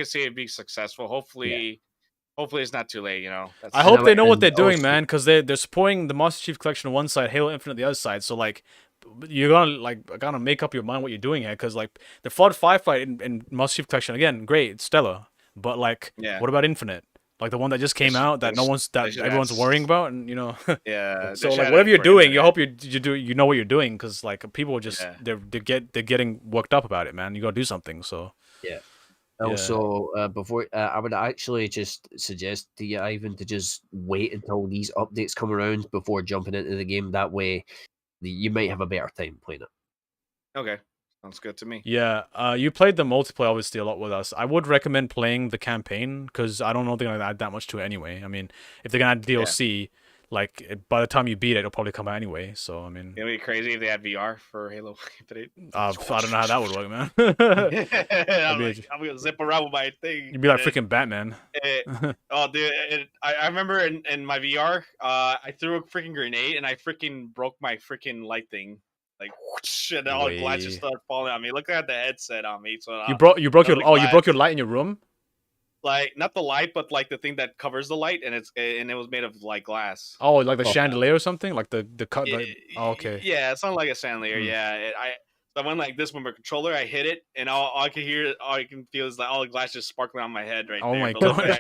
see it be successful. Hopefully it's not too late, I hope they know what they're doing, man, because they're supporting the Master Chief Collection on one side, Halo Infinite on the other side. So like, you're gonna make up your mind what you're doing here, because like the Flood firefight in Master Chief Collection again, great, it's stellar, but like, what about Infinite? like the one that just came out that everyone's worrying about, and Yeah. So like whatever you're doing, you hope you know what you're doing, because like people just they're getting worked up about it, man. You gotta do something. So yeah. Also, before I would actually just suggest to you, Ivan, to just wait until these updates come around before jumping into the game. That way, you might have a better time playing it. Okay, sounds good to me. Yeah, you played the multiplayer obviously a lot with us. I would recommend playing the campaign, because I don't know if they're gonna add that much to it anyway. I mean, if they're gonna add DLC, like by the time you beat it, it'll probably come out anyway. So I mean, it'd be crazy if they had VR for Halo Infinite. I don't know how that would work, man. I'm gonna zip around with my thing. You'd be like freaking Batman. Oh, dude! I remember in my VR, I threw a freaking grenade and I freaking broke my freaking light thing. Like whoosh, and all the glass just started falling on me. Look at the headset on me. So you broke your light in your room. Like not the light, but like the thing that covers the light, and it was made of like glass. Oh, like the chandelier or something, like the cut. Okay. Yeah, it's not like a chandelier. Yeah, I went like this with my controller. I hit it, and all I can feel is like all the glass just sparkling on my head right oh there. My god!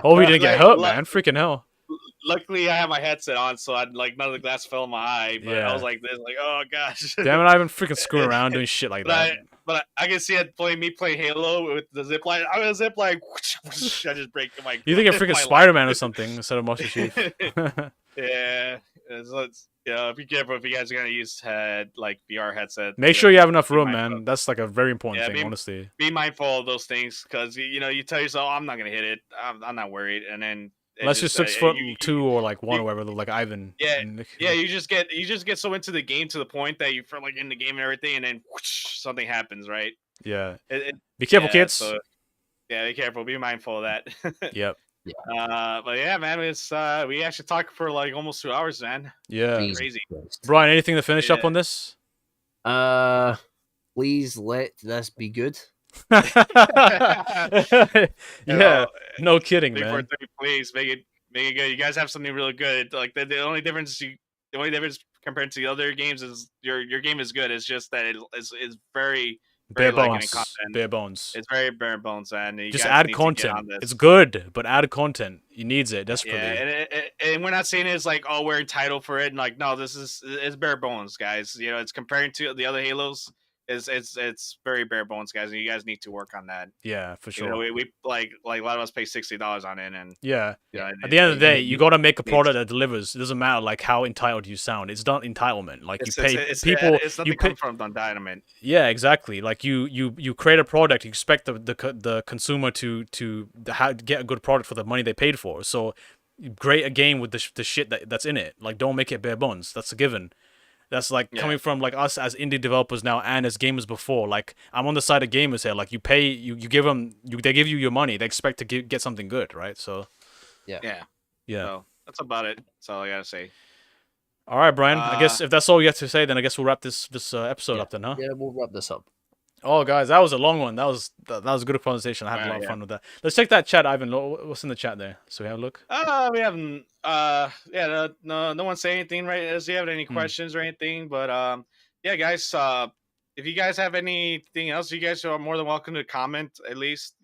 Oh, you didn't get hurt, man! Freaking hell! Luckily, I had my headset on, so none of the glass fell in my eye. But I was like this, like oh gosh. Damn it! I've been freaking screwing around doing shit like that. But I can see it playing Halo with the zip line. I'm gonna zip line. I just break my. You think you're freaking Spider-Man or something instead of Master Chief? Yeah, be careful if you guys are gonna use like VR headset. Make sure you have enough room, man. That's like a very important thing, honestly. Be mindful of those things, because you tell yourself, oh, I'm not gonna hit it. I'm not worried, and then unless you're 6'2" or like one or whatever, like Ivan. Yeah, you just get so into the game to the point that you're like in the game and everything, and then whoosh, something happens, right? Yeah. Be careful, kids. So, be careful. Be mindful of that. Yep. But yeah, man, it's we actually talked for like almost 2 hours, man. Yeah. Crazy. Brian, anything to finish up on this? Please let this be good. Yeah, no kidding, man. Please make it good. You guys have something really good. Like the only difference compared to the other games is your game is good. It's just that it's very bare bones. Bare bones. It's very bare bones, and you just guys add content. It's good, but add content. He needs it desperately. Yeah, and we're not saying it's like, oh, we're entitled for it, and like, no, it's bare bones, guys. It's comparing to the other Halos. It's very bare bones, guys, and you guys need to work on that. Yeah, for sure. We like a lot of us pay $60 on it, and at the end of the day, you got to make a product that delivers. It doesn't matter like how entitled you sound. It's not entitlement. Like you pay people. It's nothing come from entitlement. Yeah, exactly. Like you create a product. You expect the consumer to get a good product for the money they paid for. So, create a game with the shit that's in it. Like don't make it bare bones. That's a given. That's like coming from like us as indie developers now and as gamers before. Like I'm on the side of gamers here. Like you pay, you give them, they give you your money. They expect to get something good, right? So, yeah. So that's about it. That's all I gotta say. All right, Brian. I guess if that's all you have to say, then I guess we'll wrap this episode up then, huh? Yeah, we'll wrap this up. Oh, guys, that was a long one. That was a good conversation. I had a lot of fun with that. Let's check that chat, Ivan. What's in the chat there? So we have a look. We haven't. No one say anything, right? Does you have any questions or anything? But yeah, guys. If you guys have anything else, you guys are more than welcome to comment. At least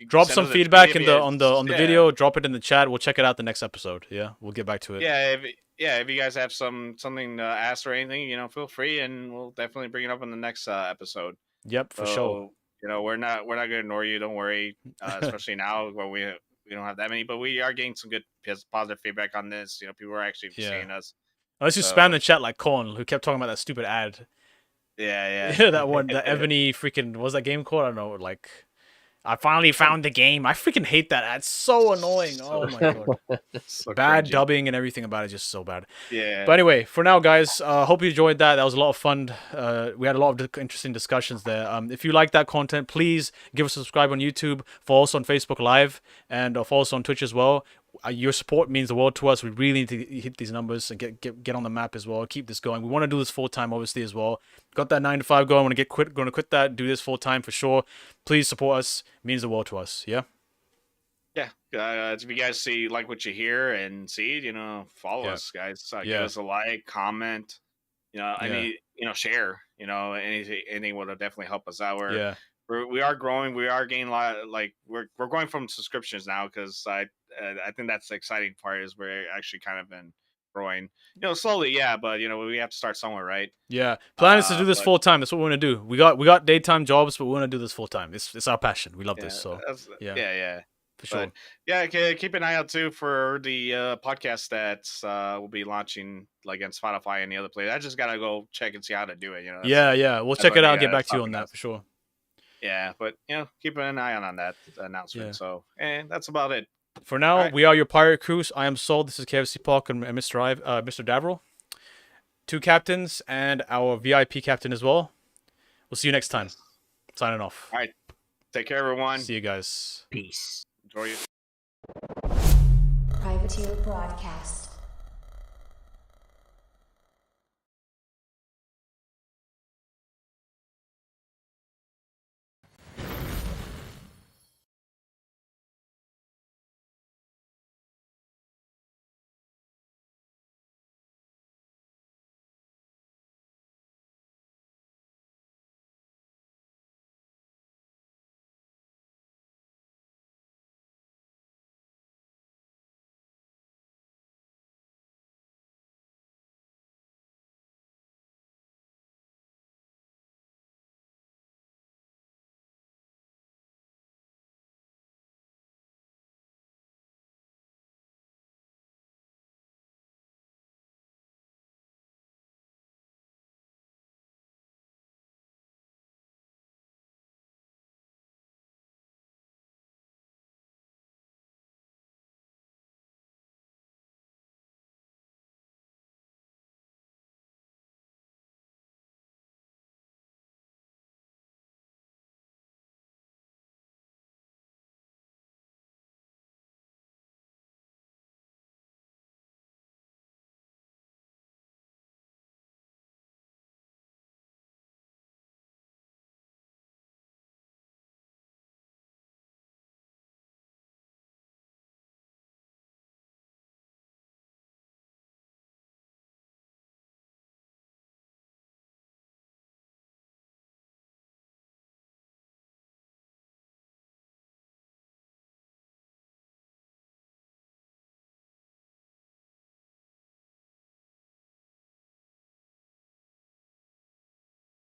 drop some feedback on the video. Drop it in the chat. We'll check it out the next episode. Yeah, we'll get back to it. If you guys have something to ask or anything, feel free, and we'll definitely bring it up in the next episode. Yep, for sure. We're not gonna ignore you. Don't worry. Especially now where we don't have that many, but we are getting some good positive feedback on this. People are actually seeing us. Unless you spam the chat like Corn, who kept talking about that stupid ad. Yeah. That one, the Ebony freaking, what was that game called? I don't know, like. I finally found the game. I freaking hate that ad. It's so annoying. Oh my god. So bad cringy. Dubbing and everything about it, just so bad. Yeah. But anyway, for now, guys, hope you enjoyed that. That was a lot of fun. We had a lot of interesting discussions there. If you like that content, please give us a subscribe on YouTube. Follow us on Facebook Live, and follow us on Twitch as well. Your support means the world to us. We really need to hit these numbers and get on the map as well. Keep this going. We want to do this full time, obviously, as well. Got that 9 to 5 going. Going to quit that. Do this full time for sure. Please support us. It means the world to us. Yeah. Yeah. If you guys like what you hear and see, follow us, guys. Give us a like, comment. Share. Anything would definitely help us out. we are growing. We are gaining a lot. Like we're going from subscriptions now because I think that's the exciting part is we're actually kind of been growing. Slowly, yeah, but we have to start somewhere, right? Yeah, plan is to do this But full time. That's what we're gonna do. We got daytime jobs, but we're gonna do this full time. It's our passion. We love this. So yeah, yeah. for sure. But yeah, keep an eye out too for the podcast that will be launching like on Spotify and the other place. I just gotta go check and see how to do it. Yeah. We'll check it out and get back to you on that for sure. Yeah, but keep an eye on that announcement. Yeah. So, and that's about it. For now, right. We are your pirate crews. I am Sol. This is KFC Park and Mr. Daverill. 2 captains and our VIP captain as well. We'll see you next time. Signing off. All right. Take care, everyone. See you guys. Peace. Enjoy it. Privateer Broadcast.